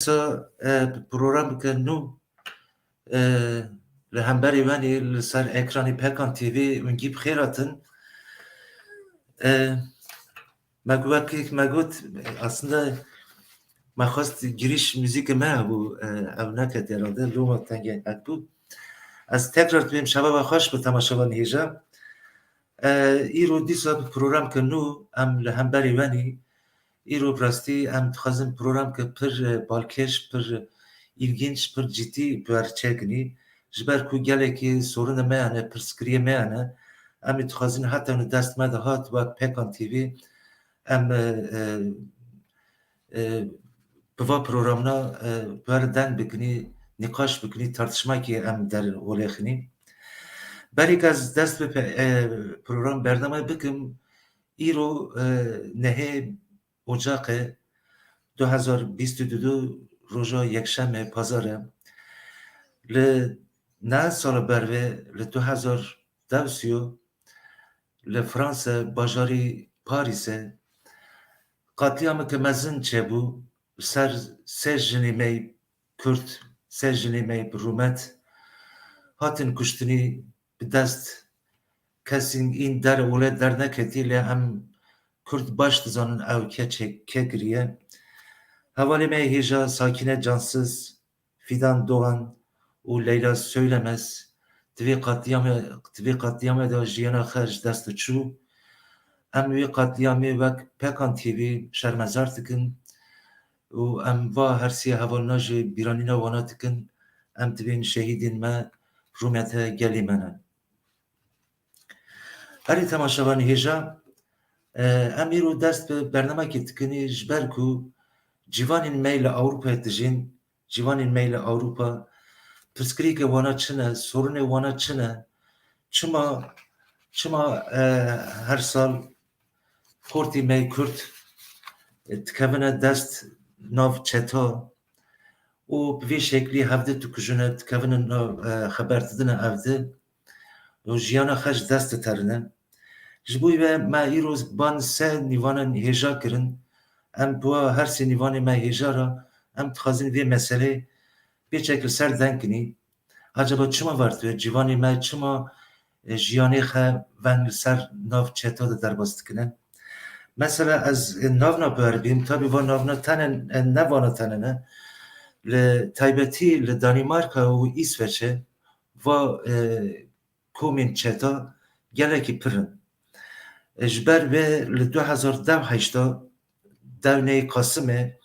program که نو لهمبری ونی لسر اکرانی پکان تیوی ونگی بخیراتن مگوت aslında مخواست giriş müzik ما bu ev neket herhalde Roma tenge bu az tekrar benim şababa hoş bu tamaşavan heja ایرو دیسا program که نو ام لهمبری ونی ایرو براستی ام تخازم program که پر بالکش پر ilginç پر ciddi برچکنی جبر کو گله که sorun میانه پر سکریه میانه ام تخازن حتی اون دست مده هات و پکان تیوی ام بوا programına بردن بکنی نقاش بکنی tartışma ki ام در ولخنی برای که از دست به program برنامه بکم ایرو نهه اجاق 2022 روژا یکشنبه پازاره ل نه سال بروه ل 2020 ل فرانسه باجاری پاریسه قاتلیامı که مزن چه بو سر سه جنیمه کرد سه جنیمه رومت هاتن کشتنی به دست کسی این در اولاد در نکتیله هم کرد باش دزانın او که گریه havale meyheja sakine cansız Fidan Doğan u Leyla Söylemez tvi katliamı da jiyana xerj dest çu em wî katliamê wek Pekan TV şermezar dikin û em va hersiye hevalina jê bîranîna wana dikin em divên şehîdên me rûmete gelê me ne herî temaşevanê hêja em îro dest bi bernamekê dikinî ji ber ku civanên me li Avrupayê dijîn civanên me li Avrupa pirsgirêkê wana çi ne sorunê wana çi ne çima her sal Kortê me Kurd dikevine dest nav çeta û bi vê şeklî hevdê dikujine dikevine nav xeberdidine evde û jiyana xwe ji dest diterine ji bo ve me îro ban se nîvanan hêja kirin em bu her sê nîvanê me hêja ra em dixwazin vê meselê bêçek li ser denkinî acaba çima verdiye civanê me çima jiyanê xwe ven li ser nav çeta de derbas dikine mesela ez navna berbîm tabii va navna tenen nevana tenene li taybetî li Danimarka û İsveçê va komên çeta gelekî pirin ji ber vê li 2018 dewnê Kasımê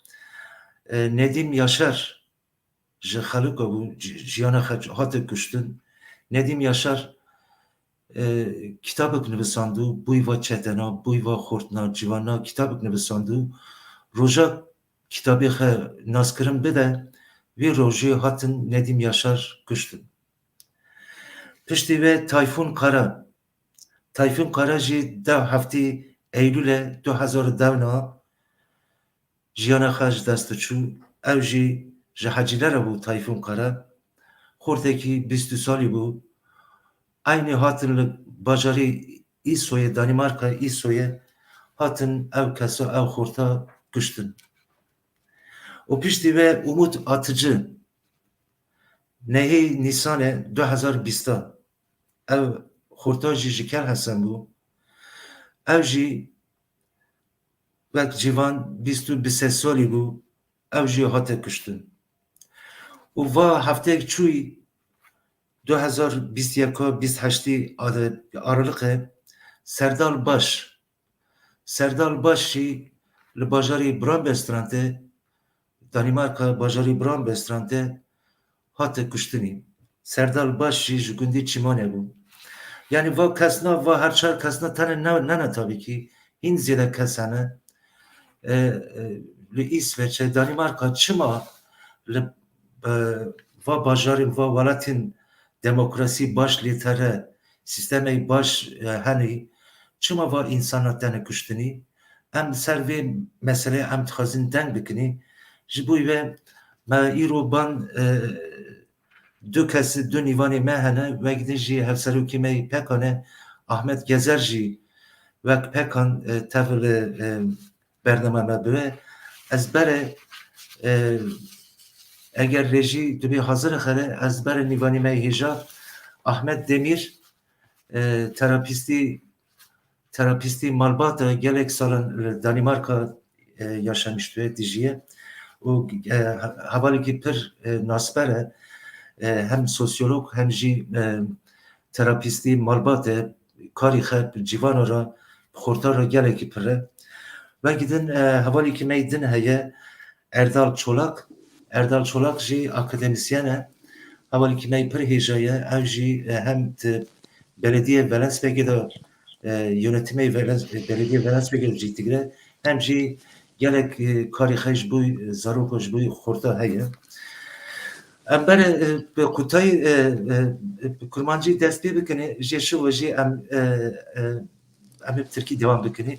Nedim Yaşar ji xelûka bû jiyana xwe hate kuştin Nedim Yaşar kitabek nivîsandû bûyî va çetena bûyî va xortina civana kitabek nivîsandû roja kitabê xwe naskirin bide vê rojê hatin Nedim Yaşar kuştin piştî vê Tayfun Kara jî dev heftê Eylûlê 2010 jiyana xwe ji dest çû ew jî ji hecîlere bû Tayfun Kara xortekî 20 salî bû aynê hatin li bajarê İsoyê Danimarka İsoyê hatin ew kesa ew xorta kuştin û piştî vê Umut Atıcı nehê Nîsanê 2020 ew xorta jî ji ker hesen bû ew jî wek civan 23 salî bû ew jî hate kuştin û va hefteyek çûyî 2021-28 Aralıkê Serdal Baş jî li bajarê Brandstrandê Danimarka bajarê Brandstrandê hate kuştinî Serdal Baş jî ji gundê Çîmanê bû yani va kesna va her çar kesna tane nene tabii ki hin zêde kes hene li İsveçê Danimarka çima li va bajarên va welatên demokrasî baş lêtere sistemê baş henî çima va insana tene kuştinî em ser vê meselê em dixwazin deng bikinî ji bo ve me îro ban du kesî du nîvanê me hene wek din jî hevserokê me Pekanê Ahmet Gezer jî wek Pekan tev li bername me bibe ez berê eğer reji dübi hazır xere ez ber nîvanî me hêja Ahmet Demir terapisti malbata gelek salan Danimarka yaşamıştı dijiye. O havaleki pir nasbere hem sosyolog hem jî terapisti malbate karî xwe cîvana ra xortara gelekî pire ve gidin havalekî me din heye Erdal Çolak jî akademisyen e havalekî me pir hêja ev jî hem belediye Velensbekê de yönetimê belediye Velensbekê jî digre hem jî gelek karî xwe ji bo zarok ji bo xorta heye. Em bere bi kutayî kurmancî dest pê bikinê jê şo ve jî em bi Tirkî devam bikinî.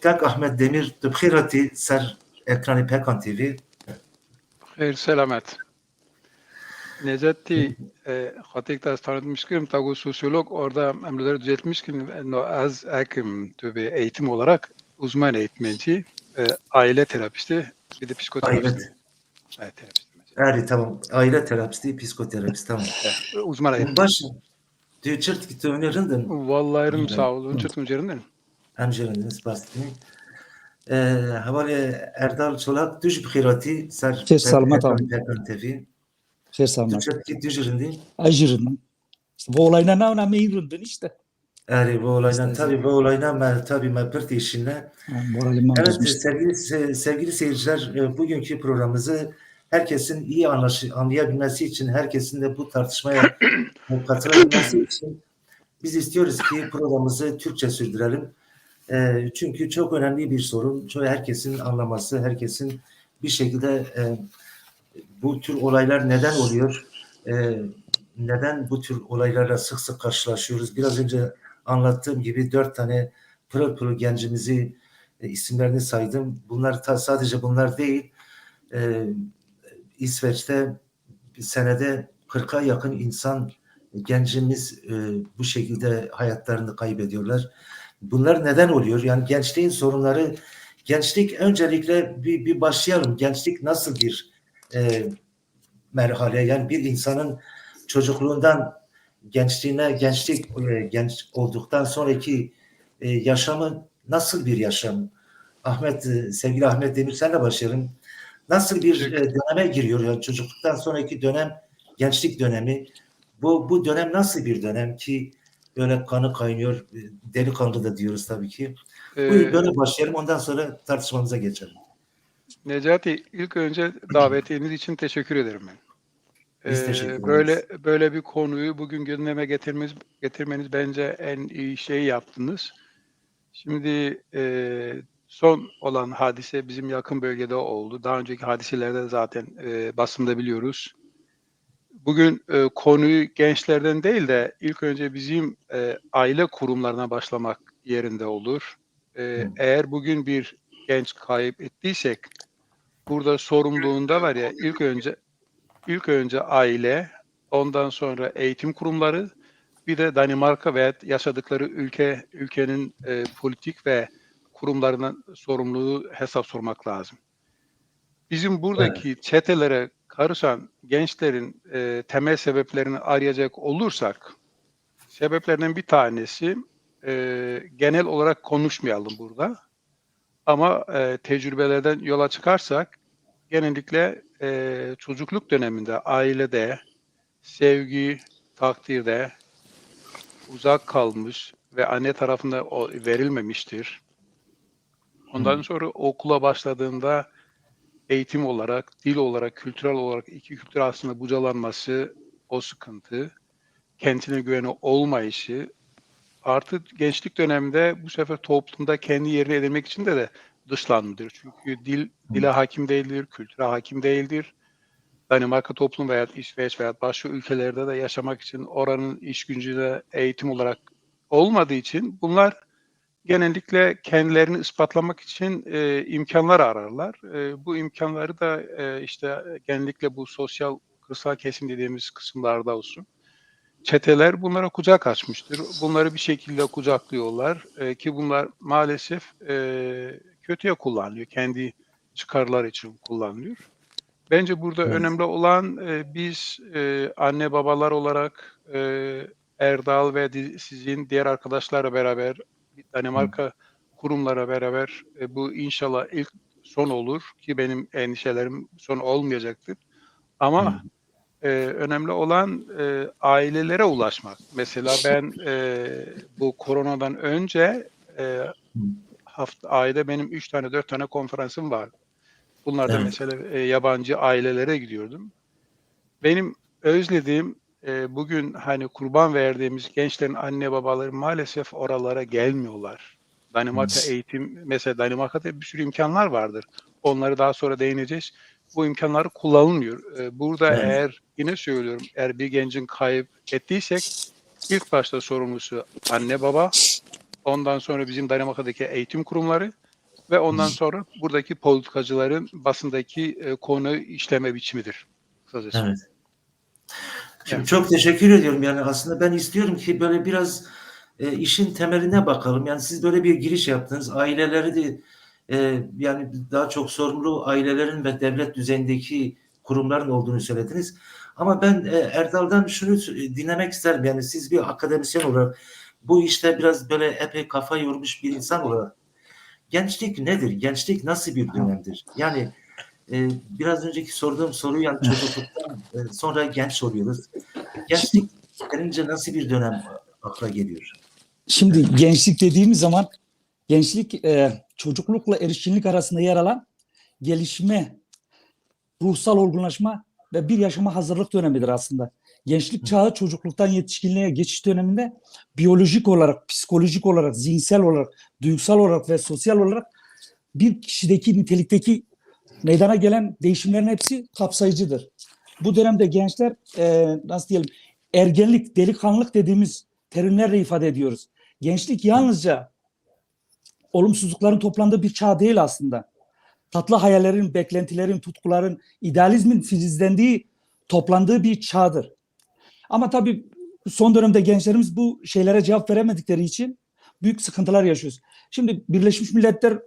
Kak Ahmet Demir tu bi xêr hatî ser ekranê Pekan TV. Xeyr, selamet. Necati xatek de tanıtmışkım. Tagu sosyolog orada emreleri düzeltmişkim. Az ekim tabi eğitim olarak uzman eğitmenci, aile terapisti, bir de psikoterapisti. Evet, terapist. Evet, tamam. Aile terapisti, psikoterapist, tamam. Uzman eğitmen. Baş, diyor çırt ki tu önerindin. Vallahi erim sağ olun. Çırt önerindin. Hem jerindiniz bastını. Havale Erdal Çolak düş bxirati ser Pekan TV. Xeyr salmat. Tu çırt ki düş jerindin. Ajırın. İşte bu olayla ne ona meyirindin işte. Evet, bu olaydan tabii bu olaydan tabii mepert işinle. Evet sevgili seyirciler, bugünkü programımızı herkesin iyi anlayabilmesi için, herkesin de bu tartışmaya katılabilmesi için biz istiyoruz ki programımızı Türkçe sürdürelim. Çünkü çok önemli bir sorun. Herkesin anlaması, herkesin bir şekilde bu tür olaylar neden oluyor? Neden bu tür olaylarla sık sık karşılaşıyoruz? Biraz önce anlattığım gibi 4 tane pırıl pırıl gencimizi isimlerini saydım. Bunlar sadece bunlar değil. İsveç'te senede 40'a yakın gencimiz bu şekilde hayatlarını kaybediyorlar. Bunlar neden oluyor? Yani gençliğin sorunları, gençlik öncelikle bir başlayalım. Gençlik nasıl bir merhale? Yani bir insanın çocukluğundan gençliğine, genç olduktan sonraki yaşamı nasıl bir yaşam? Sevgili Ahmet Demir senle başlayalım. Nasıl bir döneme giriyor? Yani çocukluktan sonraki dönem, gençlik dönemi. Bu dönem nasıl bir dönem ki böyle kanı kaynıyor, delikanlı da diyoruz tabii ki. Böyle başlayalım, ondan sonra tartışmamıza geçelim. Necati, ilk önce davetiniz için teşekkür ederim ben. Biz teşekkür ederiz. Böyle bir konuyu bugün gündeme getirmeniz bence en iyi şeyi yaptınız. Şimdi son olan hadise bizim yakın bölgede oldu. Daha önceki hadiselerde zaten basında biliyoruz. Bugün konuyu gençlerden değil de ilk önce bizim aile kurumlarına başlamak yerinde olur. Eğer bugün bir genç kayıp ettiysek burada sorumluluğunda var ya ilk önce aile, ondan sonra eğitim kurumları, bir de Danimarka veya yaşadıkları ülkenin politik ve kurumlarından sorumluluğu hesap sormak lazım. Bizim buradaki çetelere karışan gençlerin temel sebeplerini arayacak olursak, sebeplerden bir tanesi genel olarak konuşmayalım burada. Ama tecrübelerden yola çıkarsak genellikle çocukluk döneminde ailede sevgi, takdirde uzak kalmış ve anne tarafından verilmemiştir. Ondan sonra okula başladığında eğitim olarak, dil olarak, kültürel olarak iki kültür aslında bucalanması o sıkıntı. Kendine güveni olmayışı. Artık gençlik döneminde bu sefer toplumda kendi yerini edinmek için de dışlanmadır. Çünkü dile hakim değildir, kültüre hakim değildir. Danimarka toplum veya İsveç veya başka ülkelerde de yaşamak için oranın iş gücüne eğitim olarak olmadığı için bunlar genellikle kendilerini ispatlamak için imkanlar ararlar. Bu imkanları da işte genellikle bu sosyal kırsal kesim dediğimiz kısımlarda olsun. Çeteler bunlara kucak açmıştır. Bunları bir şekilde kucaklıyorlar ki bunlar maalesef kötüye kullanılıyor. Kendi çıkarlar için kullanılıyor. Bence burada Evet. önemli olan biz anne babalar olarak Erdal ve sizin diğer arkadaşlarla beraber Hı. Danimarka kurumlara beraber bu inşallah ilk son olur ki benim endişelerim son olmayacaktır. Hı. Ama önemli olan ailelere ulaşmak. Mesela ben bu koronadan önce Hı. ayda benim 3 tane 4 tane konferansım vardı. Bunlarda Evet. mesela yabancı ailelere gidiyordum. Benim özlediğim bugün hani kurban verdiğimiz gençlerin anne babaları maalesef oralara gelmiyorlar. Hı. Danimarka eğitim mesela Danimarka'da bir sürü imkanlar vardır. Onları daha sonra değineceğiz. Bu imkanları kullanılmıyor. Burada Evet. eğer yine söylüyorum eğer bir gencin kayıp ettiysek ilk başta sorumlusu anne baba, ondan sonra bizim Danimarka'daki eğitim kurumları ve ondan sonra buradaki politikacıların basındaki konu işleme biçimidir kısacası. Evet. Evet. Şimdi çok teşekkür ediyorum. Yani aslında ben istiyorum ki böyle biraz işin temeline bakalım. Yani siz böyle bir giriş yaptınız. Aileleri de yani daha çok sorumlu ailelerin ve devlet düzeyindeki kurumların olduğunu söylediniz. Ama ben Erdal'dan şunu dinlemek isterim. Yani siz bir akademisyen olarak bu işte biraz böyle epey kafa yormuş bir insan olarak gençlik nedir? Gençlik nasıl bir dönemdir? Yani biraz önceki sorduğum soruyu yani çocukluktan sonra genç oluyoruz. Gençlik denince nasıl bir dönem akla geliyor? Şimdi gençlik dediğimiz zaman gençlik çocuklukla erişkinlik arasında yer alan gelişme, ruhsal olgunlaşma ve bir yaşama hazırlık dönemidir aslında. Gençlik çağı çocukluktan yetişkinliğe geçiş döneminde biyolojik olarak, psikolojik olarak, zihinsel olarak, duygusal olarak ve sosyal olarak bir kişideki nitelikteki meydana gelen değişimlerin hepsi kapsayıcıdır. Bu dönemde gençler nasıl diyelim ergenlik, delikanlılık dediğimiz terimlerle ifade ediyoruz. Gençlik yalnızca olumsuzlukların toplandığı bir çağ değil aslında. Tatlı hayallerin, beklentilerin, tutkuların, idealizmin filizlendiği, toplandığı bir çağdır. Ama tabii son dönemde gençlerimiz bu şeylere cevap veremedikleri için büyük sıkıntılar yaşıyoruz. Şimdi Birleşmiş Milletler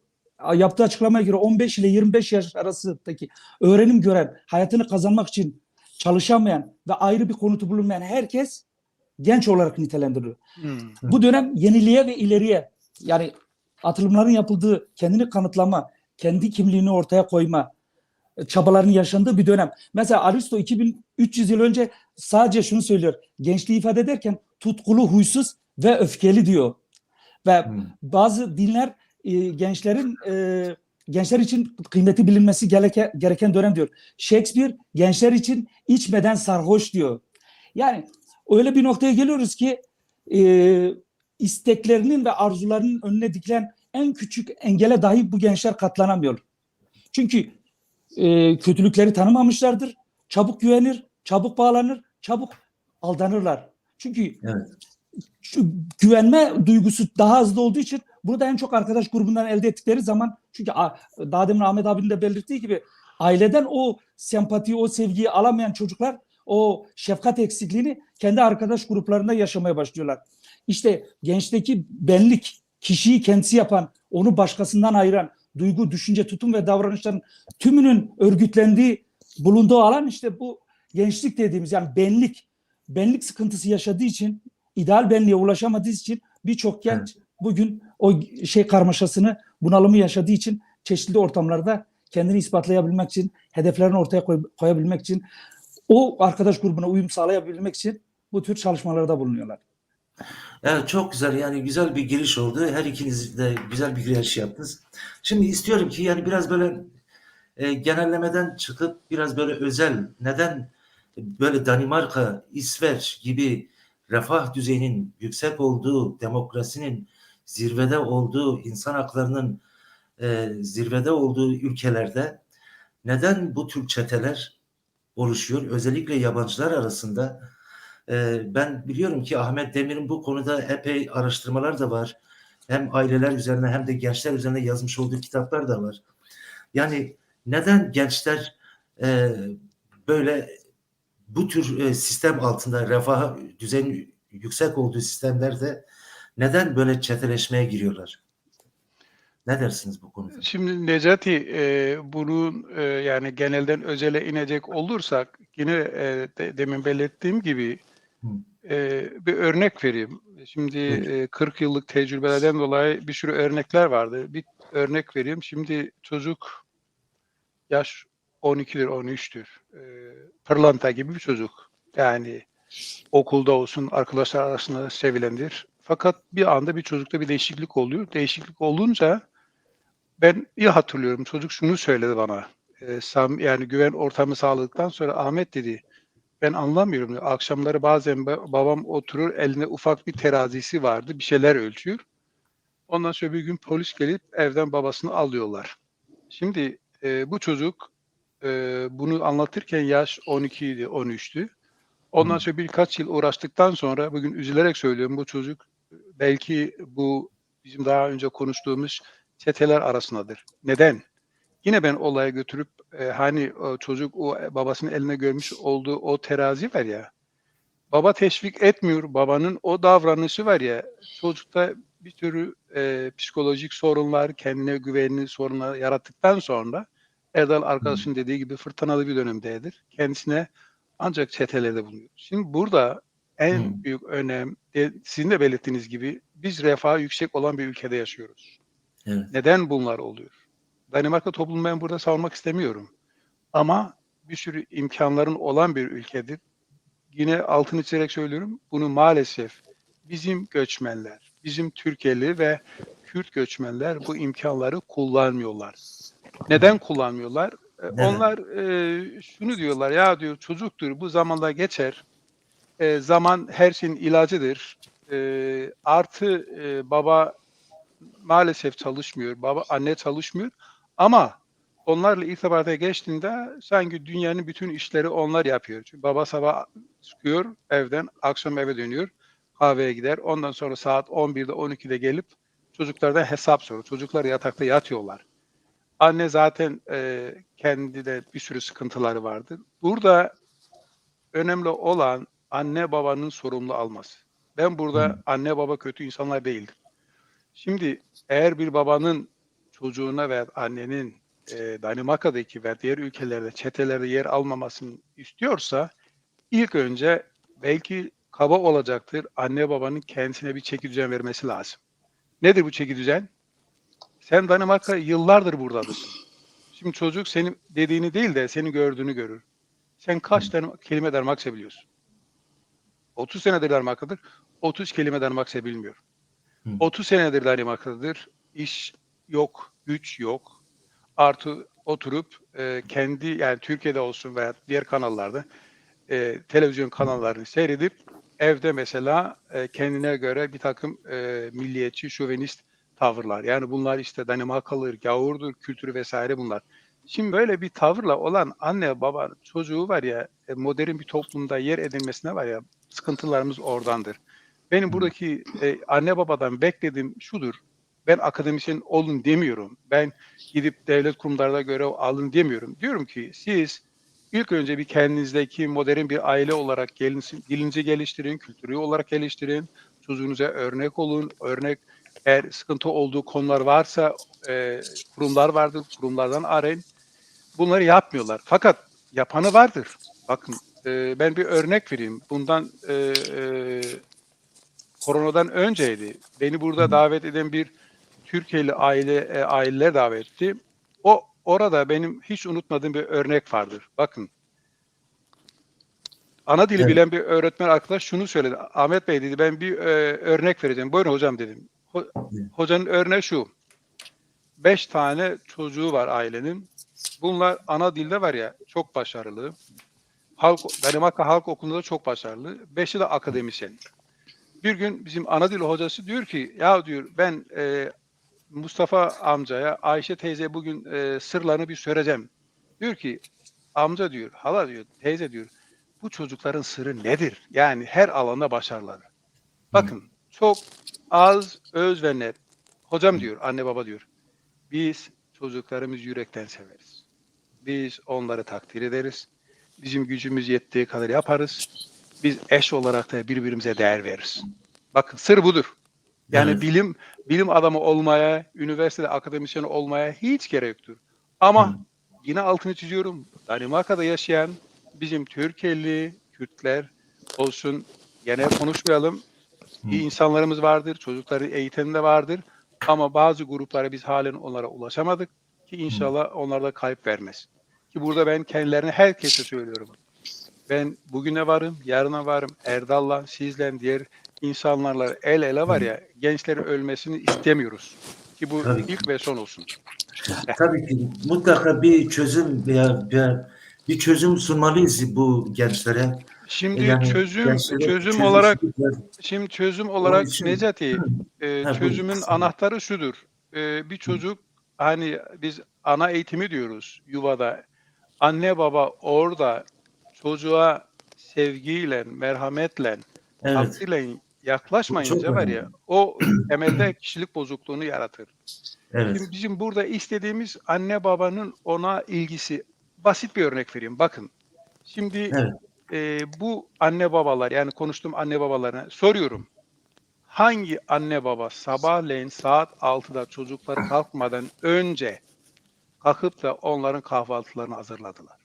yaptığı açıklamaya göre 15 ile 25 yaş arasındaki öğrenim gören, hayatını kazanmak için çalışamayan ve ayrı bir konutu bulunmayan herkes genç olarak nitelendiriliyor. Hmm. Bu dönem yeniliğe ve ileriye yani atılımların yapıldığı, kendini kanıtlama, kendi kimliğini ortaya koyma çabalarının yaşandığı bir dönem. Mesela Aristo 2300 yıl önce sadece şunu söylüyor. Gençliği ifade ederken tutkulu, huysuz ve öfkeli diyor. Ve bazı dinler gençler için kıymeti bilinmesi gereken dönem diyor. Shakespeare gençler için içmeden sarhoş diyor. Yani öyle bir noktaya geliyoruz ki isteklerinin ve arzularının önüne dikilen en küçük engele dahi bu gençler katlanamıyor. Çünkü kötülükleri tanımamışlardır. Çabuk güvenir, çabuk bağlanır, çabuk aldanırlar. Çünkü Evet. şu güvenme duygusu daha hızlı olduğu için bunu da en çok arkadaş grubundan elde ettikleri zaman çünkü daha demin Ahmet abinin de belirttiği gibi aileden o sempatiyi, o sevgiyi alamayan çocuklar o şefkat eksikliğini kendi arkadaş gruplarında yaşamaya başlıyorlar. İşte gençteki benlik, kişiyi kendisi yapan, onu başkasından ayıran duygu, düşünce, tutum ve davranışların tümünün örgütlendiği, bulunduğu alan işte bu gençlik dediğimiz yani benlik sıkıntısı yaşadığı için ideal benliğe ulaşamadığı için birçok genç bugün o karmaşasını, bunalımı yaşadığı için çeşitli ortamlarda kendini ispatlayabilmek için, hedeflerini ortaya koyabilmek için, o arkadaş grubuna uyum sağlayabilmek için bu tür çalışmalarda bulunuyorlar. Evet, çok güzel yani güzel bir giriş oldu. Her ikiniz de güzel bir giriş yaptınız. Şimdi istiyorum ki yani biraz böyle genellemeden çıkıp biraz böyle özel neden böyle Danimarka, İsveç gibi refah düzeyinin yüksek olduğu, demokrasinin zirvede olduğu, insan haklarının zirvede olduğu ülkelerde neden bu tür çeteler oluşuyor? Özellikle yabancılar arasında. Ben biliyorum ki Ahmet Demir'in bu konuda epey araştırmalar da var. Hem aileler üzerine hem de gençler üzerine yazmış olduğu kitaplar da var. Yani neden gençler böyle bu tür sistem altında refah düzeyin yüksek olduğu sistemlerde neden böyle çeteleşmeye giriyorlar? Ne dersiniz bu konuda? Şimdi Necati, bunun, yani genelden özele inecek olursak yine, demin belirttiğim gibi, Hı. bir örnek vereyim. Şimdi, Buyurun. 40 yıllık tecrübelerden dolayı bir sürü örnekler vardı. Bir örnek vereyim. Şimdi çocuk yaş 12'dir, 13'tür. Pırlanta gibi bir çocuk. Yani okulda olsun, arkadaşlar arasında sevilendir. Fakat bir anda bir çocukta bir değişiklik oluyor. Değişiklik olunca ben iyi hatırlıyorum. Çocuk şunu söyledi bana. Yani güven ortamı sağladıktan sonra Ahmet dedi, ben anlamıyorum. Diyor. Akşamları bazen babam oturur, elinde ufak bir terazisi vardı, bir şeyler ölçüyor. Ondan sonra bir gün polis gelip evden babasını alıyorlar. Şimdi bu çocuk bunu anlatırken yaş 12 idi, 13'tü. Hı. Ondan sonra birkaç yıl uğraştıktan sonra bugün üzülerek söylüyorum bu çocuk belki bu bizim daha önce konuştuğumuz çeteler arasındadır. Neden? Yine ben olaya götürüp hani o çocuk o babasının eline görmüş olduğu o terazi var ya, baba teşvik etmiyor. Babanın o davranışı var ya, çocukta bir türlü psikolojik sorunlar, kendine güvenli sorunlar yarattıktan sonra Erdal Hı. arkadaşın dediği gibi fırtınalı bir dönemdedir. Kendisine ancak çetelerde bulunuyor. Şimdi burada Hı. en büyük önem, sizin de belirttiğiniz gibi biz refahı yüksek olan bir ülkede yaşıyoruz. Evet. Neden bunlar oluyor? Danimarka toplumunu ben burada savunmak istemiyorum. Ama bir sürü imkanların olan bir ülkedir. Yine altını çizerek söylüyorum. Bunu maalesef bizim göçmenler, bizim Türkiye'li ve Kürt göçmenler bu imkanları kullanmıyorlar. Neden kullanmıyorlar? Neden? Onlar şunu diyorlar, ya diyor çocuktur, bu zamanla geçer. Zaman her şeyin ilacıdır. Artı baba maalesef çalışmıyor, anne çalışmıyor. Ama onlarla irtibata geçtiğinde sanki dünyanın bütün işleri onlar yapıyor. Çünkü baba sabah çıkıyor evden, akşam eve dönüyor, kahveye gider. Ondan sonra saat 11'de 12'de gelip çocuklardan hesap soruyor. Çocuklar yatakta yatıyorlar. Anne zaten kendi de bir sürü sıkıntıları vardır. Burada önemli olan anne babanın sorumlu alması. Ben Hı. burada anne baba kötü insanlar değildir. Şimdi eğer bir babanın çocuğuna veya annenin Danimarka'daki ve diğer ülkelerde, çetelerde yer almamasını istiyorsa ilk önce belki kaba olacaktır. Anne babanın kendisine bir çeki düzen vermesi lazım. Nedir bu çeki düzen? Sen Danimarka yıllardır buradasın. Şimdi çocuk senin dediğini değil de senin gördüğünü görür. Sen kaç tane kelime Danimarkça biliyorsun? 30 senedir Danimarka'dır. 30 kelime Danimarkça bilmiyor. Hı. 30 senedir Danimarka'dadır. İş yok, güç yok. Artı oturup kendi yani Türkiye'de olsun veya diğer kanallarda televizyon kanallarını seyredip evde mesela kendine göre bir takım milliyetçi, şövenist tavırlar. Yani bunlar işte Danimarkalıdır, gavurdur, kültürü vesaire bunlar. Şimdi böyle bir tavırla olan anne baba çocuğu var ya modern bir toplumda yer edinmesine var ya sıkıntılarımız oradandır. Benim Hı. buradaki anne babadan beklediğim şudur. Ben akademisyen olun demiyorum. Ben gidip devlet kurumlarında görev alın demiyorum. Diyorum ki siz ilk önce bir kendinizdeki modern bir aile olarak dilinizi geliştirin, kültürü olarak geliştirin, çocuğunuza örnek olun. Örnek eğer sıkıntı olduğu konular varsa kurumlar vardır, kurumlardan arayın. Bunları yapmıyorlar. Fakat yapanı vardır. Bakın ben bir örnek vereyim. Bundan koronadan önceydi. Beni burada Hı. davet eden bir Türkiye'li aileler davet etti. Orada benim hiç unutmadığım bir örnek vardır. Bakın, ana dili Evet. bilen bir öğretmen arkadaş şunu söyledi. Ahmet Bey dedi, ben bir örnek vereceğim. Buyurun hocam dedim. Hocanın örneği şu. 5 tane çocuğu var ailenin. Bunlar ana dilde var ya çok başarılı. Danimarka Halk Okulu'nda da çok başarılı. 5'i de akademisyen. Bir gün bizim ana dil hocası diyor ki ya diyor ben Mustafa amcaya Ayşe teyze bugün sırlarını bir soracağım. Diyor ki amca diyor, hala diyor, teyze diyor. Bu çocukların sırrı nedir? Yani her alanda başarılar. Hı. Bakın çok az, öz ve net. Hocam Hı. diyor, anne baba diyor. Biz çocuklarımızı yürekten severiz. Biz onları takdir ederiz. Bizim gücümüz yettiği kadar yaparız. Biz eş olarak da birbirimize değer veririz. Bakın sır budur. Yani Evet. bilim adamı olmaya, üniversitede akademisyen olmaya hiç gerek yoktur. Hı. Ama yine altını çiziyorum. Danimarka'da yaşayan bizim Türkiye'li Kürtler olsun, genel konuşmayalım. Hı. İyi insanlarımız vardır, çocukları eğitimde vardır. Ama bazı gruplara biz halen onlara ulaşamadık ki inşallah onlar da kayıp vermez. Ki burada ben kendilerine herkese söylüyorum. Ben bugüne varım, yarına varım. Erdal'la, sizle, diğer insanlarla el ele var ya, gençlerin ölmesini istemiyoruz. Ki bu Tabii ki. ilk ve son olsun. Tabii ki mutlaka bir çözüm veya bir çözüm sunmalıyız bu gençlere. Şimdi Yani gençlere çözüm çözüm olarak sunacağız. Onun için Necati, buyurun. çözümün anahtarı şudur. Bir çocuk, hani biz ana eğitimi diyoruz yuvada. Anne baba orada çocuğa sevgiyle, merhametle, Evet. takdirle Bu çok yaklaşmayınca var önemli. ya, o temelde kişilik bozukluğunu yaratır. Şimdi Evet. bizim burada istediğimiz anne babanın ona ilgisi. Basit bir örnek vereyim. Bakın, şimdi Evet. bu anne babalar, yani konuştuğum anne babalarına soruyorum. Hangi anne baba sabahleyin saat 6'da çocukları kalkmadan önce kalkıp da onların kahvaltılarını hazırladılar?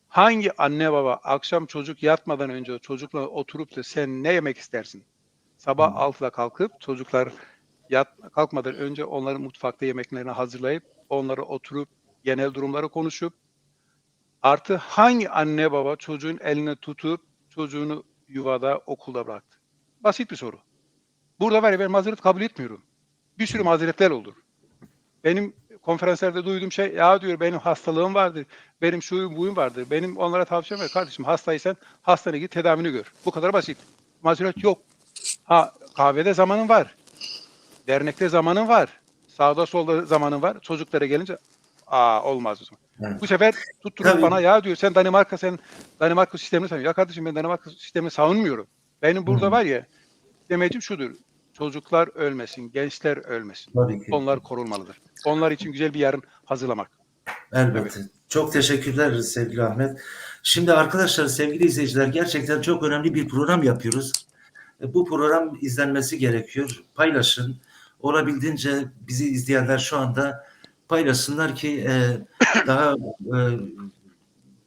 Hangi anne baba akşam çocuk yatmadan önce çocukla oturup da sen ne yemek istersin? Hı. Sabah 6'da kalkıp çocuklar kalkmadan önce onların mutfakta yemeklerini hazırlayıp onlara oturup genel durumları konuşup artı hangi anne baba çocuğun elini tutup çocuğunu yuvada okulda bıraktı? Basit bir soru. Burada var ya, ben mazeret kabul etmiyorum. Bir sürü mazeretler olur. Benim konferanslarda duyduğum şey, ya diyor benim hastalığım vardır, benim şuyum buyum vardır, benim onlara tavsiyem var. Kardeşim, hastaysan hastaneye git, tedavini gör. Bu kadar basit. Mazeret yok. Ha, kahvede zamanın var, dernekte zamanın var, sağda solda zamanın var. Çocuklara gelince olmaz o zaman. Evet. Bu sefer tutturup Tabii. bana, ya diyor sen Danimarka sistemini savunuyorsun. Ya kardeşim, ben Danimarka sistemini savunmuyorum. Benim Hı burada hı. var ya, demecim şudur. Çocuklar ölmesin, gençler ölmesin. Tabii ki. Onlar korunmalıdır. Onlar için güzel bir yarın hazırlamak. Evet. Elbette. Çok teşekkürler sevgili Ahmet. Şimdi arkadaşlar, sevgili izleyiciler, gerçekten çok önemli bir program yapıyoruz. Bu program izlenmesi gerekiyor. Paylaşın. Olabildiğince bizi izleyenler şu anda paylaşsınlar ki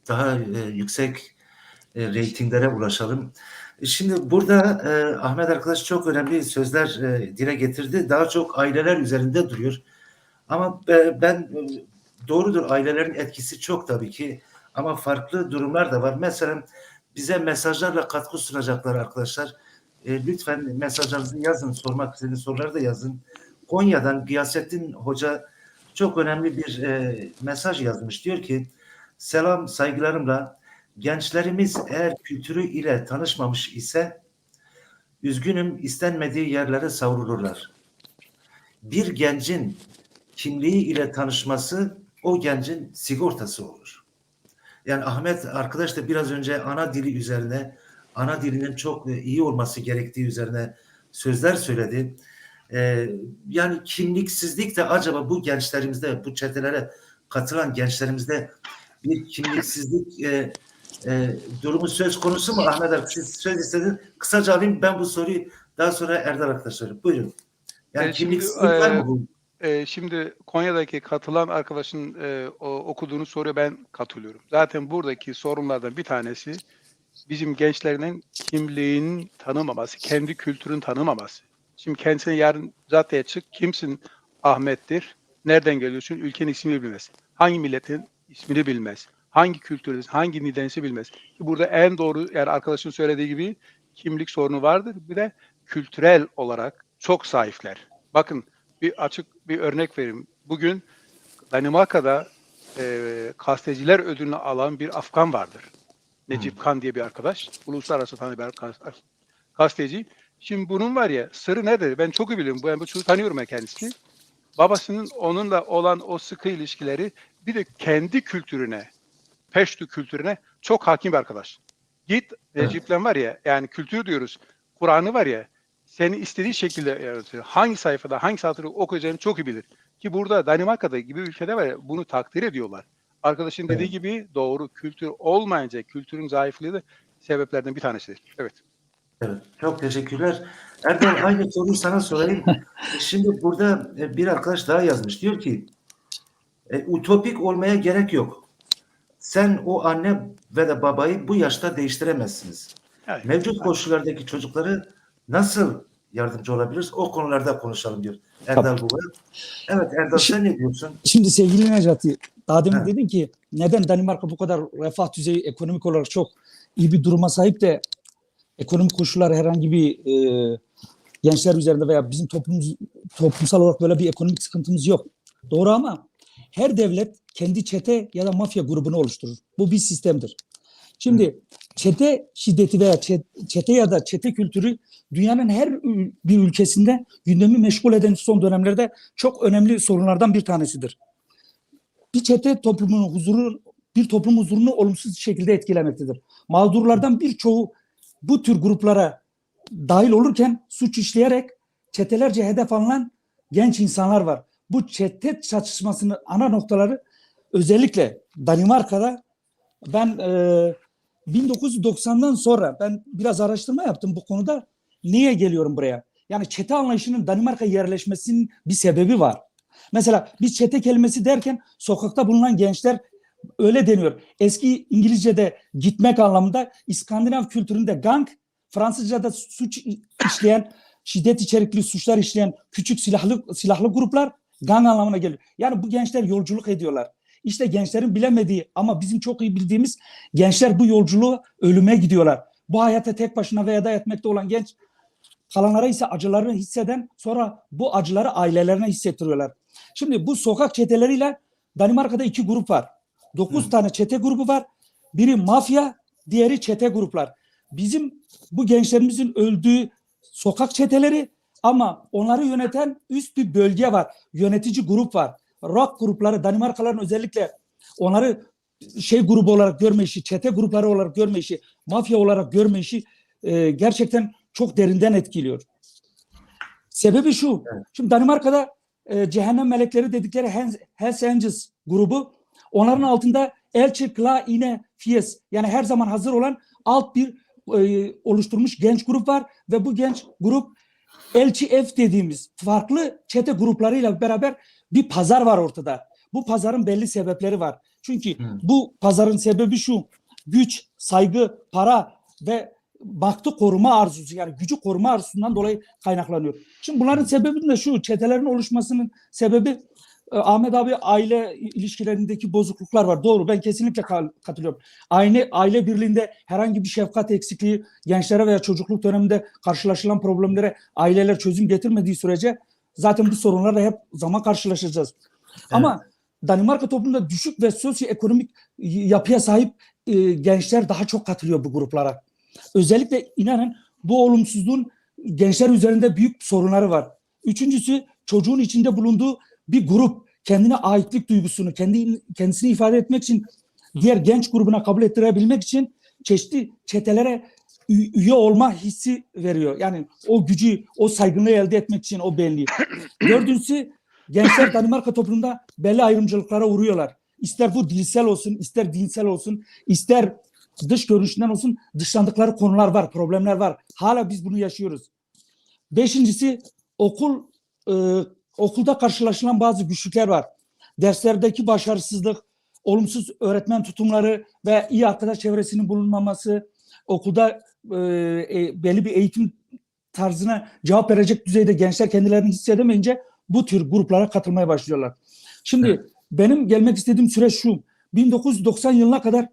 daha yüksek reytinglere ulaşalım. Şimdi burada Ahmet arkadaş çok önemli sözler dile getirdi. Daha çok aileler üzerinde duruyor. Ama ben doğrudur, ailelerin etkisi çok tabii ki, ama farklı durumlar da var. Mesela bize mesajlarla katkı sunacaklar arkadaşlar. Lütfen mesajlarınızı yazın, sormak istediğiniz soruları da yazın. Konya'dan Gıyasettin Hoca çok önemli bir mesaj yazmış. Diyor ki, selam saygılarımla, gençlerimiz eğer kültürü ile tanışmamış ise üzgünüm, istenmediği yerlere savrulurlar. Bir gencin kimliği ile tanışması o gencin sigortası olur. Yani Ahmet arkadaş da biraz önce ana dili üzerine, ana dilinin çok iyi olması gerektiği üzerine sözler söyledi. Yani kimliksizlik de acaba bu gençlerimizde, bu çetelere katılan gençlerimizde bir kimliksizlik durumu söz konusu mu? Ahmet arkadaş, siz söz istediniz. Kısaca alayım, ben bu soruyu daha sonra Erdal arkadaş sorayım. Buyurun. Yani Şimdi kimliksizlik var mı bu? şimdi Konya'daki katılan arkadaşın okuduğunu soruya ben katılıyorum. Zaten buradaki sorunlardan bir tanesi bizim gençlerinin kimliğinin tanımaması, kendi kültürün tanımaması. Şimdi kendisine yarın caddeye çık, kimsin Ahmet'tir, nereden geliyorsun, ülkenin ismini bilmez. Hangi milletin ismini bilmez. Hangi kültürün, hangi nedensi bilmez. Ki burada en doğru, yani arkadaşın söylediği gibi kimlik sorunu vardır. Bir de kültürel olarak çok zayıflar. Bakın, açık bir örnek vereyim. Bugün Danimarka'da gazeteciler ödülünü alan bir Afgan vardır. Necip Kan diye bir arkadaş. Uluslararası tanınan bir gazeteci. Şimdi bunun var ya, sırrı nedir? Ben çok iyi biliyorum. Ben bu çocuğu tanıyorum ben kendisini. Babasının onunla olan o sıkı ilişkileri, bir de kendi kültürüne, Peştu kültürüne çok hakim bir arkadaş. Git Evet. Necip'le var ya, yani kültür diyoruz. Kur'an'ı var ya, seni istediği şekilde yaratıyor. Hangi sayfada, hangi satırı okuyacağını çok iyi bilir. Ki burada Danimarka'da gibi ülkede var ya, bunu takdir ediyorlar. Arkadaşın dediği Evet. gibi doğru, kültür olmayınca kültürün zayıflığı da sebeplerden bir tanesidir. Evet. Evet, çok teşekkürler. Erdal, aynı soruyu sana sorayım. Şimdi burada bir arkadaş daha yazmış. Diyor ki utopik olmaya gerek yok. Sen o anne ve de babayı bu yaşta değiştiremezsiniz. Evet. Mevcut koşullardaki çocukları nasıl yardımcı olabiliriz? O konularda konuşalım diyor Erdal Baba. Evet Erdal, sen ne diyorsun? Şimdi sevgili Necati, daha demin Ha. dedin ki neden Danimarka bu kadar refah düzeyi ekonomik olarak çok iyi bir duruma sahip de ekonomik koşullar herhangi bir gençler üzerinde veya bizim toplumsal olarak böyle bir ekonomik sıkıntımız yok. Doğru ama her devlet kendi çete ya da mafya grubunu oluşturur. Bu bir sistemdir. Şimdi çete şiddeti veya çete ya da çete kültürü dünyanın her bir ülkesinde gündemi meşgul eden son dönemlerde çok önemli sorunlardan bir tanesidir. Bir çete bir toplum huzurunu olumsuz şekilde etkilemektedir. Mağdurlardan birçoğu bu tür gruplara dahil olurken suç işleyerek çetelerce hedef alınan genç insanlar var. Bu çete çatışmasının ana noktaları özellikle Danimarka'da ben 1990'dan sonra ben biraz araştırma yaptım bu konuda. Niye geliyorum buraya? Yani çete anlayışının Danimarka'ya yerleşmesinin bir sebebi var. Mesela biz çete kelimesi derken sokakta bulunan gençler öyle deniyor. Eski İngilizce'de gitmek anlamında, İskandinav kültüründe gang, Fransızca'da suç işleyen, şiddet içerikli suçlar işleyen küçük silahlı gruplar gang anlamına geliyor. Yani bu gençler yolculuk ediyorlar. İşte gençlerin bilemediği ama bizim çok iyi bildiğimiz gençler bu yolculuğu ölüme gidiyorlar. Bu hayata tek başına veda etmekte olan genç, kalanlara ise acılarını hisseden, sonra bu acıları ailelerine hissettiriyorlar. Şimdi bu sokak çeteleriyle Danimarka'da 2 grup var. 9 tane çete grubu var. Biri mafya, diğeri çete gruplar. Bizim bu gençlerimizin öldüğü sokak çeteleri ama onları yöneten üst bir bölge var. Yönetici grup var. Rock grupları, Danimarkalıların özellikle onları grubu olarak görme işi, çete grupları olarak görme işi, mafya olarak görme işi gerçekten çok derinden etkiliyor. Sebebi şu. Şimdi Danimarka'da cehennem melekleri dedikleri Hells Angels grubu, onların altında Elçi Klaine Fies, yani her zaman hazır olan alt bir oluşturmuş genç grup var ve bu genç grup Elçi F dediğimiz farklı çete gruplarıyla beraber bir pazar var ortada. Bu pazarın belli sebepleri var. Çünkü bu pazarın sebebi şu: güç, saygı, para ve baktı koruma arzusu, yani gücü koruma arzusundan dolayı kaynaklanıyor. Şimdi bunların sebebi de şu: çetelerin oluşmasının sebebi Ahmet abi, aile ilişkilerindeki bozukluklar var. Doğru, ben kesinlikle katılıyorum. Aile birliğinde herhangi bir şefkat eksikliği, gençlere veya çocukluk döneminde karşılaşılan problemlere aileler çözüm getirmediği sürece zaten bu sorunlarla hep zaman karşılaşacağız. Evet. Ama Danimarka toplumunda düşük ve sosyoekonomik yapıya sahip gençler daha çok katılıyor bu gruplara. Özellikle inanın bu olumsuzluğun gençler üzerinde büyük sorunları var. Üçüncüsü, çocuğun içinde bulunduğu bir grup kendine aitlik duygusunu, kendisini ifade etmek için, diğer genç grubuna kabul ettirebilmek için çeşitli çetelere üye olma hissi veriyor. Yani o gücü, o saygınlığı elde etmek için o benliği. Dördüncüsü, gençler Danimarka toplumunda belli ayrımcılıklara uğruyorlar. İster bu dilsel olsun, ister dinsel olsun, ister dış görünüşünden olsun, dışlandıkları konular var, problemler var. Hala biz bunu yaşıyoruz. Beşincisi, okulda karşılaşılan bazı güçlükler var. Derslerdeki başarısızlık, olumsuz öğretmen tutumları ve iyi arkadaş çevresinin bulunmaması, okulda belli bir eğitim tarzına cevap verecek düzeyde gençler kendilerini hissedemeyince bu tür gruplara katılmaya başlıyorlar. Şimdi benim gelmek istediğim süreç şu: 1990 yılına kadar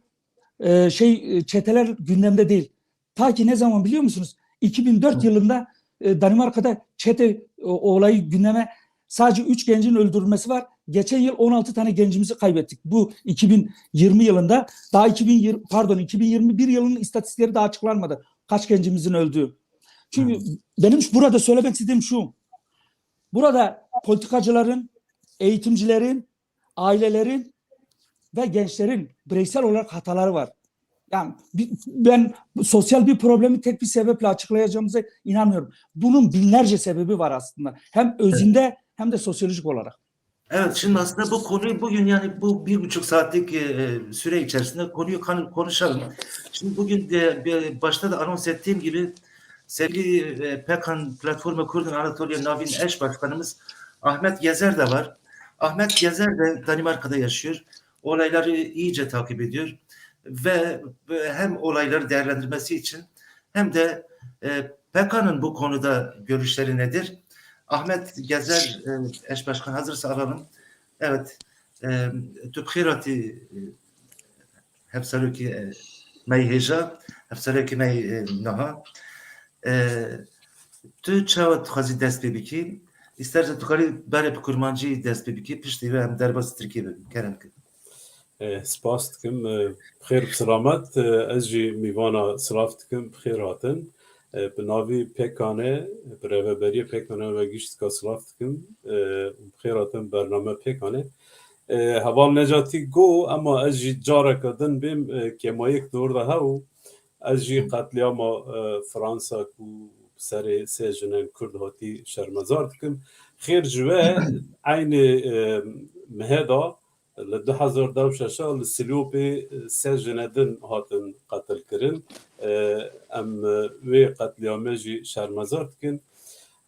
çeteler gündemde değil. Ta ki ne zaman biliyor musunuz? 2004 yılında Danimarka'da çete olayı gündeme, sadece 3 gencin öldürülmesi var. Geçen yıl 16 tane gencimizi kaybettik. Bu 2020 yılında, daha 2021 yılının istatistikleri daha açıklanmadı. Kaç gencimizin öldüğü. Çünkü benim burada söylemek istediğim şu: burada politikacıların, eğitimcilerin, ailelerin ve gençlerin bireysel olarak hataları var. Yani ben sosyal bir problemi tek bir sebeple açıklayacağımıza inanmıyorum. Bunun binlerce sebebi var aslında. Hem özünde hem de sosyolojik olarak. Evet, şimdi aslında bu konuyu bugün, yani bu 1,5 saatlik süre içerisinde konuyu konuşalım. Şimdi bugün de başta da anons ettiğim gibi sevgili Pekan Platformu Kurdun Anatolia Navin eş başkanımız Ahmet Gezer de var. Ahmet Gezer de Danimarka'da yaşıyor. Olayları iyice takip ediyor ve hem olayları değerlendirmesi için hem de Pekan'ın bu konuda görüşleri nedir? Ahmet Gezer eş başkan hazırsa alalım. Evet. Tübkhirati hepsaluki meyheja hepsaluki meynaha tu çavat xazî dest pê bikî isterse tu karî berê bi kurmancî dest pê bikî piştî ve em derbas Tirkiye bibin kerem kir. Spas dikim bixêr bi selamet ez jî mîvana silav dikim bixêr hatin bi navî Pekanê bi rêveberiya Pekanê ve giştka silav dikim bixêr hatin bername Pekanê heval Necatî got ama ez jî careka din bêm kemayek di orda hew ez jî qetliyama Fransa ku serê sê jinên Kurd hatî şermezar dikim xêr ji we aynê mihêda li 2016 li Silopê sê jine din hatin qetilkirin em wê qetliyamê jî şermezar dikin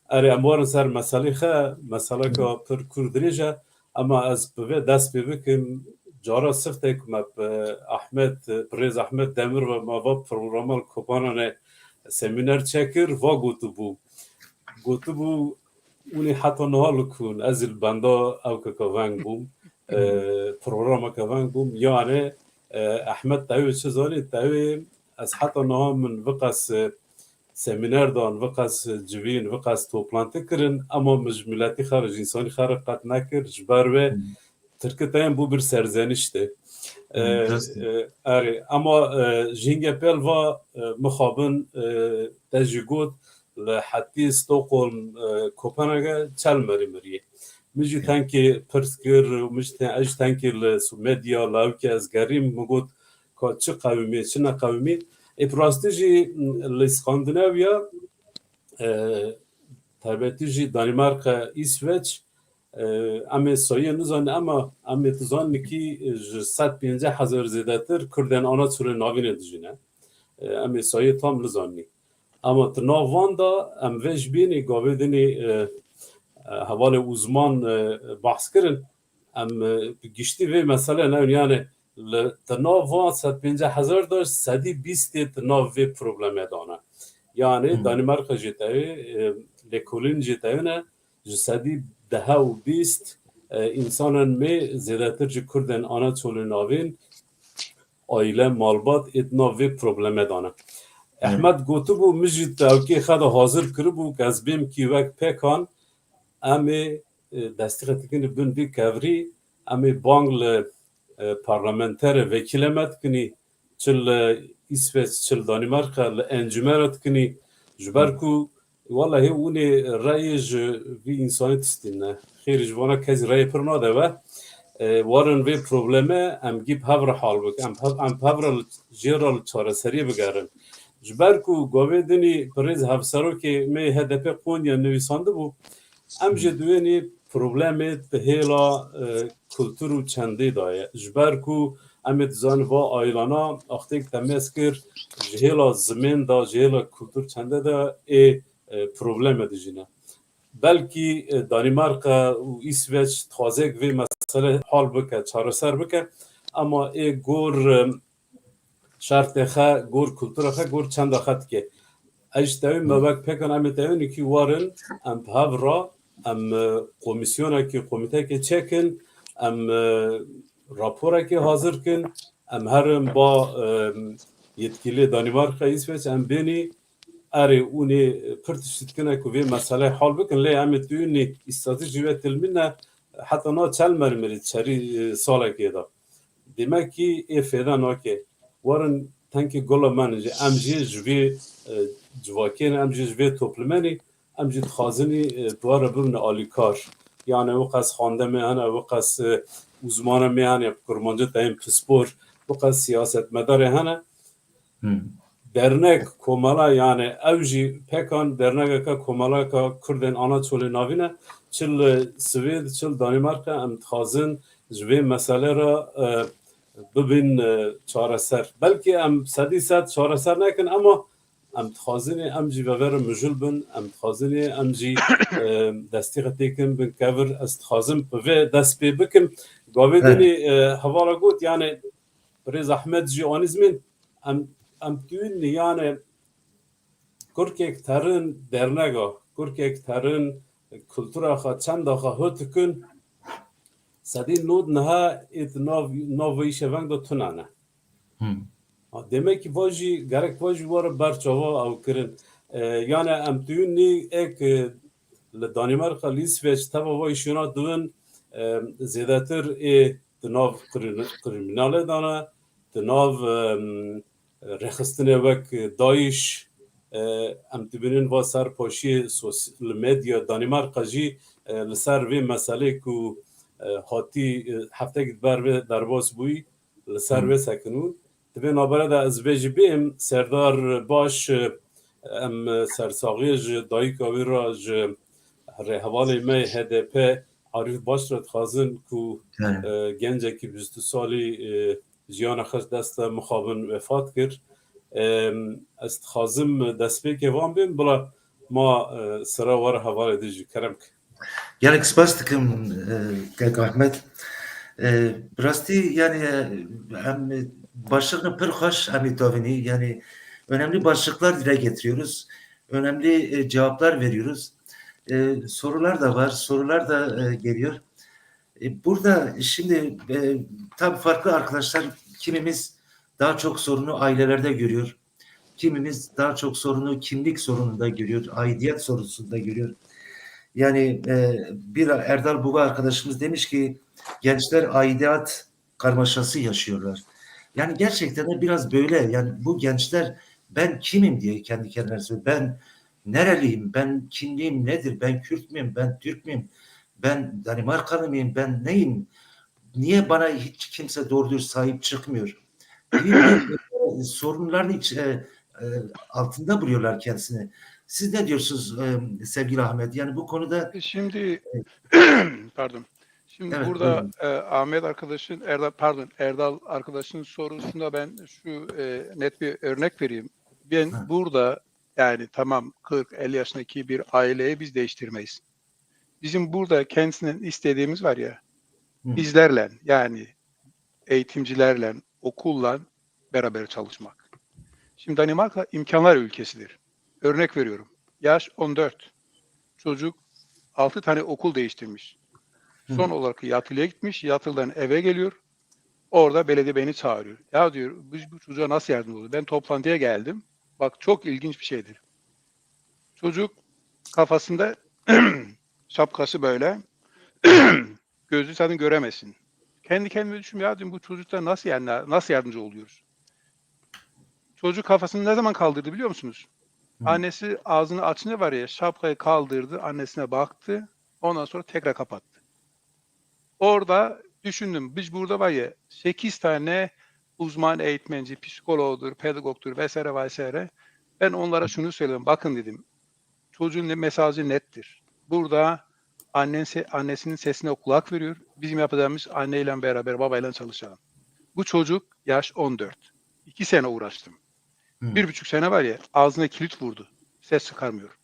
erê em warin ser meselê xe meseleka pir Kurd dirêj e ama ez bi vê dest pê bikim cara siftek me Ahmet Pirêz Ahmet Demir ve mava programa Kopananê semîner çekir va gotibû ûnê heta niha li kun ez li benda ewkeka veng bûm programeka veng bûm yani Ahmet tewê çi zanî tewê ez heta niha min viqas semîner dan viqas civîn viqas toplantı kirin ama min ji miletî xwe ji însanî xwe qet nekir ji ber wê tirkiteyên bû bir serzeniştê erê ama jîngê pêl va mixabin te jî got li hetî Stockholm Kopenhagen çelmerî miriyê min jî tenkê pirs kir ez jî tenkê li medya lawikê ez gerîm min got ka çi qewimî çi ne qewimî bi rastî jî li İskandinavya taybetî jî Danimarka İsveç em ê sayê nizanin ama em ê dizanin kî ji 150,000 zêdetir Kurdên Anatolê navînê dijîne em ê sayê tam nizanî ama ti nav wan da em vê ji bînê gavê dinê hevalê uzman behs kirin em bi giştî vê meselê newin yani ti nav van 150,000 da 120 ti nav vê problemê dane yani Danimarka jê tewê lêkolîn jê tewê ne ji 120 insanên me zêdetir ji Kurdên Anatolê navên aile malbat êt nav vê problemê dane Ehmed gotibû min jî tewkê xwe de hazir kiribû ez bêm kî wek Pekan em ê destî xwe dikin bin vê kevirî em ê bang li parlamenterê vekîlê me dikinî çi li İsveç çi li Danimarka li encûmera dikinî ji ber ku Vallahi hûnê reyê ji vî însanî tistîne xêr ji wana kes reyê pir nade we warin vê problemê em gî hev re hal bikin em hev re jê re li çareseriyê bigerin ji ber ku gavê dinî Pirêz Hevserokê me HDP Konya nivîsandibû em jê duênî problemê bi hêla kultur û çendê da ye ji ber ku em ê dizanin va aylana axtêk temes kir ji hêla zimên da ji hêla kultur çendê de ê problemê dijîne belkî Danimarka û İsveç tarzek vê mesele hal bike çareser bike ama ê gor şertê xwe gor kultura xwe gor çenda xwe dike ez ji tewê me wek Pekan em ê tewênekî warin em bi hev ra em komisyonekî komîtekê çekin em raporekê hazir kin em herin ba yetkilê Danimarka İsveç em bênî erê hûnê pir tişt dikine ku vê meselê hal bikin lê em ê tuyînê îstatî jî ve tilmîne heta na çelmer mirî çerî salekê da demekî ê fêda nake warin tenkê gola min jî em jî ji vê civakê em jî ji vê toplemenê em jî dixwazinî dware bibine alîkar yani wqas xwande me hene wqas uzmana me hene kurmancı deyên pispor wqas siyasetmedarê hene dernek komala yani ew jî Pekan dernekeka komalaka Kurdên Anatolê navî ne çi li Swêd çi li Danimarka em dixwazin ji vê meselê re bibin çareser belkî em sedî sed çareser nekin ama ام تخازنی ام جی وور مجل بن ام تخازنی ام جی دستی قتیکم بن کور استخازم به دست پی بکم گاوی دنی حوالا گوت یعنی برز احمد جی آنیزمین ام توین یعنی کرکک ترین درنگا کرکک ترین کلتورا خا چند خا هت کن سدی نود نه ات ناوی شونگ دو تنانه demek ki vaji gerek vaji var berçava av kirin yani em tuyuni ek li Danimarka li İsveç tava vay şuna duvin zêdetir di nav kriminalê dana di nav rexistinê wek Daesh em dibinin va serpoşiyê sosyal medya Danimarka jî li ser vê meselê ku hatî heftekî ber vê derbas bûyî li ser vê sekinû Tibê navbera de ez vê jî bêm serdar baş em sersaxiyê ji dayîka wî ra ji rêhevalê me HDP Arif Baş re dixwazin ku gencekî 22 salî jiyana xwe desta mixabin vefat kir. Ez dixwazim destpêkê wan bêm bila ma sira were hevalê de jî kerem kir. Gelek spas dikim Kek Ahmet. Rastî yani hem başlığını pır hoş amitavini yani önemli başlıklar dile getiriyoruz. Önemli cevaplar veriyoruz. Sorular da var. Sorular da geliyor. Burada şimdi tabii farklı arkadaşlar kimimiz daha çok sorunu ailelerde görüyor. Kimimiz daha çok sorunu kimlik sorununda görüyor. Aidiyet sorusunda görüyor. Yani bir Erdal Buga arkadaşımız demiş ki gençler aidiyet karmaşası yaşıyorlar. Yani gerçekten de biraz böyle yani bu gençler ben kimim diye kendi kendilerine söylüyor. Ben nereliyim? Ben kimliğim nedir? Ben Kürt müyüm? Ben Türk müyüm? Ben Danimarkalı mıyım? Ben neyim? Niye bana hiç kimse doğru dürüst sahip çıkmıyor? Sorunların altında buluyorlar kendisini. Siz ne diyorsunuz sevgili Ahmet? Yani bu konuda... Şimdi pardon. Şimdi Evet, burada Ahmet arkadaşın Erdal arkadaşın sorusunda ben şu net bir örnek vereyim. Ben burada yani tamam 40-50 yaşındaki bir aileyi biz değiştirmeyiz. Bizim burada kendisinden istediğimiz var ya bizlerle yani eğitimcilerle, okulla beraber çalışmak. Şimdi Danimarka imkanlar ülkesidir. Örnek veriyorum. Yaş 14. Çocuk 6 tane okul değiştirmiş. Son olarak yatılıya gitmiş. Yatılıdan eve geliyor. Orada belediye beni çağırıyor. Ya diyor biz bu çocuğa nasıl yardımcı oluruz? Ben toplantıya geldim. Bak çok ilginç bir şeydir. Çocuk kafasında şapkası böyle. Gözü zaten göremesin. Kendi kendime düşünüyorum ya diyorum bu çocuklar nasıl yardımcı oluyoruz? Çocuk kafasını ne zaman kaldırdı biliyor musunuz? Annesi ağzını açınca var ya şapkayı kaldırdı. Annesine baktı. Ondan sonra tekrar kapattı. Orada düşündüm. Biz burada var ya 8 tane uzman eğitmenci, psikologdur, pedagogdur vesaire vesaire. Ben onlara şunu söyledim. Bakın dedim. Çocuğun mesajı nettir. Burada annesinin sesine kulak veriyor. Bizim yapacağımız anneyle beraber babayla çalışalım. Bu çocuk yaş 14. 2 sene uğraştım. 1,5 sene var ya ağzına kilit vurdu. Ses çıkarmıyor.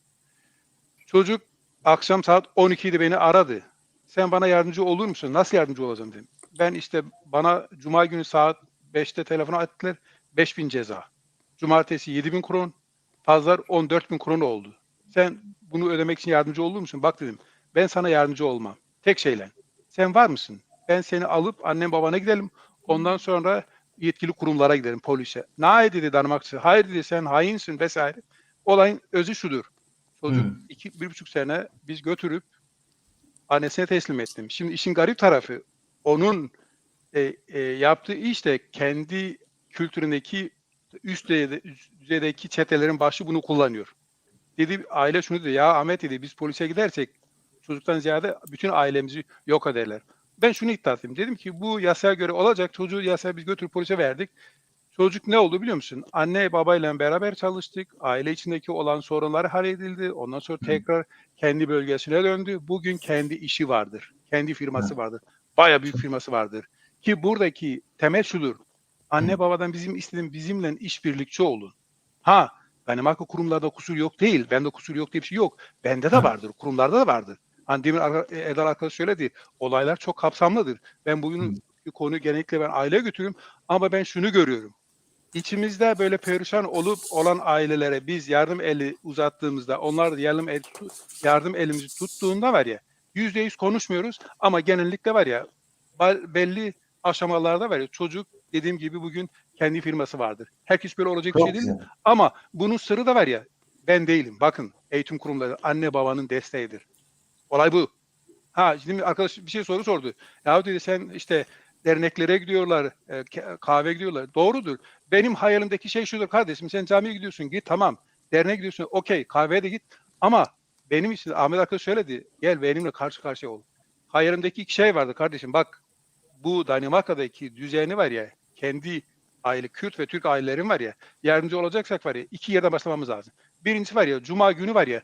Çocuk akşam saat 12'de beni aradı. Sen bana yardımcı olur musun? Nasıl yardımcı olacağım dedim. Ben işte bana cuma günü saat 5'te telefon ettiler. 5.000 ceza. Cumartesi 7.000 kron. Pazar 14.000 kron oldu. Sen bunu ödemek için yardımcı olur musun? Bak dedim. Ben sana yardımcı olmam. Tek şeyle. Sen var mısın? Ben seni alıp annem babana gidelim. Ondan sonra yetkili kurumlara gidelim, polise. Ne dedi Danimarkçı? Hayır dedi sen hainsin vesaire. Olayın özü şudur. Çocuk 1,5 sene biz götürüp annesine teslim ettim. Şimdi işin garip tarafı onun yaptığı iş de kendi kültüründeki üst düzeydeki çetelerin başı bunu kullanıyor. Dedi aile şunu dedi ya Ahmet dedi biz polise gidersek çocuktan ziyade bütün ailemizi yok ederler. Ben şunu iddia ettim. Dedim ki bu yasaya göre olacak. Çocuğu yasaya biz götürüp polise verdik. Çocuk ne oldu biliyor musun? Anne babayla beraber çalıştık. Aile içindeki olan sorunlar halledildi. Ondan sonra tekrar kendi bölgesine döndü. Bugün kendi işi vardır. Kendi firması vardır. Bayağı büyük firması vardır. Ki buradaki temel şudur. Anne babadan bizim istediğim bizimle işbirlikçi olun. Danimarka kurumlarda kusur yok değil. Bende kusur yok diye bir şey yok. Bende de Ha. vardır. Kurumlarda da vardır. Hani demin Erdal arkadaş söyledi. Olaylar çok kapsamlıdır. Ben bugün konuyu genellikle ben aileye götürüyorum. Ama ben şunu görüyorum. İçimizde böyle perişan olup olan ailelere biz yardım eli uzattığımızda, onlar da yardım elimizi tuttuğunda var ya, %100 konuşmuyoruz ama genellikle var ya, belli aşamalarda var ya, çocuk dediğim gibi bugün kendi firması vardır. Herkes böyle olacak bir Çok şey değil. güzel. Ama bunun sırrı da var ya, ben değilim. Bakın, eğitim kurumları anne babanın desteğidir. Olay bu. Ha, şimdi arkadaş bir şey sordu. Ya dedi, sen işte derneklere gidiyorlar, kahve gidiyorlar. Doğrudur. Benim hayalimdeki şey şudur kardeşim. Sen camiye gidiyorsun, git, tamam. Derneğe gidiyorsun, okey. Kahveye de git. Ama benim için Ahmet arkadaş söyledi. Gel benimle karşı karşıya ol. Hayalimdeki iki şey vardı kardeşim. Bak, bu Danimarka'daki düzeni var ya, kendi aile, Kürt ve Türk ailelerin var ya, yardımcı olacaksak var ya, iki yerden başlamamız lazım. Birincisi var ya, Cuma günü var ya,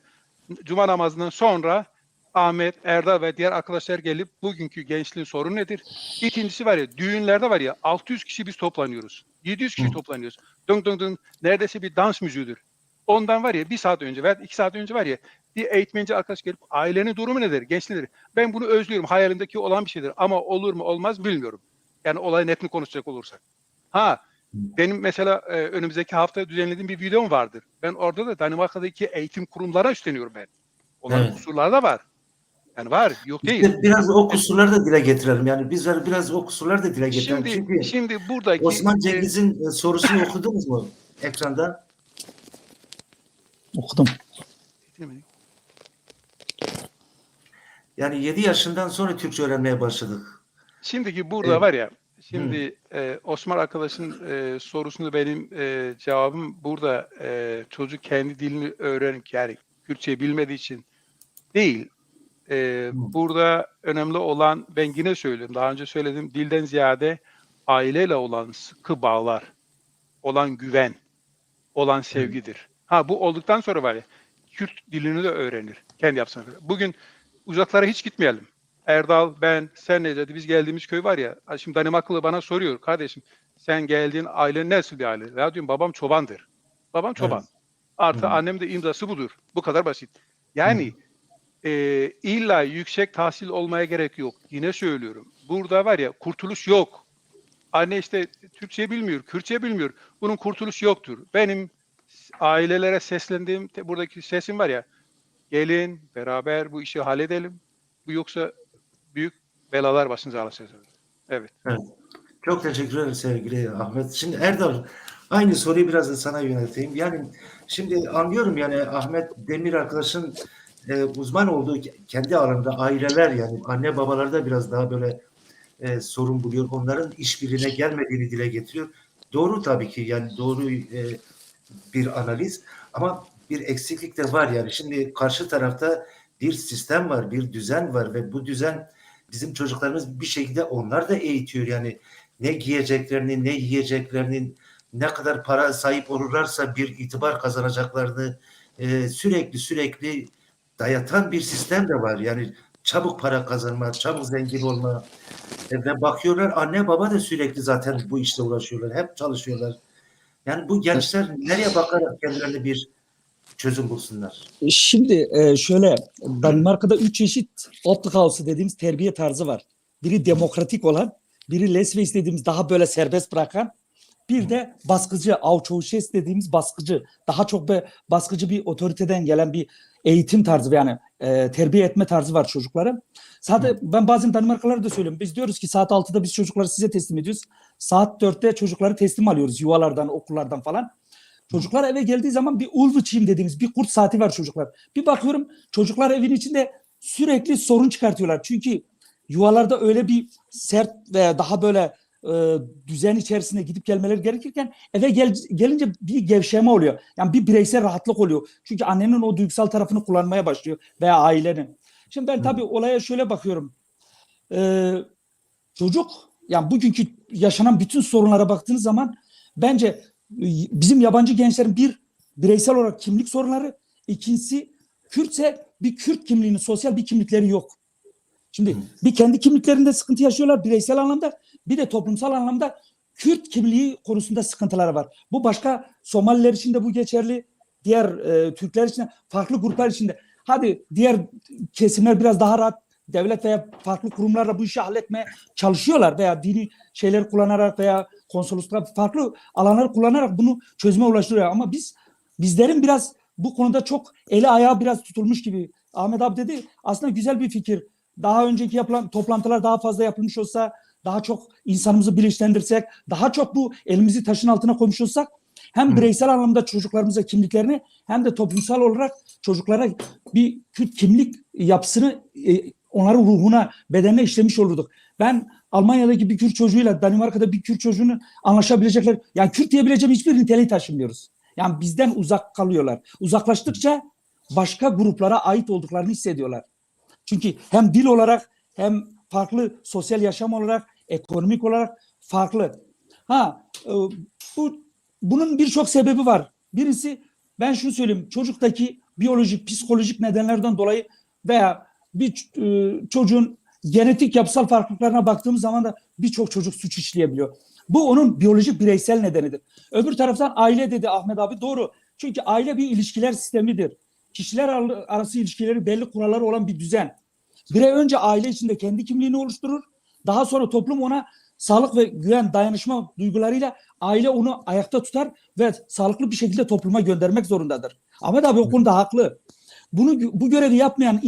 Cuma namazından sonra Ahmet, Erdal ve diğer arkadaşlar gelip bugünkü gençliğin sorunu nedir? İkincisi var ya, düğünlerde var ya, 600 kişi biz toplanıyoruz. 700 kişi toplanıyoruz. Dın dın dın, neredeyse bir dans müziğidir. Ondan var ya, 1 saat önce veya 2 saat önce var ya, bir eğitmenci arkadaş gelip ailenin durumu nedir, gençliği nedir? Ben bunu özlüyorum, hayalimdeki olan bir şeydir ama olur mu olmaz bilmiyorum. Yani olay netini konuşacak olursak. Ha, benim mesela önümüzdeki hafta düzenlediğim bir videom vardır. Ben orada da Danimarka'daki eğitim kurumlara üstleniyorum ben. Onların Evet. kusurları da var. Yani var, yok değil. İşte biraz o kusurları da dile getirelim. Yani bizler biraz o kusurları da dile getirelim. Çünkü Şimdi buradaki Osman Cengiz'in sorusunu okudunuz mu ekranda? Okudum. Yani 7 yaşından sonra Türkçe öğrenmeye başladık. Şimdiki burada Evet. var ya, şimdi Osman arkadaşın sorusunu benim cevabım burada, çocuk kendi dilini öğrenip yani Kürtçe bilmediği için değil. Burada önemli olan, ben yine söylüyorum, daha önce söyledim, dilden ziyade aileyle olan sıkı bağlar, olan güven, olan sevgidir. Ha, bu olduktan sonra var ya, Kürt dilini de öğrenir. Kendi yapsın. Bugün uzaklara hiç gitmeyelim. Erdal, ben, sen Necati, biz geldiğimiz köy var ya, şimdi Danimarkalı bana soruyor, kardeşim sen geldiğin aile nasıl bir aile? Ya diyorum, babam çobandır. Babam çoban. Evet. Artı annem de imzası budur. Bu kadar basit. Yani illa yüksek tahsil olmaya gerek yok. Yine söylüyorum. Burada var ya, kurtuluş yok. Anne işte Türkçe bilmiyor, Kürtçe bilmiyor. Bunun kurtuluşu yoktur. Benim ailelere seslendiğim buradaki sesim var ya, gelin beraber bu işi halledelim. Bu yoksa büyük belalar başınıza alacağız. Evet. Evet. Çok teşekkür ederim sevgili Ahmet. Şimdi Erdal, aynı soruyu biraz da sana yönelteyim. Yani şimdi anlıyorum, yani Ahmet Demir arkadaşın uzman olduğu kendi alanında aileler, yani anne babalarda biraz daha böyle sorun buluyor. Onların işbirliğine gelmediğini dile getiriyor. Doğru tabii ki, yani doğru bir analiz, ama bir eksiklik de var. Yani şimdi karşı tarafta bir sistem var, bir düzen var ve bu düzen bizim çocuklarımız bir şekilde onlar da eğitiyor. Yani ne giyeceklerini, ne yiyeceklerini, ne kadar para sahip olurlarsa bir itibar kazanacaklarını sürekli dayatan bir sistem de var. Yani çabuk para kazanma, çabuk zengin olma. Ve bakıyorlar, anne baba da sürekli zaten bu işte uğraşıyorlar. Hep çalışıyorlar. Yani bu gençler nereye bakarak kendilerine bir çözüm bulsunlar? Şimdi şöyle, Danimarka'da 3 çeşit Opthouse dediğimiz terbiye tarzı var. Biri demokratik olan, biri Læsøes dediğimiz daha böyle serbest bırakan, bir de baskıcı, Autoriteres dediğimiz baskıcı, daha çok baskıcı bir otoriteden gelen bir eğitim tarzı, yani terbiye etme tarzı var çocuklara. Zaten ben bazen Danimarkalılara da söylüyorum. Biz diyoruz ki saat 6'da biz çocukları size teslim ediyoruz. Saat 4'te çocukları teslim alıyoruz yuvalardan, okullardan falan. Çocuklar eve geldiği zaman bir ulvuçim dediğimiz bir kurt saati var çocuklar. Bir bakıyorum çocuklar evin içinde sürekli sorun çıkartıyorlar. Çünkü yuvalarda öyle bir sert ve daha böyle düzen içerisinde gidip gelmeleri gerekirken eve gelince bir gevşeme oluyor. Yani bir bireysel rahatlık oluyor. Çünkü annenin o duygusal tarafını kullanmaya başlıyor veya ailenin. Şimdi ben tabii olaya şöyle bakıyorum. Çocuk, yani bugünkü yaşanan bütün sorunlara baktığınız zaman bence bizim yabancı gençlerin bir bireysel olarak kimlik sorunları, ikincisi Kürtse bir Kürt kimliğinin, sosyal bir kimlikleri yok. Şimdi bir kendi kimliklerinde sıkıntı yaşıyorlar bireysel anlamda, bir de toplumsal anlamda Kürt kimliği konusunda sıkıntıları var. Bu başka Somaliler için de bu geçerli, diğer Türkler içinde, farklı gruplar içinde. Hadi diğer kesimler biraz daha rahat devlet veya farklı kurumlarla bu işi halletmeye çalışıyorlar veya dini şeyler kullanarak veya konsolosluklar farklı alanlar kullanarak bunu çözüme ulaştırıyor. Ama bizlerin biraz bu konuda çok eli ayağı biraz tutulmuş gibi. Ahmet abi dedi aslında güzel bir fikir. Daha önceki yapılan toplantılar daha fazla yapılmış olsa, daha çok insanımızı bilinçlendirsek, daha çok bu elimizi taşın altına koymuş olsak hem bireysel anlamda çocuklarımıza kimliklerini hem de toplumsal olarak çocuklara bir Kürt kimlik yapısını onların ruhuna, bedenine işlemiş olurduk. Ben Almanya'daki bir Kürt çocuğuyla Danimarka'da bir Kürt çocuğunu anlaşabilecekler. Yani Kürt diyebileceğim hiçbir niteliği taşımıyoruz. Yani bizden uzak kalıyorlar. Uzaklaştıkça başka gruplara ait olduklarını hissediyorlar. Çünkü hem dil olarak hem farklı sosyal yaşam olarak, ekonomik olarak farklı. Bunun birçok sebebi var. Birisi ben şunu söyleyeyim. Çocuktaki biyolojik, psikolojik nedenlerden dolayı veya bir çocuğun genetik yapısal farklılıklarına baktığımız zaman da birçok çocuk suç işleyebiliyor. Bu onun biyolojik bireysel nedenidir. Öbür taraftan aile dedi Ahmet abi, doğru. Çünkü aile bir ilişkiler sistemidir. Kişiler arası ilişkileri belli kuralları olan bir düzen. Birey önce aile içinde kendi kimliğini oluşturur. Daha sonra toplum ona sağlık ve güven, dayanışma duygularıyla aile onu ayakta tutar ve sağlıklı bir şekilde topluma göndermek zorundadır. Ahmet abi o konuda haklı. Bu görevi yapmayan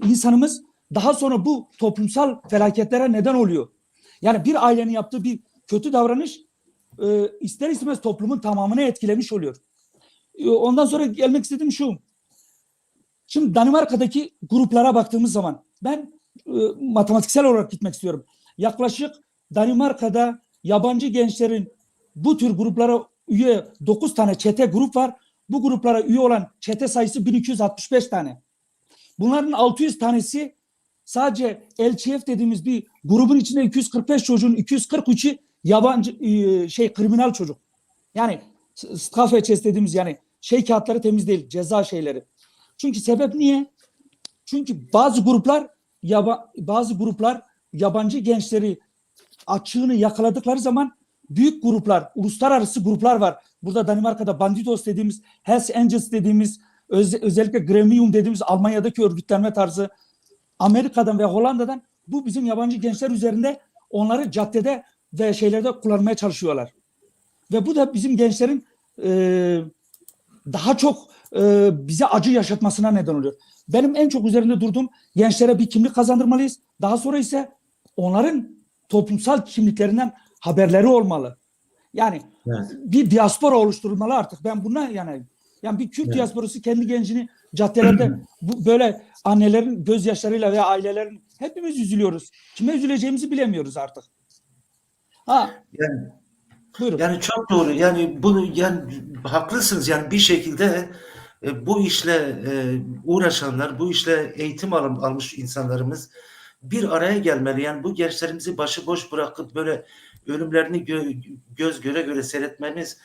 insanımız daha sonra bu toplumsal felaketlere neden oluyor. Yani bir ailenin yaptığı bir kötü davranış ister istemez toplumun tamamını etkilemiş oluyor. Ondan sonra gelmek istediğim şu. Şimdi Danimarka'daki gruplara baktığımız zaman ben matematiksel olarak gitmek istiyorum. Yaklaşık Danimarka'da yabancı gençlerin bu tür gruplara üye 9 tane çete grup var. Bu gruplara üye olan çete sayısı 1265 tane. Bunların 600 tanesi sadece LCF dediğimiz bir grubun içinde 245 çocuğun 243'ü yabancı kriminal çocuk. Yani Strafrecht dediğimiz yani kağıtları temiz değil, ceza şeyleri. Çünkü sebep niye? Çünkü bazı gruplar yabancı gençleri açığını yakaladıkları zaman büyük gruplar, uluslararası gruplar var. Burada Danimarka'da Bandidos dediğimiz, Hells Angels dediğimiz, özellikle Gremium dediğimiz Almanya'daki örgütlenme tarzı, Amerika'dan ve Hollanda'dan bu bizim yabancı gençler üzerinde onları caddede ve şeylerde kullanmaya çalışıyorlar. Ve bu da bizim gençlerin daha çok bize acı yaşatmasına neden oluyor. Benim en çok üzerinde durduğum gençlere bir kimlik kazandırmalıyız. Daha sonra ise onların toplumsal kimliklerinden haberleri olmalı. Yani bir diaspora oluşturulmalı artık. Ben buna yanayım. Yani bir Kürt diasporası kendi gencini caddelerde böyle annelerin gözyaşlarıyla veya ailelerin hepimiz üzülüyoruz. Kime üzüleceğimizi bilemiyoruz artık. Buyurun. Yani çok doğru. Yani bunu haklısınız. Yani bir şekilde bu işle uğraşanlar, bu işle eğitim almış insanlarımız bir araya gelmeli. Yani bu gençlerimizi başıboş bırakıp böyle ölümlerini göz göre göre seyretmemiz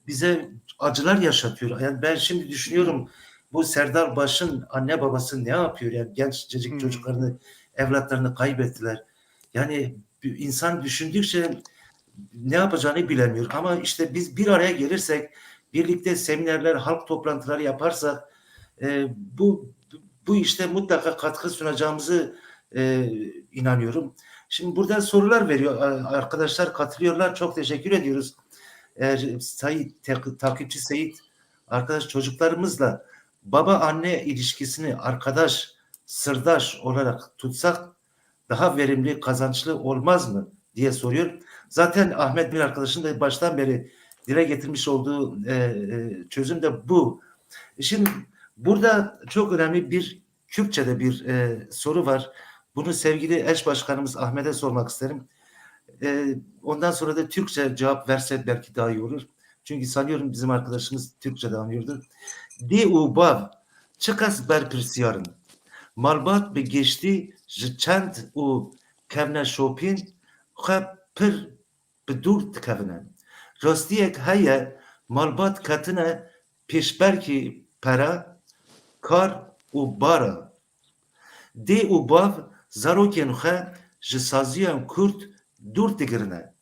bize acılar yaşatıyor. Yani ben şimdi düşünüyorum bu Serdar Baş'ın anne babası ne yapıyor? Yani gençcecik çocuklarını, evlatlarını kaybettiler. Yani insan düşündükçe ne yapacağını bilemiyor. Ama işte biz bir araya gelirsek, birlikte seminerler, halk toplantıları yaparsak bu işte mutlaka katkı sunacağımızı inanıyorum. Şimdi burada sorular veriyor. Arkadaşlar katılıyorlar. Çok teşekkür ediyoruz. Takipçi Seyit arkadaş, çocuklarımızla baba anne ilişkisini arkadaş, sırdaş olarak tutsak daha verimli, kazançlı olmaz mı diye soruyor. Zaten Ahmet bir arkadaşın da baştan beri dile getirmiş olduğu çözüm de bu. Şimdi burada çok önemli bir Kürtçe'de bir soru var. Bunu sevgili eş başkanımız Ahmet'e sormak isterim. Ondan sonra da Türkçe cevap verse belki daha iyi olur. Çünkü sanıyorum bizim arkadaşımız Türkçe'de anlıyordu. Di u bav çıkas ber pirsiyarın. Malbat be geçti çend u kevne şopin pir bi dur dikevine. Rastiyek heye malbat katine peşberki para kar u bara. Di u bav zarokên xwe ji saziyan Kurt dûr digirine.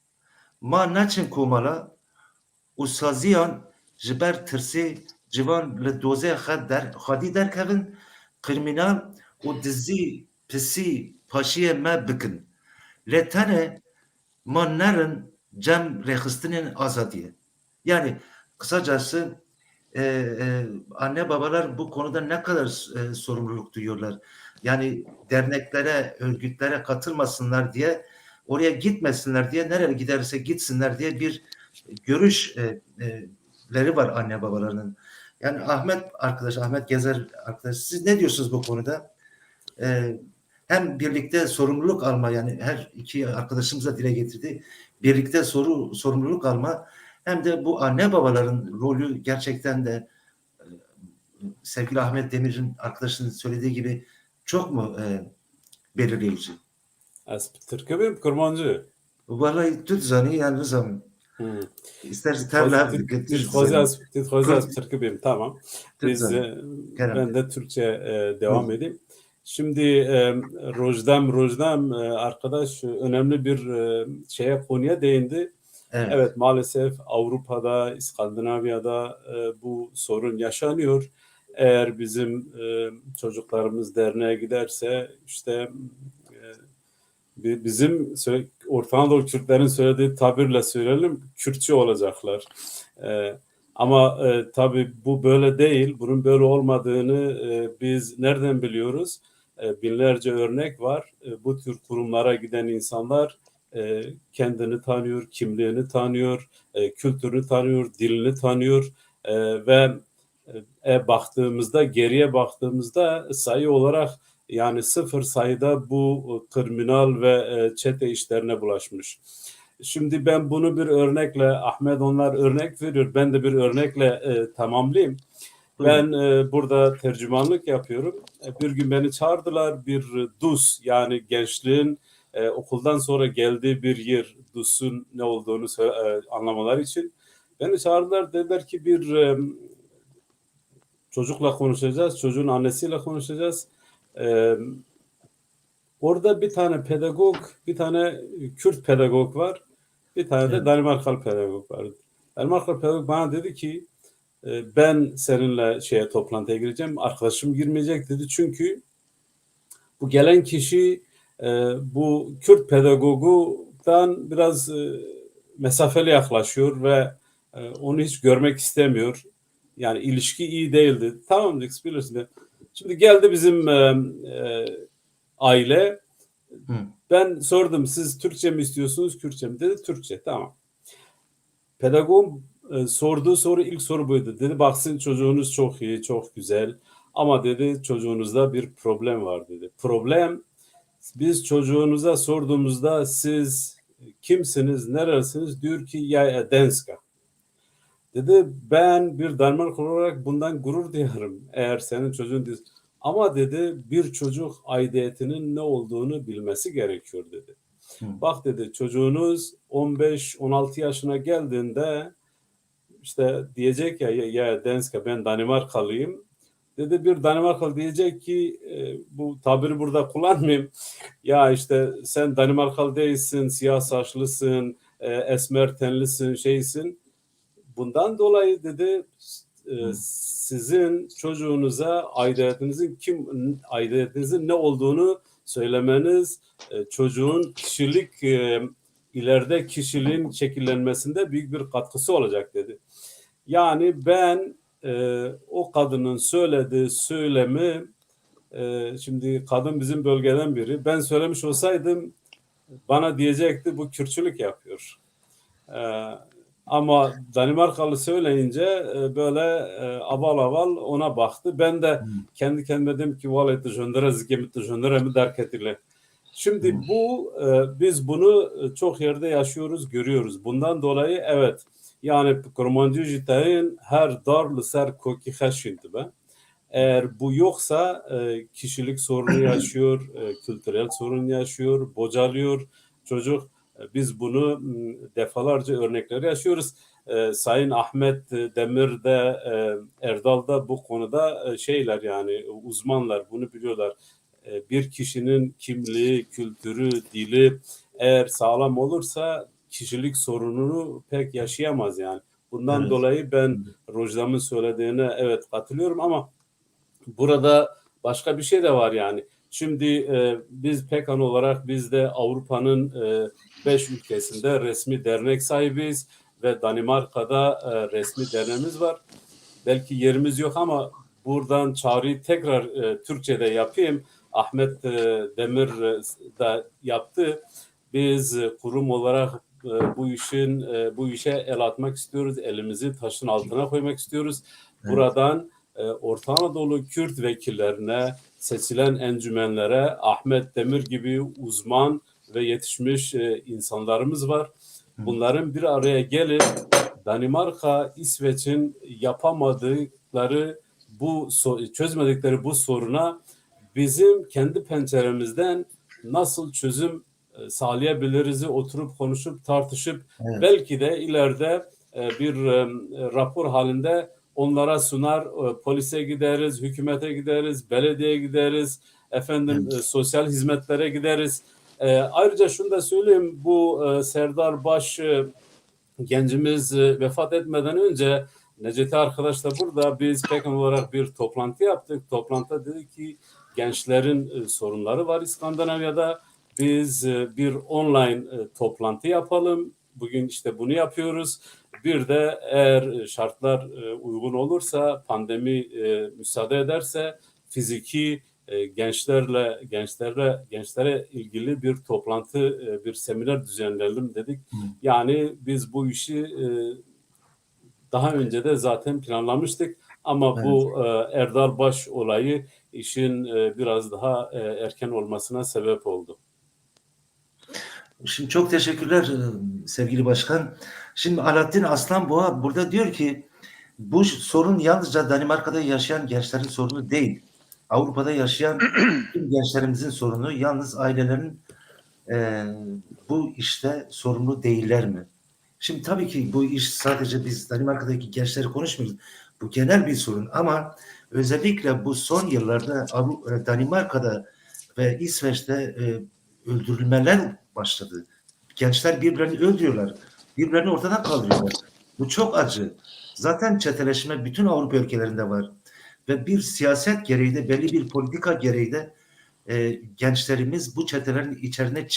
Ma neçin komala û saziyan ji ber tirsê civan li dozê xwedî derkevin, kriminal û dizî pisî paşiyê me bikin. Lê tenê ma nerin cem rêxistinên azadiye. Yani kısacası anne babalar bu konuda ne kadar sorumluluk duyuyorlar. Yani derneklere, örgütlere katılmasınlar diye, oraya gitmesinler diye, nereye giderse gitsinler diye bir görüşleri var anne babalarının. Yani Ahmet Gezer arkadaş, siz ne diyorsunuz bu konuda? Hem birlikte sorumluluk alma, yani her iki arkadaşımız da dile getirdi. Birlikte sorumluluk alma, hem de bu anne babaların rolü gerçekten de sevgili Ahmet Demir'in arkadaşının söylediği gibi çok mu belirleyici? Ez Türkçe miyim, Kurmancı? Vallahi tut zanı yani zaman. İsterse tevla Titxozi az Türkçe miyim? Tamam. Biz, ben de Türkçe devam edeyim. Şimdi Rojdam arkadaş önemli bir konuya değindi. Evet, maalesef Avrupa'da, İskandinavya'da bu sorun yaşanıyor. Eğer bizim çocuklarımız derneğe giderse işte bizim Orta Anadolu Kürtlerin söylediği tabirle söyleyelim, Kürtçü olacaklar. Ama tabii bu böyle değil. Bunun böyle olmadığını biz nereden biliyoruz? Binlerce örnek var. Bu tür kurumlara giden insanlar kendini tanıyor, kimliğini tanıyor, kültürünü tanıyor, dilini tanıyor ve geriye baktığımızda sayı olarak yani 0 sayıda bu kriminal ve çete işlerine bulaşmış. Şimdi ben bunu bir örnekle, Ahmet onlar örnek veriyor, ben de bir örnekle tamamlayayım. Ben burada tercümanlık yapıyorum. Bir gün beni çağırdılar, bir DUS, yani gençliğin okuldan sonra geldiği bir yer, DUS'un ne olduğunu anlamaları için. Beni çağırdılar, dediler ki bir çocukla konuşacağız, çocuğun annesiyle konuşacağız. Orada bir tane pedagog, bir tane Kürt pedagog var, bir tane de Danimarkalı pedagog var. Danimarkalı pedagog bana dedi ki ben seninle toplantıya gireceğim, arkadaşım girmeyecek dedi. Çünkü bu gelen kişi bu Kürt pedagogdan biraz mesafeli yaklaşıyor ve onu hiç görmek istemiyor. Yani ilişki iyi değildi. Tamam dedik, bilirsin. Şimdi geldi bizim aile. Ben sordum, siz Türkçe mi istiyorsunuz, Kürtçe mi? Dedi Türkçe. Tamam. Pedagogum sorduğu soru, ilk soru buydu. Dedi baksın, çocuğunuz çok iyi, çok güzel. Ama dedi çocuğunuzda bir problem var dedi. Problem, biz çocuğunuza sorduğumuzda siz kimsiniz, neresiniz? Diyor ki ya Denska. Dedi ben bir Danimarkalı olarak bundan gurur duyarım eğer senin çocuğun değil. Ama dedi bir çocuk aidiyetinin ne olduğunu bilmesi gerekiyor dedi. Bak dedi, çocuğunuz 15-16 yaşına geldiğinde işte diyecek ya Denska, ben Danimarkalıyım. Dedi bir Danimarkalı diyecek ki bu tabiri burada kullanmayayım. Ya işte sen Danimarkalı değilsin, siyah saçlısın, esmer tenlisin, şeysin. Bundan dolayı dedi sizin çocuğunuza aidiyetinizin ne olduğunu söylemeniz çocuğun ileride kişiliğin şekillenmesinde büyük bir katkısı olacak dedi. Yani ben o kadının söylediği söylemi, şimdi kadın bizim bölgeden biri, ben söylemiş olsaydım bana diyecekti bu Kürtçülük yapıyor. Ama Danimarkalı söyleyince böyle aval aval ona baktı. Ben de kendi kendime dedim ki vallahi tüjöndere zikemi tüjöndere mi derk etile. Şimdi biz bunu çok yerde yaşıyoruz, görüyoruz. Bundan dolayı evet, yani kurmancı jiteyin her darlı ser koki xeşindi be. Eğer bu yoksa kişilik sorunu yaşıyor, kültürel sorun yaşıyor, bocalıyor çocuk. Biz bunu defalarca örnekleri yaşıyoruz. Sayın Ahmet Demir de Erdal da bu konuda yani uzmanlar, bunu biliyorlar. Bir kişinin kimliği, kültürü, dili eğer sağlam olursa kişilik sorununu pek yaşayamaz yani. Bundan dolayı ben Rojdam'ın söylediğine evet katılıyorum ama burada başka bir şey de var yani. Şimdi biz PKK olarak biz de Avrupa'nın 5 ülkesinde resmi dernek sahibiyiz ve Danimarka'da resmi derneğimiz var. Belki yerimiz yok ama buradan çağrıyı tekrar Türkçe'de yapayım. Ahmet Demir da yaptı. Biz kurum olarak bu işe el atmak istiyoruz. Elimizi taşın altına koymak istiyoruz. Evet. Buradan Orta Anadolu Kürt vekillerine, seçilen encümenlere Ahmet Demir gibi uzman ve yetişmiş insanlarımız var. Bunların bir araya gelip Danimarka, İsveç'in yapamadıkları çözmedikleri bu soruna bizim kendi penceremizden nasıl çözüm sağlayabiliriz'i oturup konuşup tartışıp Evet. belki de ileride bir rapor halinde onlara sunar, polise gideriz, hükümete gideriz, belediyeye gideriz, sosyal hizmetlere gideriz. Ayrıca şunu da söyleyeyim, bu Serdar Baş gencimiz vefat etmeden önce Necati arkadaş da burada, biz PKK olarak bir toplantı yaptık. Toplantıda dedik ki gençlerin sorunları var İskandinavya'da. Biz bir online toplantı yapalım. Bugün işte bunu yapıyoruz. Bir de eğer şartlar uygun olursa, pandemi müsaade ederse fiziki gençlere ilgili bir toplantı, bir seminer düzenleyelim dedik. Yani biz bu işi daha önce de zaten planlamıştık ama Evet. bu Erdal Baş olayı işin biraz daha erken olmasına sebep oldu. Şimdi çok teşekkürler sevgili başkan. Şimdi Alaaddin Aslanboğa burada diyor ki bu sorun yalnızca Danimarka'da yaşayan gençlerin sorunu değil. Avrupa'da yaşayan tüm gençlerimizin sorunu, yalnız ailelerin bu işte sorumlu değiller mi? Şimdi tabii ki bu iş sadece biz Danimarka'daki gençleri konuşmuyoruz. Bu genel bir sorun ama özellikle bu son yıllarda Danimarka'da ve İsveç'te öldürülmeler başladı. Gençler birbirlerini öldürüyorlar. Birbirlerini ortadan kaldırıyorlar. Bu çok acı. Zaten çeteleşme bütün Avrupa ülkelerinde var. Ve bir siyaset gereği de, belli bir politika gereği de gençlerimiz bu çetelerin içerine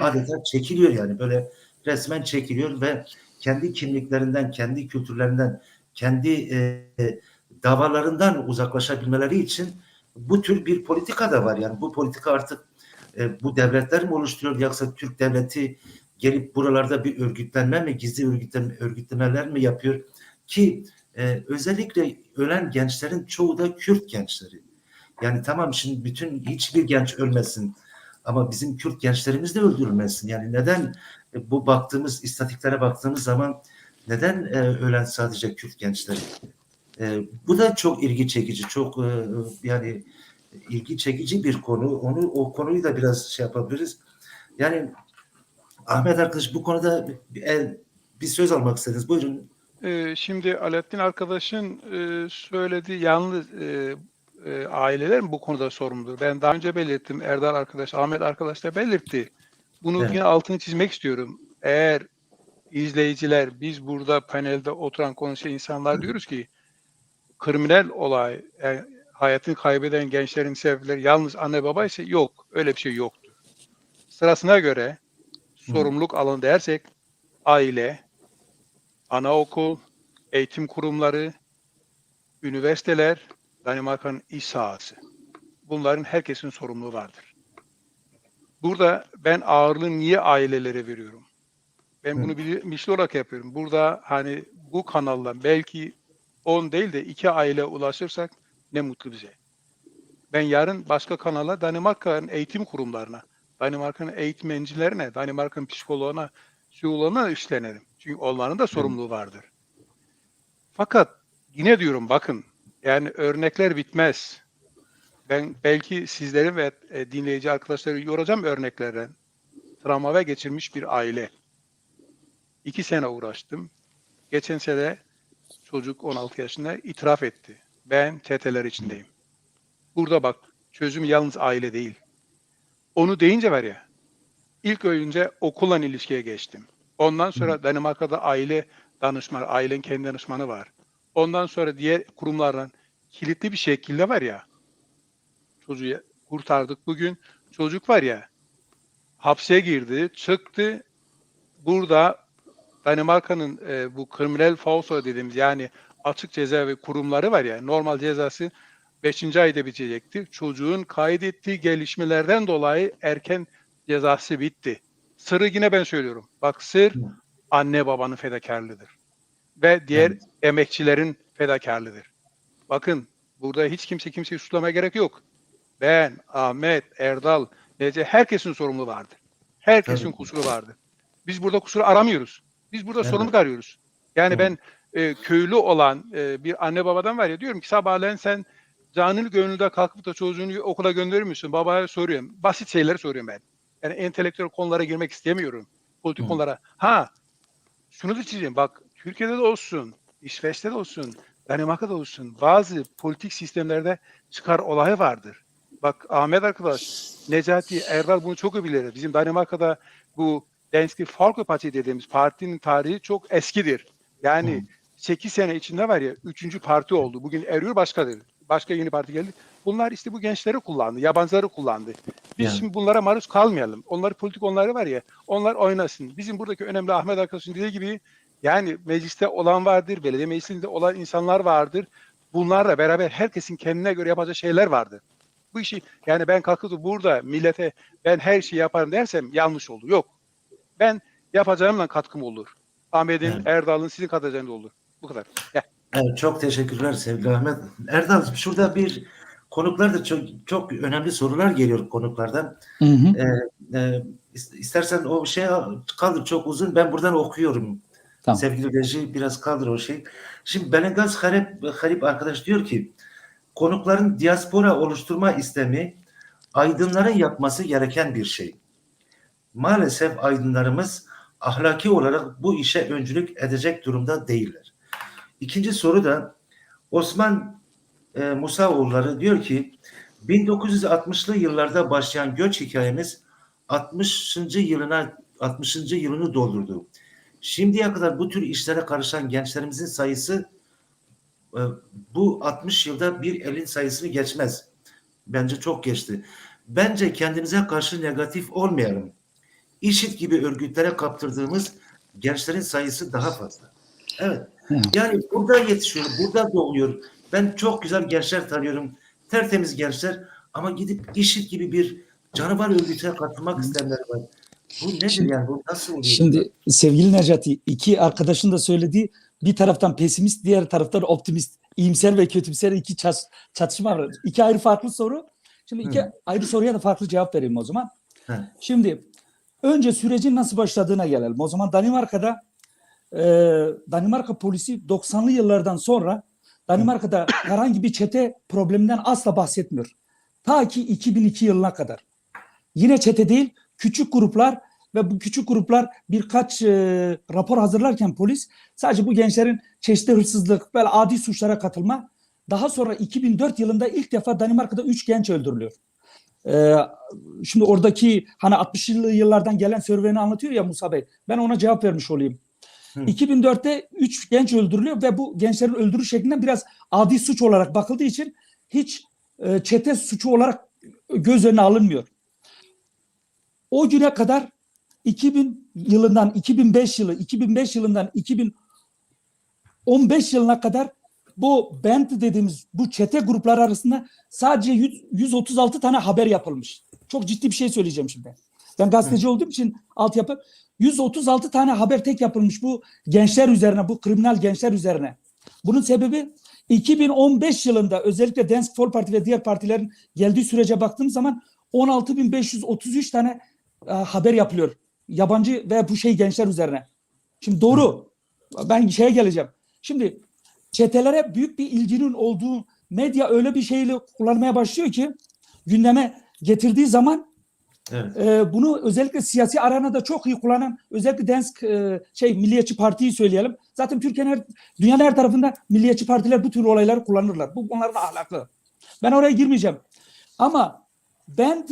adeta çekiliyor, yani böyle resmen çekiliyor ve kendi kimliklerinden, kendi kültürlerinden, kendi davalarından uzaklaşabilmeleri için bu tür bir politika da var. Yani bu politika artık bu devletler mi oluşturuyor, yoksa Türk devleti gelip buralarda bir örgütlenme mi, gizli örgütlemeler mi yapıyor ki özellikle ölen gençlerin çoğu da Kürt gençleri. Yani tamam, şimdi hiçbir genç ölmesin ama bizim Kürt gençlerimiz de öldürülmesin. Yani neden bu istatistiklere baktığımız zaman neden ölen sadece Kürt gençleri? Bu da çok ilgi çekici, çok yani ilgi çekici bir konu. O konuyu da biraz yapabiliriz. Yani Ahmet arkadaş, bu konuda bir söz almak istediniz. Buyurun. Şimdi Alaaddin arkadaşın söylediği yalnız aileler bu konuda sorumludur. Ben daha önce belirttim. Erdal arkadaş, Ahmet arkadaş da belirtti. Bunu Evet. yine altını çizmek istiyorum. Eğer izleyiciler, biz burada panelde oturan konuşan insanlar diyoruz ki kriminal olay, yani hayatını kaybeden gençlerin sebepleri yalnız anne baba ise yok. Öyle bir şey yoktur. Sırasına göre sorumluluk alanı dersek aile, anaokul, eğitim kurumları, üniversiteler, Danimarka'nın iş sahası. Bunların herkesin sorumluluğu vardır. Burada ben ağırlığı niye ailelere veriyorum? Ben bunu bilinçli olarak yapıyorum. Burada hani bu kanalla belki 10 değil de 2 aile ulaşırsak ne mutlu bize. Ben yarın başka kanala Danimarka'nın eğitim kurumlarına, Danimarka'nın eğitmencilerine, Danimarka'nın psikoloğuna, psikoloğuna üstlenirim. Çünkü onların da sorumluluğu vardır. Fakat yine diyorum bakın, yani örnekler bitmez. Ben belki sizlerin ve dinleyici arkadaşları yoracağım örneklerden. Travma geçirmiş bir aile. 2 sene uğraştım. Geçen sene çocuk 16 yaşında itiraf etti. Ben çeteler içindeyim. Burada bak, çözüm yalnız aile değil. Onu deyince var ya, ilk önce okulla ilişkiye geçtim. Ondan sonra Danimarka'da aile danışmanı, ailenin kendi danışmanı var. ondan sonra diğer kurumlarla kilitli bir şekilde var ya, çocuğu kurtardık bugün. Çocuk var ya, hapse girdi, çıktı. Burada Danimarka'nın bu kriminal falso dediğimiz, yani açık cezaevi kurumları var ya, normal cezası 5. ayda bitecekti. Çocuğun kaydettiği gelişmelerden dolayı erken cezası bitti. Sırrı yine ben söylüyorum. Bak, sır anne babanın fedakarlığıdır. Ve diğer Evet. emekçilerin fedakarlığıdır. Bakın, burada hiç kimseyi suçlamaya gerek yok. Ben, Ahmet, Erdal, Nece, herkesin sorumluluğu vardır. Herkesin Tabii. kusuru vardır. Biz burada kusuru aramıyoruz. Biz burada Evet. sorumluluk arıyoruz. Yani Hı. ben köylü olan bir anne babadan var ya, diyorum ki sabahleyin sen canını gönülde kalkıp da çocuğunu okula gönderir misin? Babaya soruyorum. Basit şeyleri soruyorum ben. Yani entelektüel konulara girmek istemiyorum. Politik Hı. konulara. Ha, şunu da çizeyim. Bak, Türkiye'de de olsun, İsveç'te de olsun, Danimarka'da olsun, bazı politik sistemlerde çıkar olayı vardır. Bak Ahmet arkadaş, Necati, Erdal bunu çok iyi bilir. Bizim Danimarka'da bu Danske Folkeparti dediğimiz partinin tarihi çok eskidir. Yani 8 sene içinde var ya 3. parti oldu. Bugün eriyor, başkadır. Başka yeni parti geldi. Bunlar işte bu gençleri kullandı, yabancıları kullandı. Biz Yani. şimdi bunlara maruz kalmayalım. Onlar politik onları var ya, onlar oynasın. Bizim buradaki önemli Ahmet arkadaşın dediği gibi, yani mecliste olan vardır, belediye meclisinde olan insanlar vardır. Bunlarla beraber herkesin kendine göre yapacağı şeyler vardır. Bu işi, yani ben kalkıp da burada millete ben her şeyi yaparım dersem yanlış olur. Yok. Ben yapacağımla katkım olur. Ahmet'in, Evet. Erdal'ın, sizin katacağınız olur. Bu kadar. Evet, çok teşekkürler sevgili Ahmet. Erdal, şurada bir konuklarda çok önemli sorular geliyor konuklardan. Hı hı. İstersen o şey kaldır, çok uzun. Ben buradan okuyorum. Tamam. Sevgili reji, biraz kaldır o şey. Şimdi Belengaz Harip arkadaş diyor ki konukların diaspora oluşturma istemi aydınların yapması gereken bir şey. Maalesef aydınlarımız ahlaki olarak bu işe öncülük edecek durumda değiller. İkinci soru da Osman Musaoğulları diyor ki 1960'lı yıllarda başlayan göç hikayemiz 60. yılını doldurdu. Şimdiye kadar bu tür işlere karışan gençlerimizin sayısı bu 60 yılda bir elin sayısını geçmez. Bence çok geçti. Bence kendimize karşı negatif olmayalım. İŞİD gibi örgütlere kaptırdığımız gençlerin sayısı daha fazla. Evet. Yani burada yetişiyor, burada doğuyor. Ben çok güzel gençler tanıyorum. Tertemiz gençler ama gidip İŞİD gibi bir canavar örgütüne katılmak isteyenler var. Bu nedir yani? Bu nasıl oluyor? Şimdi sevgili Necati, iki arkadaşın da söylediği, bir taraftan pesimist, diğer taraftan optimist, iyimser ve kötümser iki çatışma var. İki ayrı farklı soru. Şimdi iki ayrı soruya da farklı cevap vereyim o zaman. Şimdi önce sürecin nasıl başladığına gelelim. O zaman Danimarka'da Danimarka polisi 90'lı yıllardan sonra Danimarka'da herhangi bir çete probleminden asla bahsetmiyor. Ta ki 2002 yılına kadar. Yine çete değil, küçük gruplar ve bu küçük gruplar birkaç rapor hazırlarken polis sadece bu gençlerin çeşitli hırsızlık, böyle adi suçlara katılma. Daha sonra 2004 yılında ilk defa Danimarka'da 3 genç öldürülüyor. Şimdi oradaki hani 60'lı yıllardan gelen serüveni anlatıyor ya Musa Bey. Ben ona cevap vermiş olayım. 2004'te 3 genç öldürülüyor ve bu gençlerin öldürüş şeklinden biraz adi suç olarak bakıldığı için hiç çete suçu olarak göz önüne alınmıyor. O güne kadar 2000 yılından 2005 yılından 2015 yılına kadar bu band dediğimiz bu çete grupları arasında sadece 136 tane haber yapılmış. Çok ciddi bir şey söyleyeceğim şimdi. Ben gazeteci olduğum için altyapı 136 tane haber tek yapılmış bu gençler üzerine, bu kriminal gençler üzerine. Bunun sebebi 2015 yılında özellikle Danske Folkeparti ve diğer partilerin geldiği sürece baktığım zaman 16.533 tane haber yapılıyor. Yabancı ve bu gençler üzerine. Şimdi doğru. Ben şeye geleceğim. Şimdi çetelere büyük bir ilginin olduğu medya öyle bir şeyle kullanmaya başlıyor ki gündeme getirdiği zaman bunu özellikle siyasi arenada çok iyi kullanan özellikle Danske Milliyetçi Parti'yi söyleyelim. Zaten Türkiye'nin dünyanın her tarafında milliyetçi partiler bu tür olayları kullanırlar. Bu onların da ahlaklı. Ben oraya girmeyeceğim. Ama band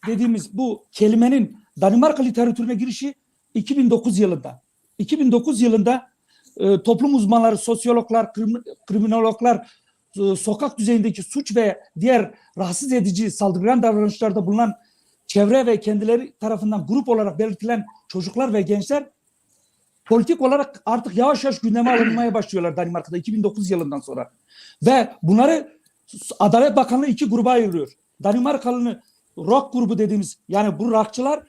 dediğimiz bu kelimenin Danimarka literatürüne girişi 2009 yılında. 2009 yılında toplum uzmanları, sosyologlar, kriminologlar, sokak düzeyindeki suç ve diğer rahatsız edici saldırgan davranışlarda bulunan çevre ve kendileri tarafından grup olarak belirtilen çocuklar ve gençler politik olarak artık yavaş yavaş gündeme alınmaya başlıyorlar Danimarka'da 2009 yılından sonra. Ve bunları Adalet Bakanlığı iki gruba ayırıyor. Danimarkalı'nı rock grubu dediğimiz, yani bu rockçılar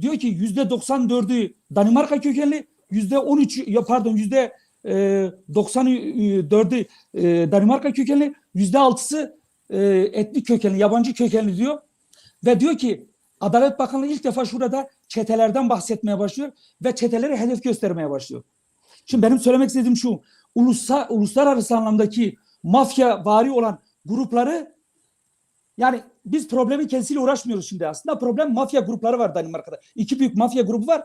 diyor ki %94'ü Danimarka kökenli, %94'ü Danimarka kökenli, %6'sı etnik kökenli, yabancı kökenli diyor. Ve diyor ki Adalet Bakanlığı ilk defa şurada çetelerden bahsetmeye başlıyor ve çeteleri hedef göstermeye başlıyor. Şimdi benim söylemek istediğim şu, uluslararası anlamdaki mafyavari olan grupları, yani biz problemin kendisiyle uğraşmıyoruz şimdi aslında. Problem mafya grupları var Danimarka'da. İki büyük mafya grubu var.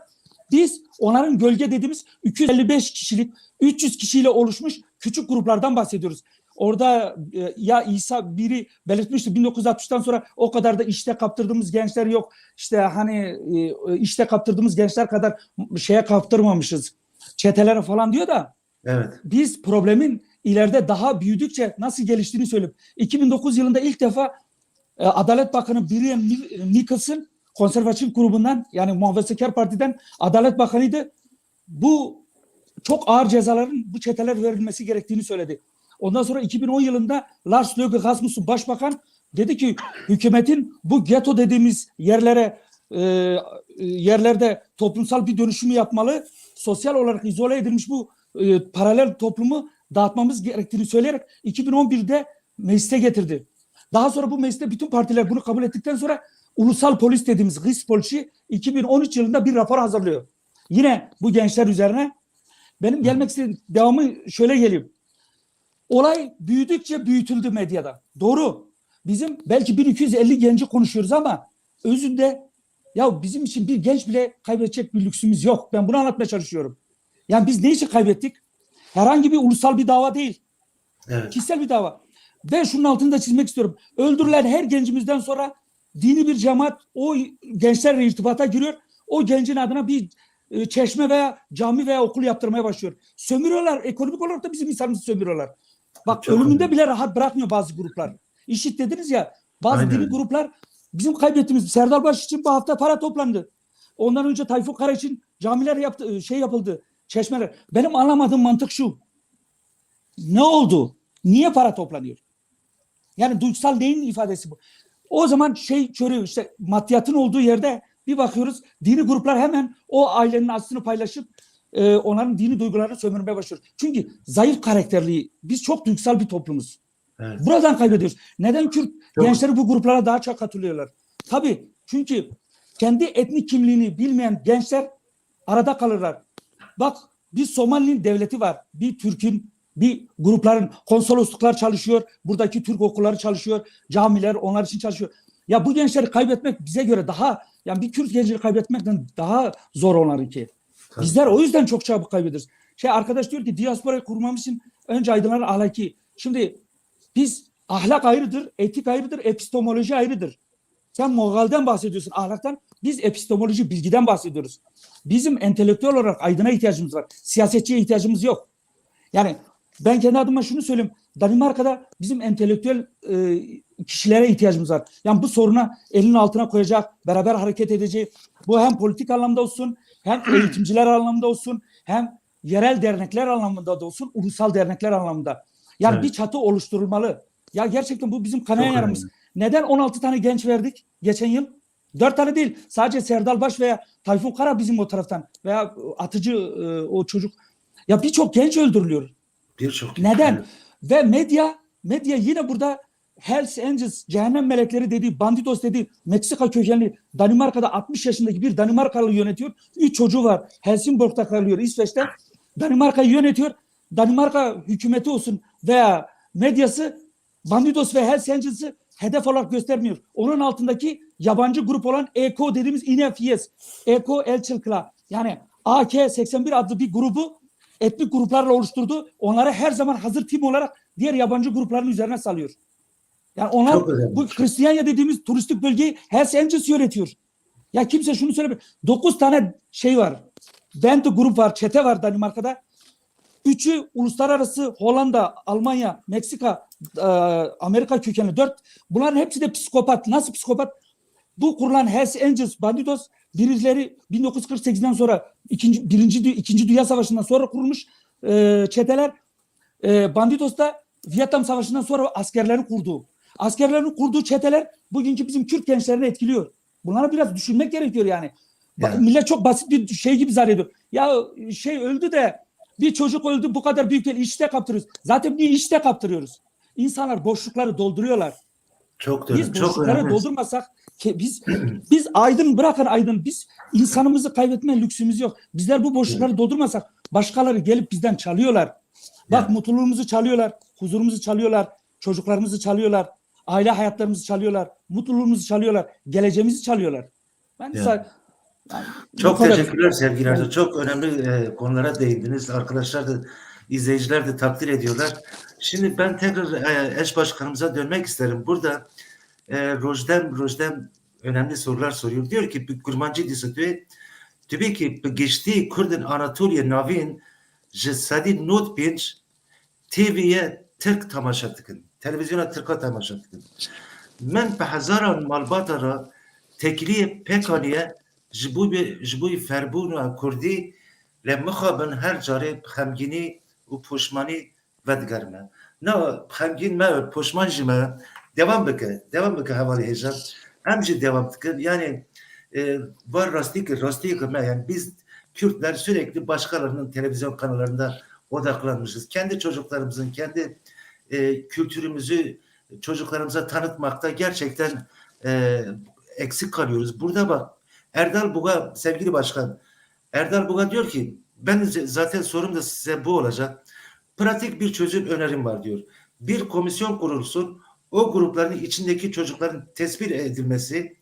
Biz onların gölge dediğimiz 255 kişilik, 300 kişiyle oluşmuş küçük gruplardan bahsediyoruz. Orada ya İsa biri belirtmişti, 1960'tan sonra o kadar da işte kaptırdığımız gençler yok. İşte hani işte kaptırdığımız gençler kadar şeye kaptırmamışız, çetelere falan diyor da. Evet. Biz problemin ileride daha büyüdükçe nasıl geliştiğini söyleyeyim. 2009 yılında ilk defa Adalet Bakanı Brian Nicholson konservatif grubundan, yani Muhafazakar Parti'den Adalet Bakanı'ydı. Bu çok ağır cezaların bu çeteler verilmesi gerektiğini söyledi. Ondan sonra 2010 yılında Lars Løkke Rasmussen Başbakan dedi ki hükümetin bu ghetto dediğimiz yerlerde toplumsal bir dönüşümü yapmalı. Sosyal olarak izole edilmiş bu paralel toplumu dağıtmamız gerektiğini söyleyerek 2011'de meclise getirdi. Daha sonra bu mecliste bütün partiler bunu kabul ettikten sonra ulusal polis dediğimiz Rikspolisi 2013 yılında bir rapor hazırlıyor. Yine bu gençler üzerine. Benim gelmek istediğim devamı şöyle geliyor. Olay büyüdükçe büyütüldü medyada. Doğru. Bizim belki 1250 genci konuşuyoruz ama özünde ya bizim için bir genç bile kaybedecek bir lüksümüz yok. Ben bunu anlatmaya çalışıyorum. Yani biz ne için kaybettik? Herhangi bir ulusal bir dava değil. Evet. Kişisel bir dava. Ve şunun altını da çizmek istiyorum. Öldürülen her gencimizden sonra dini bir cemaat o gençlerle irtibata giriyor. O gencin adına bir çeşme veya cami veya okul yaptırmaya başlıyor. Sömürüyorlar. Ekonomik olarak da bizim insanımızı sömürüyorlar. Bak Çok ölümünde önemli. bile rahat bırakmıyor bazı gruplar. İşit dediniz ya, bazı Aynen dini öyle. gruplar bizim kaybettiğimiz Serdar Baş için bu hafta para toplandı. Ondan önce Tayfun Kara için camiler yapıldı. Çeşmeler. Benim anlamadığım mantık şu. Ne oldu? Niye para toplanıyor? Yani duygusal neyin ifadesi bu? O zaman körüyor, işte maddiyatın olduğu yerde bir bakıyoruz dini gruplar hemen o ailenin aslını paylaşıp onların dini duygularını sömürmeye başlıyor. Çünkü zayıf karakterli, biz çok duygusal bir toplumuz. Evet. Buradan kaybediyoruz. Neden Kürt Çok- gençleri bu gruplara daha çok katılıyorlar? Tabii çünkü kendi etnik kimliğini bilmeyen gençler arada kalırlar. Bak bir Somali'nin devleti var. Bir Türk'ün, bir grupların, konsolosluklar çalışıyor. Buradaki Türk okulları çalışıyor. Camiler onlar için çalışıyor. Ya bu gençleri kaybetmek bize göre daha, yani bir Kürt gençleri kaybetmekten daha zor onlarınki. Tabii. Bizler o yüzden çok çabuk kaybediyoruz. Arkadaş diyor ki diasporayı kurmamız için önce aydınlar ahlaki. Şimdi biz ahlak ayrıdır, etik ayrıdır, epistemoloji ayrıdır. Sen moralden bahsediyorsun, ahlaktan. Biz epistemoloji, bilgiden bahsediyoruz. Bizim entelektüel olarak aydına ihtiyacımız var. Siyasetçiye ihtiyacımız yok. Yani ben kendi adıma şunu söyleyeyim. Danimarka'da bizim entelektüel kişilere ihtiyacımız var. Yani bu soruna elinin altına koyacak, beraber hareket edecek. Bu hem politik anlamda olsun, hem eğitimciler anlamında olsun, hem yerel dernekler anlamında da olsun, ulusal dernekler anlamında. Yani Evet. bir çatı oluşturulmalı. Ya gerçekten bu bizim kanayan Çok yaramız. önemli. Neden 16 tane genç verdik geçen yıl? 4 tane değil. Sadece Serdal Baş veya Tayfun Kara bizim o taraftan. Veya Atıcı o çocuk. Ya birçok genç öldürülüyor. Birçok. Neden? Evet. Ve medya yine burada Hells Angels, cehennem melekleri dediği, bandidos dediği Meksika kökenli Danimarka'da 60 yaşındaki bir Danimarkalı yönetiyor. 3 çocuğu var. Helsingborg'da kalıyor, İsveç'te. Danimarka'yı yönetiyor. Danimarka hükümeti olsun veya medyası bandidos ve Hells Angels'ı hedef olarak göstermiyor. Onun altındaki yabancı grup olan EKO dediğimiz INFS, EKO Elçilkla, yani AK-81 adlı bir grubu etnik gruplarla oluşturdu. Onları her zaman hazır tim olarak diğer yabancı grupların üzerine salıyor. Yani onlar Çok önemli. bu Hristiyan dediğimiz turistik bölgeyi Hells Angels yönetiyor. Ya kimse şunu söylemiyor. 9 tane var. Band grup var, çete var Danimarka'da. üçü uluslararası Hollanda, Almanya, Meksika, Amerika kökenli 4. Bunların hepsi de psikopat. Nasıl psikopat? Bu kurulan Hells Angels, Bandidos birileri 1948'den sonra İkinci Dünya Savaşı'ndan sonra kurulmuş çeteler. Bandidos da Vietnam Savaşı'ndan sonra askerlerin kurduğu çeteler bugünkü bizim Kürt gençlerini etkiliyor. Bunlara biraz düşünmek gerekiyor yani. Yani. Millet çok basit bir şey gibi zannediyor. Ya öldü de bir çocuk öldü, bu kadar büyük değil, işte kaptırıyoruz. Zaten bir işte kaptırıyoruz. İnsanlar boşlukları dolduruyorlar. Çok Biz çok boşlukları önemli. doldurmasak biz bırakın aydın, biz insanımızı kaybetme lüksümüz yok. Bizler bu boşlukları doldurmasak başkaları gelip bizden çalıyorlar. Bak, mutluluğumuzu çalıyorlar, huzurumuzu çalıyorlar, çocuklarımızı çalıyorlar, aile hayatlarımızı çalıyorlar, mutluluğumuzu çalıyorlar, geleceğimizi çalıyorlar. Çok teşekkürler sevgili Arzu. Çok önemli konulara değindiniz. Arkadaşlar da, izleyiciler de takdir ediyorlar. Şimdi ben tekrar eş başkanımıza dönmek isterim. Burada Rojdem önemli sorular soruyor. Diyor ki bir kurmancı disi tabii ki geçtiği Kurdin Anatolia Navin Jesadi Not Pinch TV'ye Türk tamaşa tıkın. Televizyona Türk'a tamaşa tıkın. Men pe hezaran malbata ra tekliye pekaniye jibuy ferbûna Kurdî le mixabin her carê xemgînî û poşmanî vedgerme. Na xemgîn me poşman jî me devam bike hevalê hêja. Em jî devam dikin. Yani var rastî me yani biz Kürtler sürekli başkalarının televizyon kanallarında odaklanmışız. Kendi çocuklarımızın, kendi kültürümüzü çocuklarımıza tanıtmakta gerçekten eksik kalıyoruz. Burada bak, Erdal Buga, sevgili başkan, Erdal Buga diyor ki, ben zaten sorum da size bu olacak. Pratik bir çözüm önerim var diyor. Bir komisyon kurulsun, o grupların içindeki çocukların tespit edilmesi,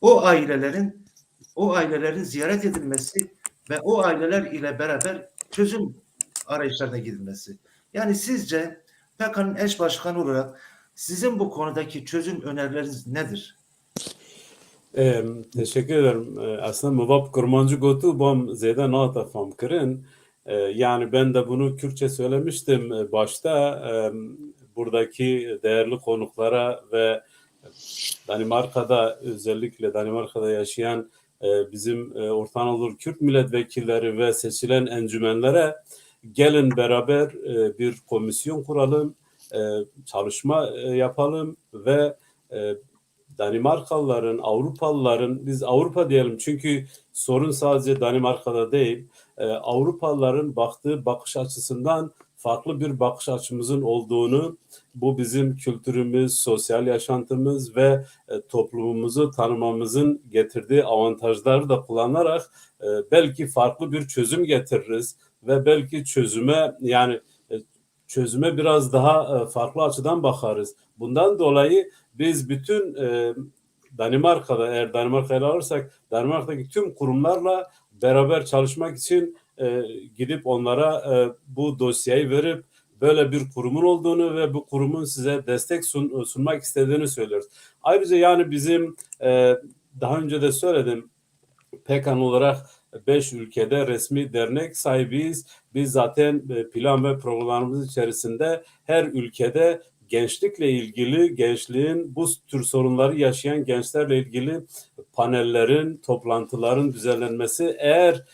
o ailelerin ziyaret edilmesi ve o aileler ile beraber çözüm arayışlarına gidilmesi. Yani sizce PKK'nın eş başkanı olarak sizin bu konudaki çözüm önerileriniz nedir? Teşekkür ederim. Aslında Mubab Kurmancı Gotu bam zeyde nata fam kirin. Yani ben de bunu Kürtçe söylemiştim başta. Buradaki değerli konuklara ve Danimarka'da, özellikle Danimarka'da yaşayan bizim Orta Anadolu Kürt milletvekilleri ve seçilen encümenlere gelin beraber bir komisyon kuralım, çalışma yapalım ve Danimarkalıların, Avrupalıların, biz Avrupa diyelim çünkü sorun sadece Danimarka'da değil, Avrupalıların baktığı bakış açısından farklı bir bakış açımızın olduğunu, bu bizim kültürümüz, sosyal yaşantımız ve toplumumuzu tanımamızın getirdiği avantajları da kullanarak belki farklı bir çözüm getiririz ve belki çözüme biraz daha farklı açıdan bakarız. Bundan dolayı biz bütün Danimarka'da, eğer Danimarka'yı alırsak, Danimarka'daki tüm kurumlarla beraber çalışmak için gidip onlara bu dosyayı verip böyle bir kurumun olduğunu ve bu kurumun size destek sunmak istediğini söylüyoruz. Ayrıca yani bizim daha önce de söyledim, PKK olarak 5 ülkede resmi dernek sahibiyiz. Biz zaten plan ve programlarımız içerisinde her ülkede gençlikle ilgili, gençliğin bu tür sorunları yaşayan gençlerle ilgili panellerin, toplantıların düzenlenmesi, eğer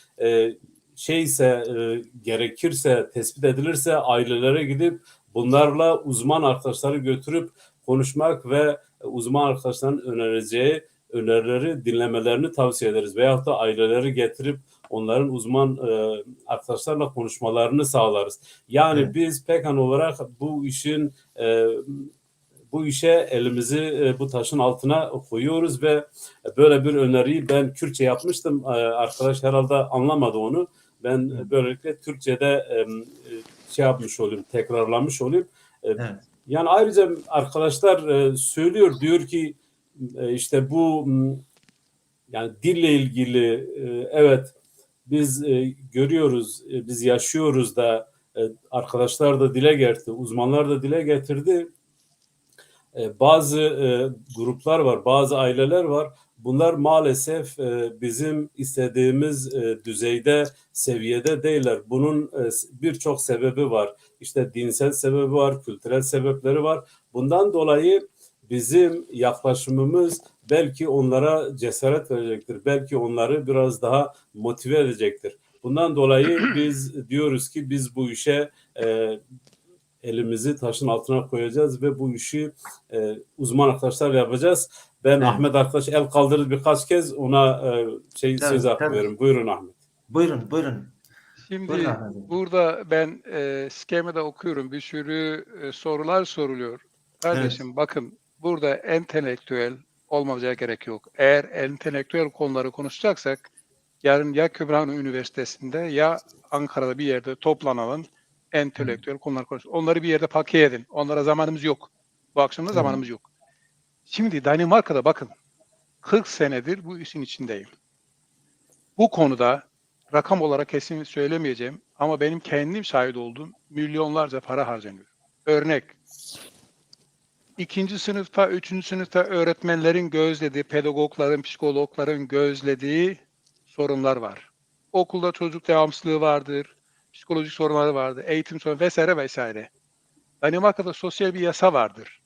gerekirse, tespit edilirse ailelere gidip bunlarla uzman arkadaşları götürüp konuşmak ve uzman arkadaşların önereceği önerileri dinlemelerini tavsiye ederiz. Veyahut da aileleri getirip onların uzman arkadaşlarla konuşmalarını sağlarız. Yani biz PKK olarak bu işe elimizi bu taşın altına koyuyoruz ve böyle bir öneriyi ben Kürtçe yapmıştım. Arkadaş herhalde anlamadı onu. Ben böylelikle Türkçe'de yapmış olayım, tekrarlamış olayım. Evet. Yani ayrıca arkadaşlar söylüyor, diyor ki işte bu yani dille ilgili evet biz görüyoruz, biz yaşıyoruz da arkadaşlar da dile getirdi, uzmanlar da dile getirdi. Bazı gruplar var, bazı aileler var. bunlar maalesef bizim istediğimiz düzeyde, seviyede değiller. Bunun birçok sebebi var. İşte dinsel sebebi var, kültürel sebepleri var. Bundan dolayı bizim yaklaşımımız belki onlara cesaret verecektir. Belki onları biraz daha motive edecektir. Bundan dolayı biz diyoruz ki biz bu işe elimizi taşın altına koyacağız ve bu işi uzman arkadaşlar yapacağız. Ben Evet. Ahmet arkadaş el kaldırdı birkaç kez, ona söz hakkı tabii. veriyorum. Buyurun Ahmet. Buyurun, buyurun. Şimdi Buyurun Ahmet Bey. burada ben skemada okuyorum. Bir sürü sorular soruluyor. Kardeşim bakın, burada entelektüel olmamıza gerek yok. Eğer entelektüel konuları konuşacaksak yarın ya Kübrahane Üniversitesi'nde ya Ankara'da bir yerde toplanalım, entelektüel konular konuşalım. Onları bir yerde paket edin. Onlara zamanımız yok. Bu akşam da zamanımız yok. Şimdi Danimarka'da bakın, 40 senedir bu işin içindeyim. Bu konuda rakam olarak kesin söylemeyeceğim ama benim kendim şahit olduğum milyonlarca para harcanıyor. Örnek, 2. sınıfta, 3. sınıfta öğretmenlerin gözlediği, pedagogların, psikologların gözlediği sorunlar var. Okulda çocuk devamsızlığı vardır, psikolojik sorunları vardır, eğitim sorunu vesaire vesaire. Danimarka'da sosyal bir yasa vardır.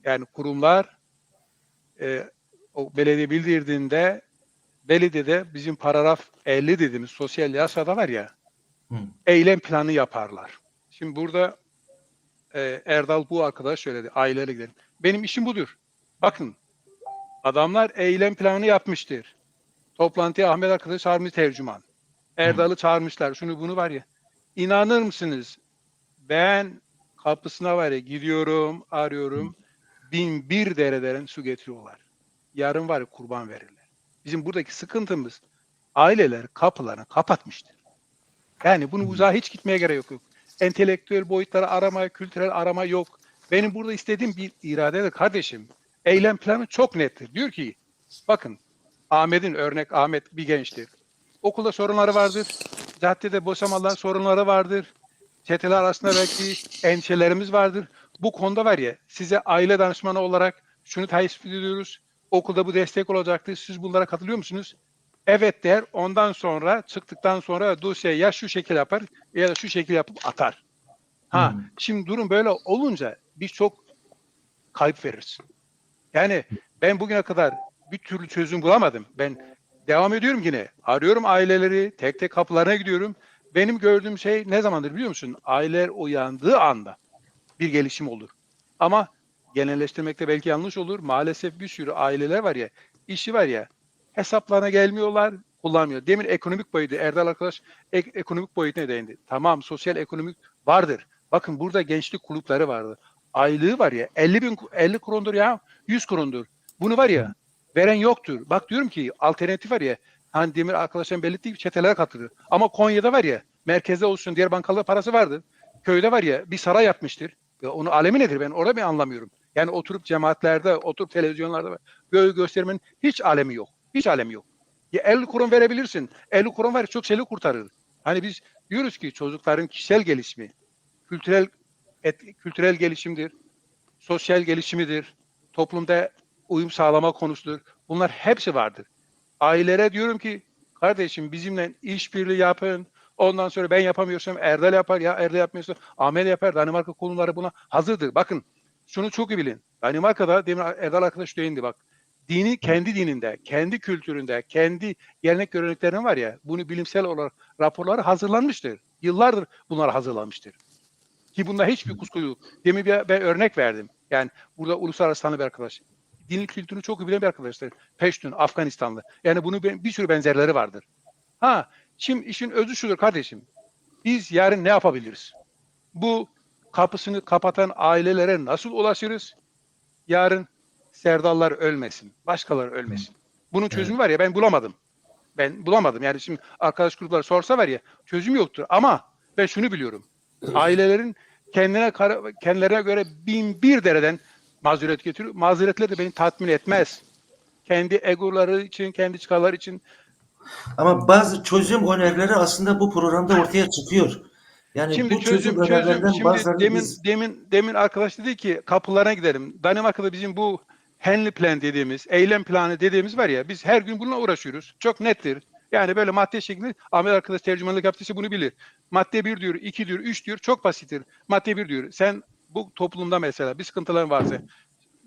Yani kurumlar o belediye bildirdiğinde belediyede bizim paragraf 50 dediğimiz sosyal yasada var ya, eylem planı yaparlar. Şimdi burada Erdal bu arkadaş söyledi, aileyle gidelim. Benim işim budur. Bakın, adamlar eylem planı yapmıştır. Toplantıya Ahmet arkadaş çağırmış tercüman. Erdal'ı çağırmışlar, şunu bunu var ya. İnanır mısınız? Ben kapısına var ya gidiyorum, arıyorum. 1001 dereden su getiriyorlar. Yarın var ya kurban verirler. Bizim buradaki sıkıntımız aileler kapılarını kapatmıştır. Yani bunu uzağa hiç gitmeye gerek yok. Entelektüel boyutları arama, kültürel arama yok. Benim burada istediğim bir iradedir kardeşim. Eylem planı çok nettir. Diyor ki, bakın Ahmet'in örnek, Ahmet bir gençtir. Okulda sorunları vardır. Caddede boşamalar sorunları vardır. Çeteler arasında belki endişelerimiz vardır. Bu konuda var ya, size aile danışmanı olarak şunu tespit ediyoruz. Okulda bu destek olacaktır. Siz bunlara katılıyor musunuz? Evet der. Ondan sonra çıktıktan sonra dosyayı ya şu şekil yapar ya da şu şekil yapıp atar. Şimdi durum böyle olunca biz çok kayıp veririz. Yani ben bugüne kadar bir türlü çözüm bulamadım. Ben devam ediyorum yine. Arıyorum aileleri, tek tek kapılarına gidiyorum. Benim gördüğüm şey ne zamandır biliyor musun? Aileler uyandığı anda bir gelişim olur. Ama genelleştirmekte belki yanlış olur. Maalesef bir sürü aileler var ya, işi var ya, hesaplarına gelmiyorlar, kullanmıyor. Demin ekonomik boyutu, Erdal arkadaş ekonomik boyutuna değindi. Tamam, sosyal ekonomik vardır. Bakın burada gençlik kulüpleri vardı. Aylığı var ya 50 krondur ya, 100 krondur. Bunu var ya veren yoktur. Bak diyorum ki alternatif var ya, hani demin arkadaşlarım belirttiği gibi çetelere katılır. Ama Konya'da var ya, merkezde olsun diğer bankalar parası vardır. Köyde var ya bir saray yapmıştır. Ya onu alemi nedir, ben orada bir anlamıyorum. Yani oturup cemaatlerde, oturup televizyonlarda göstermenin hiç alemi yok. Hiç alemi yok. Ya 50 kuron verebilirsin. 50 kuron var ya çok şeyi kurtarır. Hani biz diyoruz ki çocukların kişisel gelişimi, kültürel gelişimdir, sosyal gelişimidir, toplumda uyum sağlama konusudur. Bunlar hepsi vardır. Ailelere diyorum ki, kardeşim bizimle işbirliği yapın. Ondan sonra ben yapamıyorsam Erdal yapar, ya Erdal yapmıyorsa Ahmet yapar. Danimarka konuları buna hazırdır. Bakın şunu çok iyi bilin. Danimarka'da demin Erdal arkadaş değindi bak. Dini kendi dininde, kendi kültüründe, kendi gelenek göreneklerinin var ya, bunu bilimsel olarak raporları hazırlanmıştır. Yıllardır bunlar hazırlanmıştır. Ki bunda hiçbir kuşku yok. Demin ben örnek verdim. Yani burada uluslararası tanı bir arkadaş. Dini kültürünü çok iyi bilen bir arkadaşlar. Peştun, Afganistanlı. Yani bunun bir sürü benzerleri vardır. Şimdi işin özü şudur kardeşim. Biz yarın ne yapabiliriz? Bu kapısını kapatan ailelere nasıl ulaşırız? Yarın Serdallar ölmesin, başkaları ölmesin. Bunun çözümü var ya, ben bulamadım. Yani şimdi arkadaş grupları sorsa var ya, çözüm yoktur. Ama ben şunu biliyorum. Ailelerin kendilerine göre 1001 dereden mazeret getiriyor. Mazeretler de beni tatmin etmez. Kendi egoları için, kendi çıkarları için. Ama bazı çözüm önerileri aslında bu programda ortaya çıkıyor. Yani Şimdi bu çözüm önerilerden bazılarını biz... demin arkadaş dedi ki kapılarına gidelim. Danimarka'da bizim bu Henley Plan dediğimiz, eylem planı dediğimiz var ya, biz her gün bununla uğraşıyoruz. Çok nettir. Yani böyle madde şeklinde, Ahmet arkadaş tercümanlık yaptıysa bunu bilir. Madde 1 diyor, 2 diyor, 3 diyor, çok basittir. Madde 1 diyor, sen bu toplumda mesela bir sıkıntıların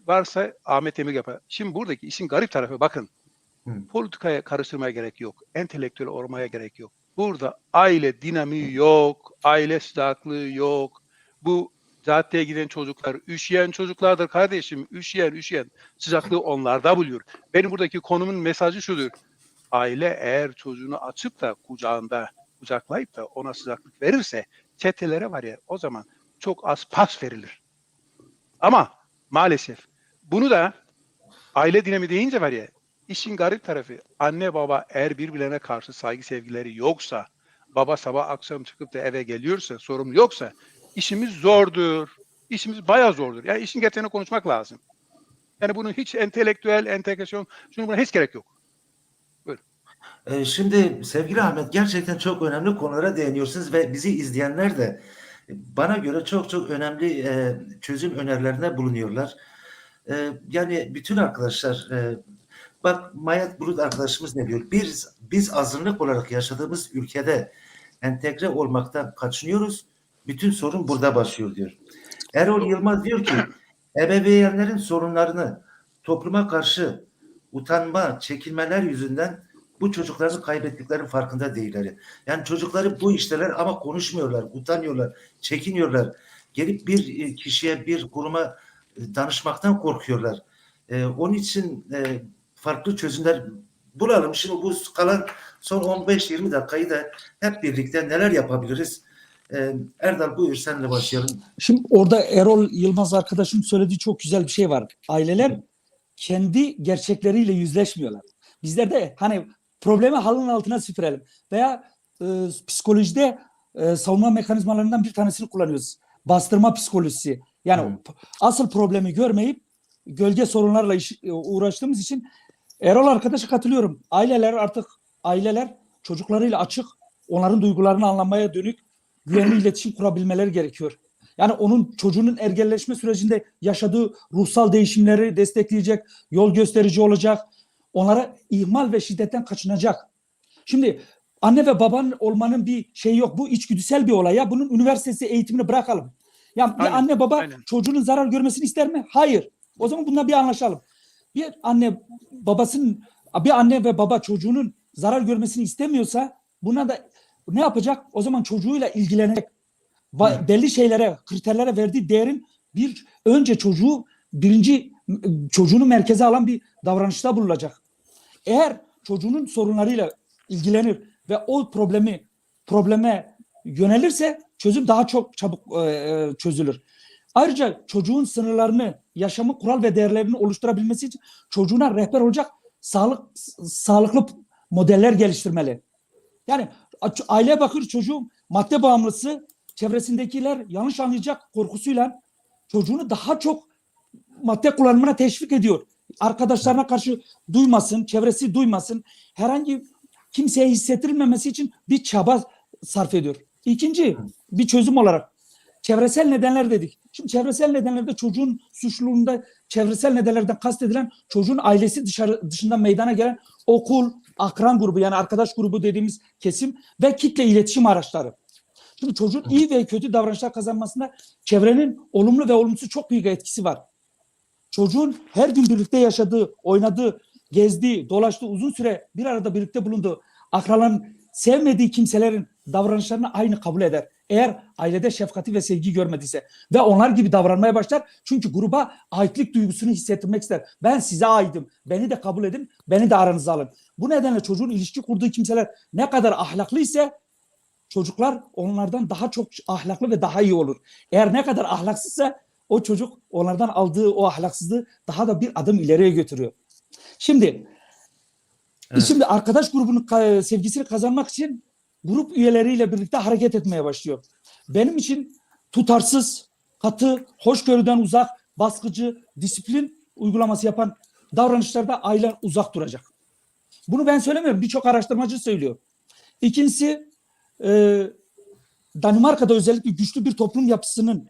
varsa Ahmet Emir yapar. Şimdi buradaki işin garip tarafı bakın. Politikaya karıştırmaya gerek yok. Entelektüel olmaya gerek yok. Burada aile dinamiği yok. Aile sıcaklığı yok. Bu caddeye giden çocuklar, üşüyen çocuklardır kardeşim. Üşüyen. Sıcaklığı onlarda buluyor. Benim buradaki konumun mesajı şudur. Aile eğer çocuğunu açıp da kucaklayıp da ona sıcaklık verirse, çetelere var ya, o zaman çok az pas verilir. Ama maalesef bunu da aile dinamiği deyince var ya, işin garip tarafı, anne baba eğer birbirlerine karşı saygı sevgileri yoksa, baba sabah akşam çıkıp da eve geliyorsa, sorun yoksa, işimiz zordur. İşimiz bayağı zordur. Yani işin gerçeğini konuşmak lazım. Yani bunun hiç entelektüel, entegrasyon, buna hiç gerek yok. Şimdi sevgili Ahmet, gerçekten çok önemli konulara değiniyorsunuz ve bizi izleyenler de bana göre çok çok önemli çözüm önerilerinde bulunuyorlar. Yani bütün arkadaşlar, bak Mayat Bulut arkadaşımız ne diyor? Biz azınlık olarak yaşadığımız ülkede entegre olmaktan kaçınıyoruz. Bütün sorun burada başlıyor diyor. Erol Yılmaz diyor ki ebeveynlerin sorunlarını topluma karşı utanma, çekinmeler yüzünden bu çocukların kaybettiklerinin farkında değiller. Yani çocukları bu işteler ama konuşmuyorlar, utanıyorlar, çekiniyorlar. Gelip bir kişiye, bir kuruma danışmaktan korkuyorlar. Onun için farklı çözümler bulalım. Şimdi bu kalan son 15-20 dakikayı da hep birlikte neler yapabiliriz? Erdal buyur, senle başlayalım. Şimdi orada Erol Yılmaz arkadaşım söylediği çok güzel bir şey var. Aileler kendi gerçekleriyle yüzleşmiyorlar. Bizler de hani problemi halının altına süpürelim veya psikolojide savunma mekanizmalarından bir tanesini kullanıyoruz. Bastırma psikolojisi. Yani asıl problemi görmeyip gölge sorunlarla uğraştığımız için Erol arkadaşa katılıyorum. Aileler çocuklarıyla açık, onların duygularını anlamaya dönük güvenli iletişim kurabilmeleri gerekiyor. Yani onun çocuğunun ergenleşme sürecinde yaşadığı ruhsal değişimleri destekleyecek, yol gösterici olacak. Onlara ihmal ve şiddetten kaçınacak. Şimdi anne ve babanın olmanın bir şeyi yok. Bu içgüdüsel bir olay ya. Bunun üniversitesi eğitimini bırakalım. Ya bir anne baba çocuğunun zarar görmesini ister mi? Hayır. O zaman bununla bir anlaşalım. Bir anne ve baba çocuğunun zarar görmesini istemiyorsa buna da ne yapacak? O zaman çocuğuyla ilgilenecek. Belli şeylere, kriterlere verdiği değerin önce çocuğunu merkeze alan bir davranışta bulunacak. Eğer çocuğunun sorunlarıyla ilgilenir ve o probleme yönelirse çözüm daha çok çabuk çözülür. Ayrıca çocuğun sınırlarını, yaşamı, kural ve değerlerini oluşturabilmesi için çocuğuna rehber olacak sağlıklı modeller geliştirmeli. Yani aileye bakır, çocuğun madde bağımlısı, çevresindekiler yanlış anlayacak korkusuyla çocuğunu daha çok madde kullanımına teşvik ediyor. Arkadaşlarına karşı duymasın, çevresi duymasın, herhangi kimseye hissettirilmemesi için bir çaba sarf ediyor. İkinci bir çözüm olarak çevresel nedenler dedik. Şimdi çevresel nedenlerde çocuğun suçluluğunda çevresel nedenlerden kastedilen çocuğun ailesi dışında meydana gelen okul, akran grubu yani arkadaş grubu dediğimiz kesim ve kitle iletişim araçları. Şimdi çocuğun iyi ve kötü davranışlar kazanmasında çevrenin olumlu ve olumsuz çok büyük etkisi var. Çocuğun her gün birlikte yaşadığı, oynadığı, gezdiği, dolaştığı, uzun süre bir arada birlikte bulunduğu, akranların sevmediği kimselerin davranışlarını aynı kabul eder. Eğer ailede şefkati ve sevgi görmediyse ve onlar gibi davranmaya başlar. Çünkü gruba aitlik duygusunu hissettirmek ister. Ben size aitim, beni de kabul edin, beni de aranıza alın. Bu nedenle çocuğun ilişki kurduğu kimseler ne kadar ahlaklı ise çocuklar onlardan daha çok ahlaklı ve daha iyi olur. Eğer ne kadar ahlaksızsa o çocuk onlardan aldığı o ahlaksızlığı daha da bir adım ileriye götürüyor. Şimdi arkadaş grubunun sevgisini kazanmak için grup üyeleriyle birlikte hareket etmeye başlıyor. Benim için tutarsız, katı, hoşgörüden uzak, baskıcı, disiplin uygulaması yapan davranışlarda aile uzak duracak. Bunu ben söylemiyorum. Birçok araştırmacı söylüyor. İkincisi Danimarka'da özellikle güçlü bir toplum yapısının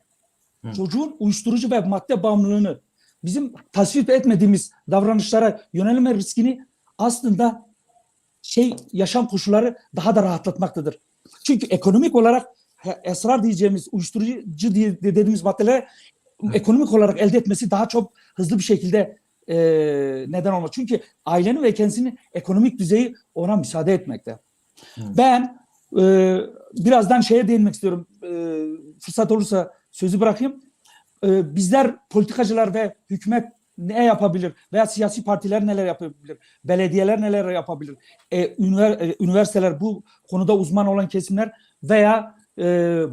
çocuğun uyuşturucu ve madde bağımlılığını bizim tasvip etmediğimiz davranışlara yönelme riskini aslında yaşam koşulları daha da rahatlatmaktadır. Çünkü ekonomik olarak esrar diyeceğimiz, uyuşturucu diye dediğimiz maddeler ekonomik olarak elde etmesi daha çok hızlı bir şekilde neden olmaz. Çünkü ailenin ve kendisinin ekonomik düzeyi ona müsaade etmekte. Ben birazdan değinmek istiyorum. Fırsat olursa sözü bırakayım. Bizler politikacılar ve hükümet ne yapabilir? Veya siyasi partiler neler yapabilir? Belediyeler neler yapabilir? Üniversiteler, bu konuda uzman olan kesimler veya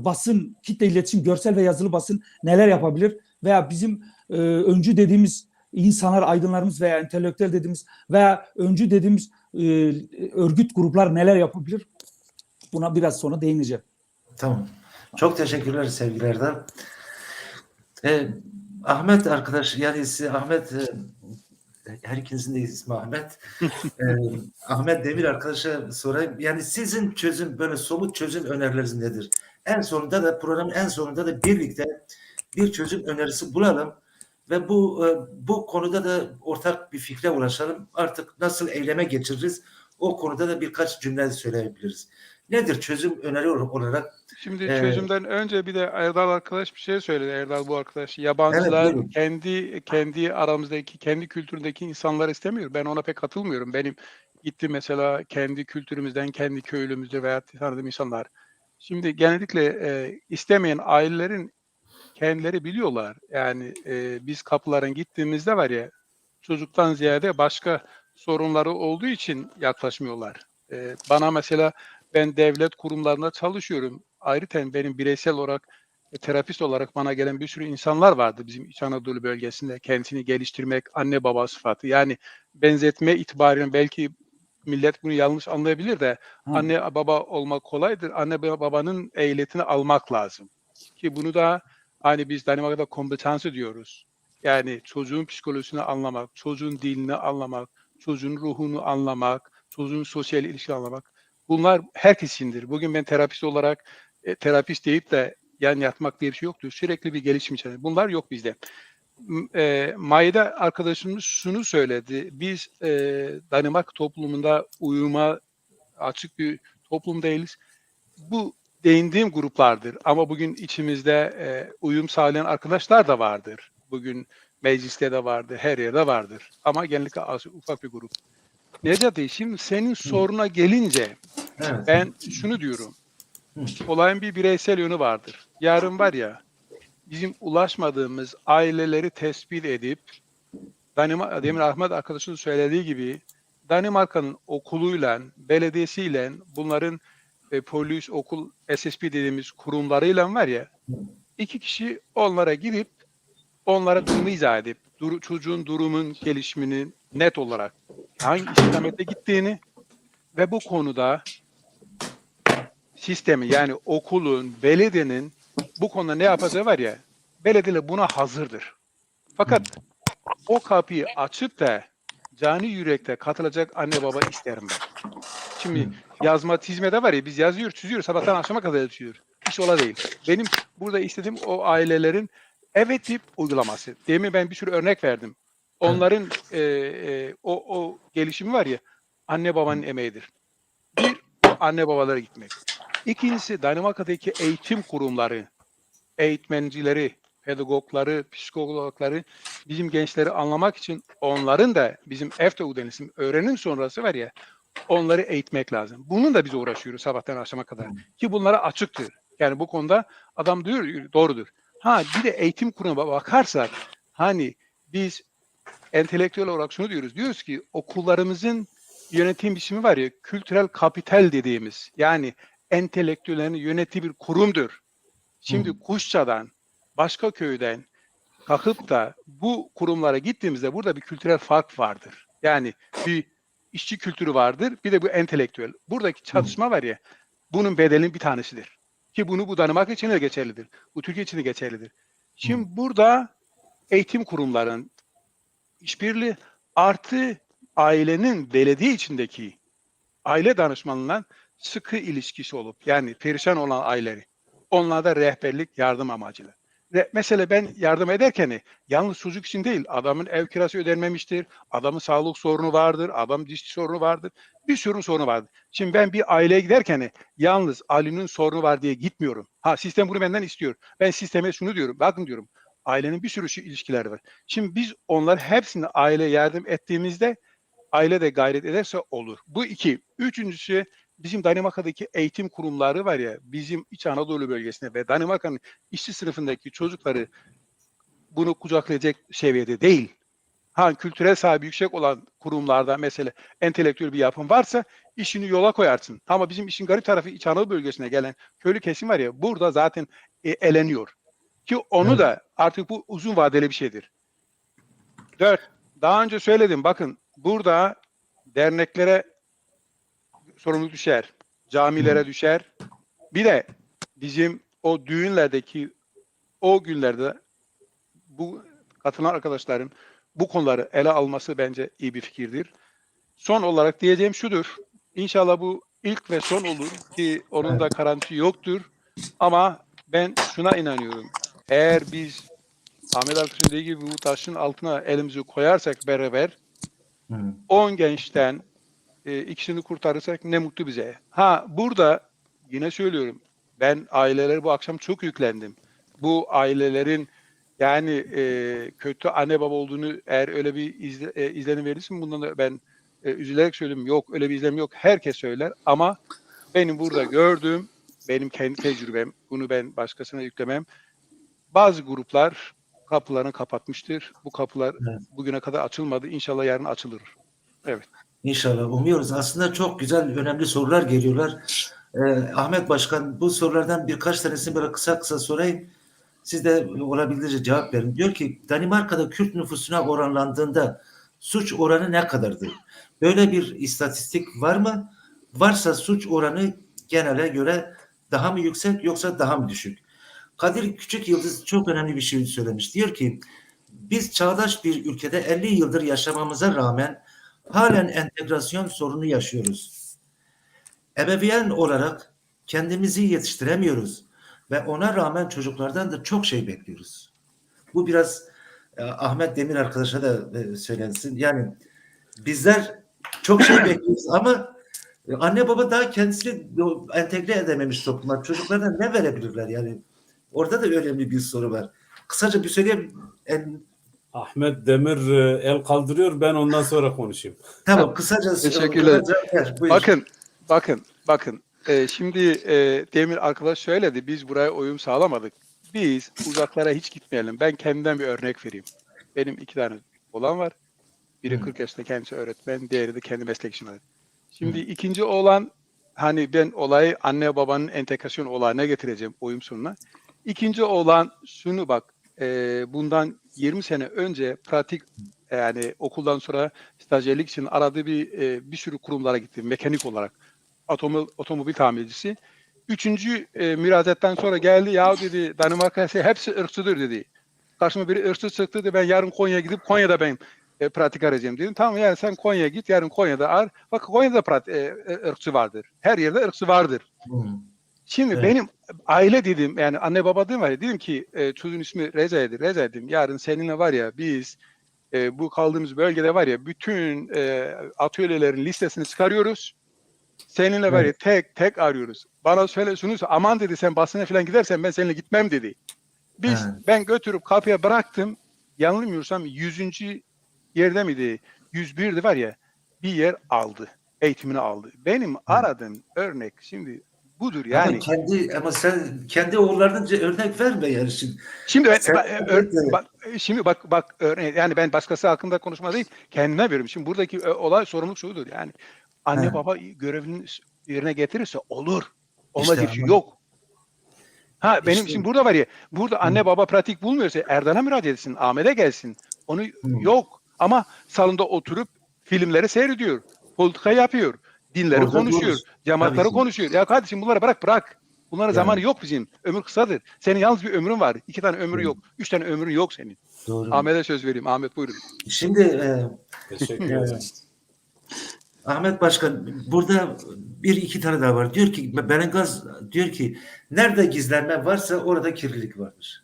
basın, kitle iletişim, görsel ve yazılı basın neler yapabilir? Veya bizim öncü dediğimiz insanlar, aydınlarımız veya entelektüel dediğimiz veya öncü dediğimiz örgüt gruplar neler yapabilir? Buna biraz sonra değineceğim. Tamam. Çok teşekkürler sevgili Erdal. Ahmet arkadaş, yani Ahmet, her ikinizin de ismi Ahmet. Ahmet Demir arkadaşa sorayım. Yani sizin böyle somut çözüm önerileriniz nedir? En sonunda da, programın en sonunda da birlikte bir çözüm önerisi bulalım ve bu konuda da ortak bir fikre ulaşalım. Artık nasıl eyleme geçiririz? O konuda da birkaç cümle söyleyebiliriz. Nedir çözüm öneri olarak? Şimdi çözümden önce bir de Erdal arkadaş bir şey söyledi. Erdal bu arkadaş. Yabancılar kendi aramızdaki, kendi kültüründeki insanlar istemiyor. Ben ona pek katılmıyorum. Benim gittim mesela kendi kültürümüzden, kendi köylümüzde veya tanıdığım insanlar. Şimdi genellikle istemeyen ailelerin kendileri biliyorlar. Yani biz kapıların gittiğimizde var ya, çocuktan ziyade başka sorunları olduğu için yaklaşmıyorlar. Bana mesela, ben devlet kurumlarında çalışıyorum. Ayrıca benim bireysel olarak, terapist olarak bana gelen bir sürü insanlar vardı bizim İç Anadolu bölgesinde. Kendisini geliştirmek, anne baba sıfatı. Yani benzetme itibariyle belki millet bunu yanlış anlayabilir de anne baba olmak kolaydır. Anne babanın ehliyetini almak lazım. Ki bunu da hani biz Danimarka'da kompetansı diyoruz. Yani çocuğun psikolojisini anlamak, çocuğun dilini anlamak, çocuğun ruhunu anlamak, çocuğun sosyal ilişki anlamak. Bunlar herkes içindir. Bugün ben terapist olarak terapist deyip de yan yatmak diye bir şey yoktur. Sürekli bir gelişim içinde. Bunlar yok bizde. Maide arkadaşımız şunu söyledi. Biz Danimarka toplumunda uyuma açık bir toplum değiliz. Bu değindiğim gruplardır. Ama bugün içimizde uyum sağlayan arkadaşlar da vardır. Bugün mecliste de vardır, her yerde vardır. Ama genellikle ufak bir grup. Necati, şimdi senin soruna gelince ben şunu diyorum. Olayın bir bireysel yönü vardır. Yarın var ya, bizim ulaşmadığımız aileleri tespit edip, demin Ahmet arkadaşın söylediği gibi, Danimarka'nın okuluyla, belediyesiyle, bunların polis, okul, SSP dediğimiz kurumlarıyla var ya, 2 kişi onlara gidip, onlara durumu izah edip, çocuğun durumun gelişimini net olarak hangi istikamete gittiğini ve bu konuda sistemi, yani okulun, belediyenin bu konuda ne yapacağı var ya, belediye buna hazırdır. Fakat o kapıyı açıp da cani yürekte katılacak anne baba isterim ben. Şimdi yazma, çizmede var ya, biz yazıyoruz, çiziyoruz, sabahtan akşama kadar yazıyoruz. Hiç ola değil. Benim burada istediğim o ailelerin evet deyip uygulaması. Demin ben bir sürü örnek verdim. Onların o gelişimi var ya, anne babanın emeğidir. Bir, anne babalara gitmek. İkincisi, Danimarka'daki eğitim kurumları, eğitmencileri, pedagogları, psikologları, bizim gençleri anlamak için onların da bizim efteruddanelse, öğrenim sonrası var ya, onları eğitmek lazım. Bunun da biz uğraşıyoruz sabahtan akşama kadar. Ki bunlara açıktır. Yani bu konuda adam diyor, doğrudur. Bir de eğitim kurumuna bakarsak, hani biz entelektüel olarak şunu diyoruz. Diyoruz ki okullarımızın yönetim biçimi var ya, kültürel kapital dediğimiz, yani entelektüellerin yönettiği bir kurumdur. Şimdi Kuşça'dan, başka köyden kalkıp da bu kurumlara gittiğimizde burada bir kültürel fark vardır. Yani bir işçi kültürü vardır, bir de bu entelektüel. Buradaki çatışma var ya, bunun bedelinin bir tanesidir. Ki bu Danimarka için de geçerlidir. Bu Türkiye için de geçerlidir. Şimdi burada eğitim kurumların işbirliği artı ailenin belediye içindeki aile danışmanlığından sıkı ilişkisi olup, yani perişan olan aileleri, onlarda rehberlik, yardım amacıyla. Mesela ben yardım ederken yalnız çocuk için değil, adamın ev kirası ödenmemiştir, adamın sağlık sorunu vardır, adam diş sorunu vardır, bir sürü sorunu vardır. Şimdi ben bir aileye giderken yalnız Ali'nin sorunu var diye gitmiyorum. Ha, sistem bunu benden istiyor. Ben sisteme şunu diyorum, bakın diyorum, ailenin bir sürü ilişkileri var. Şimdi biz onlar hepsini aileye yardım ettiğimizde aile de gayret ederse olur. Bu iki. Üçüncüsü, bizim Danimarka'daki eğitim kurumları var ya, bizim İç Anadolu bölgesinde ve Danimarka'nın işçi sınıfındaki çocukları bunu kucaklayacak seviyede değil. Ha, kültürel sahibi yüksek olan kurumlarda mesela entelektüel bir yapım varsa işini yola koyarsın. Ama bizim işin garip tarafı İç Anadolu bölgesine gelen köylü kesim var ya, burada zaten eleniyor. Ki onu da artık bu uzun vadeli bir şeydir. 4. Daha önce söyledim, bakın burada derneklere sorumluluk düşer, camilere düşer. Bir de bizim o düğünlerdeki o günlerde bu katılan arkadaşların bu konuları ele alması bence iyi bir fikirdir. Son olarak diyeceğim şudur. İnşallah bu ilk ve son olur ki onun da garantisi yoktur. Ama ben şuna inanıyorum. Eğer biz Ahmet Arkadaş'ın dediği gibi bu taşın altına elimizi koyarsak beraber 10 gençten ikisini kurtarırsak ne mutlu bize. Ha, burada yine söylüyorum, ben aileler bu akşam çok yüklendim. Bu ailelerin yani kötü anne baba olduğunu, eğer öyle bir izlenim verirsin, bundan da ben üzülerek söylüyorum, yok öyle bir izlenim yok. Herkes söyler ama benim burada gördüğüm, benim kendi tecrübem, bunu ben başkasına yüklemem. Bazı gruplar kapılarını kapatmıştır. Bu kapılar bugüne kadar açılmadı. İnşallah yarın açılır. Evet. İnşallah umuyoruz. Aslında çok güzel, önemli sorular geliyorlar. Ahmet Başkan, bu sorulardan birkaç tanesini böyle kısa kısa sorayım. Siz de olabildiğince cevap verin. Diyor ki Danimarka'da Kürt nüfusuna oranlandığında suç oranı ne kadardır? Böyle bir istatistik var mı? Varsa suç oranı genele göre daha mı yüksek yoksa daha mı düşük? Kadir Küçük Yıldız çok önemli bir şey söylemiş. Diyor ki biz çağdaş bir ülkede 50 yıldır yaşamamıza rağmen halen entegrasyon sorunu yaşıyoruz. Ebeveyn olarak kendimizi yetiştiremiyoruz ve ona rağmen çocuklardan da çok şey bekliyoruz. Bu biraz Ahmet Demir arkadaşa da söylensin. Yani bizler çok şey bekliyoruz ama anne baba daha kendisini entegre edememiş topluma. Çocuklarına ne verebilirler yani? Orada da önemli bir soru var. Kısaca bir söyleyeyim. Ahmet Demir el kaldırıyor. Ben ondan sonra konuşayım. Tamam, kısaca. Teşekkürler. Buyur. Bakın. Şimdi Demir arkadaş söyledi. Biz buraya uyum sağlamadık. Biz uzaklara hiç gitmeyelim. Ben kendimden bir örnek vereyim. Benim 2 tane oğlan var. Biri 40 yaşında, kendisi öğretmen. Diğeri de kendi meslektaşım. Şimdi ikinci oğlan, hani ben olayı anne babanın entegrasyon olayına getireceğim, uyum sonuna. İkinci oğlan şunu bak. Bundan 20 sene önce pratik, yani okuldan sonra stajyerlik için aradığı bir sürü kurumlara gitti mekanik olarak, otomobil tamircisi. 3. müracaatten sonra geldi, ya dedi Danimarka hepsi ırkçıdır dedi. Karşıma biri ırkçı çıktı dedi, ben yarın Konya'ya gidip Konya'da ben pratik arayacağım dedim. Tamam, yani sen Konya'ya git, yarın Konya'da ar. Bak, Konya'da ırkçı vardır. Her yerde ırkçı vardır. Şimdi benim aile dedim, yani anne baba dedim var ya, dedim ki çocuğun ismi Reza'ydı. Reza dedim, yarın seninle var ya biz bu kaldığımız bölgede var ya bütün atölyelerin listesini çıkarıyoruz. Seninle var ya tek tek arıyoruz. Bana söyle şunu, aman dedi sen basına falan gidersen ben seninle gitmem dedi. Ben götürüp kapıya bıraktım. Yanılmıyorsam 100. yerde miydi? 101'di var ya, bir yer aldı. Eğitimini aldı. Benim aradığım örnek şimdi budur yani. Ama sen kendi oğullarından örnek verme yani şimdi. Şimdi bak örnek, yani ben başkası hakkında konuşma değil, kendime veriyorum. Şimdi buradaki olay, sorumluluk şudur yani. Anne baba görevini yerine getirirse olur. Olmaz bir şey yok. Benim şimdi burada var ya, burada anne baba pratik bulmuyorsa Erdan'a müracaat etsin, Ahmet'e gelsin. Onu yok. Ama salonda oturup filmleri seyrediyor. Politika yapıyor. Dinleri orada konuşuyor. Cemaatleri konuşuyor. Ya kardeşim bunları bırak. Bunların zamanı yok bizim. Ömür kısadır. Senin yalnız bir ömrün var. 2 tane ömrü yok. 3 tane ömrün yok senin. Doğru. Ahmet'e söz vereyim. Ahmet buyurun. Şimdi Teşekkür ederim. Ahmet Başkan, burada 1-2 tane daha var. Diyor ki Berengaz diyor ki nerede gizlenme varsa orada kirlilik vardır.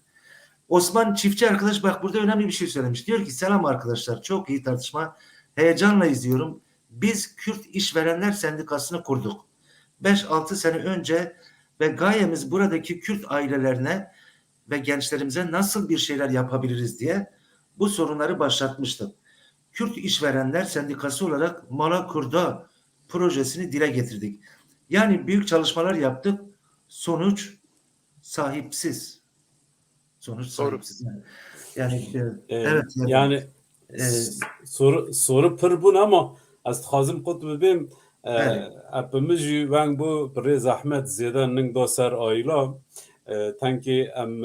Osman Çiftçi arkadaş bak burada önemli bir şey söylemiş. Diyor ki selam arkadaşlar, çok iyi tartışma. Heyecanla izliyorum. Biz Kürt İşverenler Sendikası'nı kurduk. 5-6 sene önce ve gayemiz buradaki Kürt ailelerine ve gençlerimize nasıl bir şeyler yapabiliriz diye bu sorunları başlatmıştık. Kürt İşverenler Sendikası olarak Malakur'da projesini dile getirdik. Yani büyük çalışmalar yaptık. Sonuç sahipsiz. Sonuç Doğru. sahipsiz. Yani Evet. evet Yani e, soru pır bun ama az xazim qut bibim evet. hepimiz jî weng bu birê zahmet zêde ning da ser ayla tenki em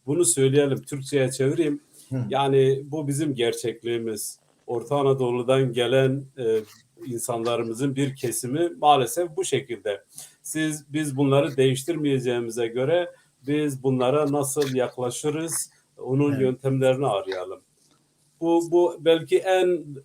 bunu söyleyelim, Türkçe'ye çevireyim. Hı. Yani bu bizim gerçekliğimiz. Orta Anadolu'dan gelen insanlarımızın bir kesimi maalesef bu şekilde. Biz bunları değiştirmeyeceğimize göre biz bunlara nasıl yaklaşırız, onun Evet. yöntemlerini arayalım. Bu belki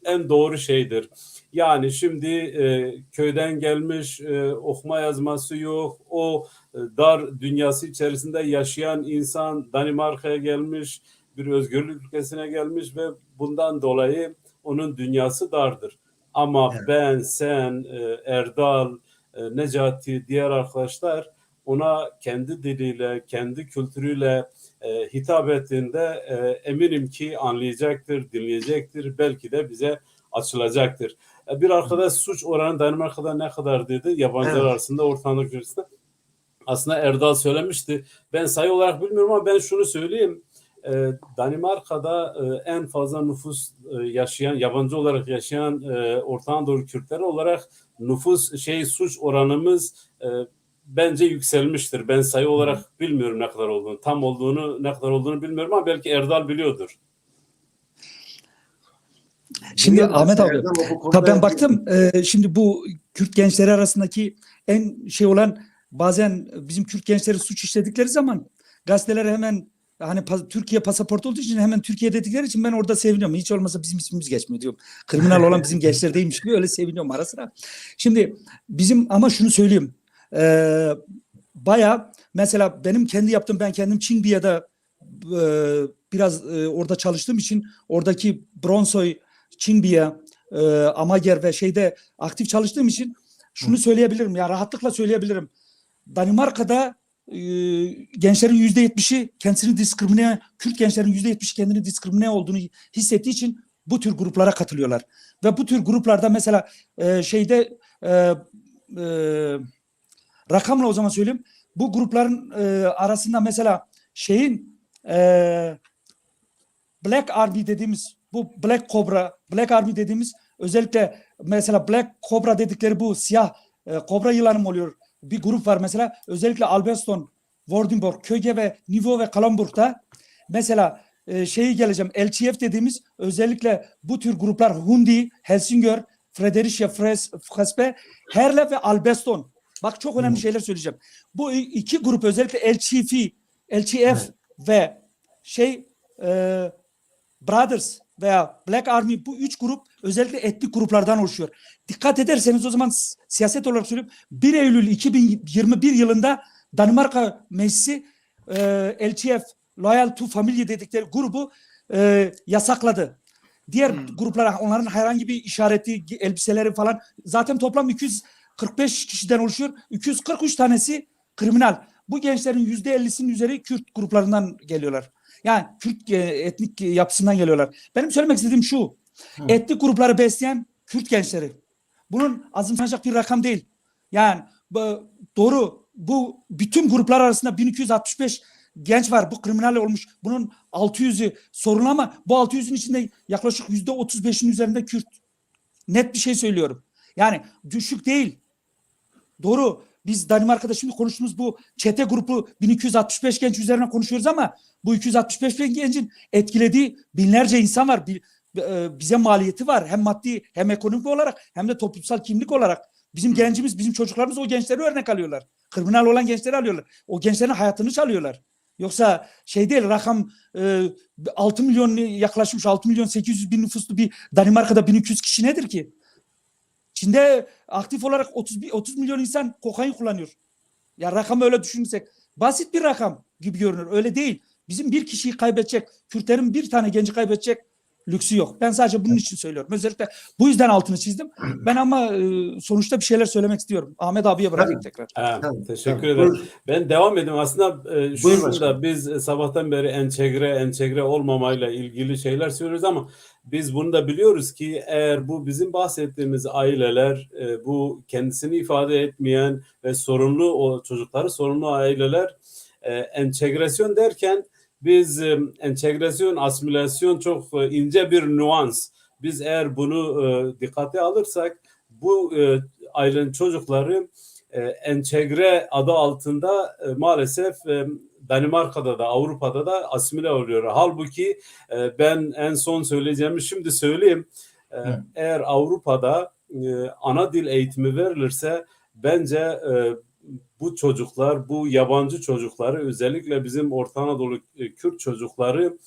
en doğru şeydir. Yani şimdi köyden gelmiş, okuma yazması yok, o dar dünyası içerisinde yaşayan insan Danimarka'ya gelmiş, bir özgürlük ülkesine gelmiş ve bundan dolayı onun dünyası dardır. Ama Evet. ben, sen, Erdal, Necati, diğer arkadaşlar ona kendi diliyle, kendi kültürüyle hitap ettiğinde eminim ki anlayacaktır, dinleyecektir, belki de bize açılacaktır. Bir arkadaş suç oranı Danimarka'da ne kadar dedi? Yabancılar Evet. arasında, Orta Anadolu arasında. Aslında Erdal söylemişti. Ben sayı olarak bilmiyorum ama ben şunu söyleyeyim. Danimarka'da en fazla nüfus yaşayan, yabancı olarak yaşayan Orta Anadolu Kürtleri olarak suç oranımız bence yükselmiştir. Ben sayı olarak bilmiyorum ne kadar olduğunu. Ne kadar olduğunu bilmiyorum ama belki Erdal biliyordur. Şimdi Biliyorum Ahmet abi, Erdal, bu konuda tabii ben baktım şimdi bu Kürt gençleri arasındaki en şey olan, bazen bizim Kürt gençleri suç işledikleri zaman gazetelere hemen hani Türkiye pasaportu olduğu için hemen Türkiye dedikleri için ben orada seviniyorum. Hiç olmasa bizim ismimiz geçmiyor diyorum. Kriminal olan bizim gençler değilmiş gibi öyle seviniyorum ara sıra. Şimdi bizim ama şunu söyleyeyim. Baya mesela benim kendi yaptığım, ben kendim Çingbiye'de biraz orada çalıştığım için oradaki Bronsoy, Çingbiye, Amager ve şeyde aktif çalıştığım için şunu söyleyebilirim ya, rahatlıkla söyleyebilirim. Danimarka'da gençlerin %70'i kendisini diskrimine, Kürt gençlerin %70'i kendini diskrimine olduğunu hissettiği için bu tür gruplara katılıyorlar. Ve bu tür gruplarda mesela rakamla o zaman söyleyeyim. Bu grupların arasında mesela Black Army dediğimiz, bu Black Army dediğimiz, özellikle mesela Black Cobra dedikleri bu siyah kobra yılanı mı oluyor? Bir grup var mesela, özellikle Albertston, Wordenborg, Köge ve Niveau ve Kalamburg'da mesela geleceğim. LTF dediğimiz özellikle bu tür gruplar Hundi, Helsingör, Fredericia, Frespe, Herle ve Albertston. Bak çok önemli şeyler söyleyeceğim. Bu iki grup özellikle LTF ve Brothers veya Black Army, bu üç grup özellikle etnik gruplardan oluşuyor. Dikkat ederseniz o zaman siyaset olarak söyleyeyim. 1 Eylül 2021 yılında Danimarka Meclisi LTF, Loyal to Family dedikleri grubu yasakladı. Diğer gruplara, onların herhangi bir işareti, elbiseleri falan, zaten toplam 245 kişiden oluşuyor. 243 tanesi kriminal. Bu gençlerin %50'sinin üzeri Kürt gruplarından geliyorlar. Yani Kürt etnik yapısından geliyorlar. Benim söylemek istediğim şu. Etnik grupları besleyen Kürt gençleri. Bunun azımsanacak bir rakam değil. Yani doğru, bu bütün gruplar arasında 1265 genç var. Bu kriminal olmuş. Bunun 600'ü sorunlu ama bu 600'ün içinde yaklaşık %35'in üzerinde Kürt. Net bir şey söylüyorum. Yani düşük değil. Doğru. Biz Danimarka'da şimdi konuştuğumuz bu çete grubu 1265 genç üzerine konuşuyoruz ama bu 265 gencin etkilediği binlerce insan var. Bize maliyeti var. Hem maddi hem ekonomik olarak hem de toplumsal kimlik olarak. Bizim gencimiz, bizim çocuklarımız o gençleri örnek alıyorlar. Kriminal olan gençleri alıyorlar. O gençlerin hayatını çalıyorlar. Yoksa değil, rakam 6 milyon yaklaşmış, 6 milyon 800 bin nüfuslu bir Danimarka'da 1200 kişi nedir ki? Çin'de aktif olarak 30 milyon insan kokain kullanıyor. Ya rakamı öyle düşünürsek basit bir rakam gibi görünür. Öyle değil. Bizim bir kişiyi kaybedecek, Kürtlerin bir tane genci kaybedecek lüksü yok. Ben sadece bunun için söylüyorum. Özellikle bu yüzden altını çizdim. Ben ama sonuçta bir şeyler söylemek istiyorum. Ahmet abiye bırakayım tekrar. Tabii, Teşekkür tabii. ederim. Buyur. Ben devam edeyim. Aslında Buyur şurada başkanım. biz sabahtan beri entegre olmamayla ilgili şeyler söylüyoruz ama biz bunu da biliyoruz ki eğer bu bizim bahsettiğimiz aileler, bu kendisini ifade etmeyen ve sorunlu o çocukları sorunlu aileler, entegrasyon derken biz entegrasyon, asimilasyon çok ince bir nüans. Biz eğer bunu dikkate alırsak bu ailenin çocukları entegre adı altında maalesef Danimarka'da da Avrupa'da da asimile oluyor. Halbuki ben en son söyleyeceğimi şimdi söyleyeyim. Eğer Avrupa'da ana dil eğitimi verilirse bence bu çocuklar, bu yabancı çocukları, özellikle bizim Orta Anadolu Kürt çocukları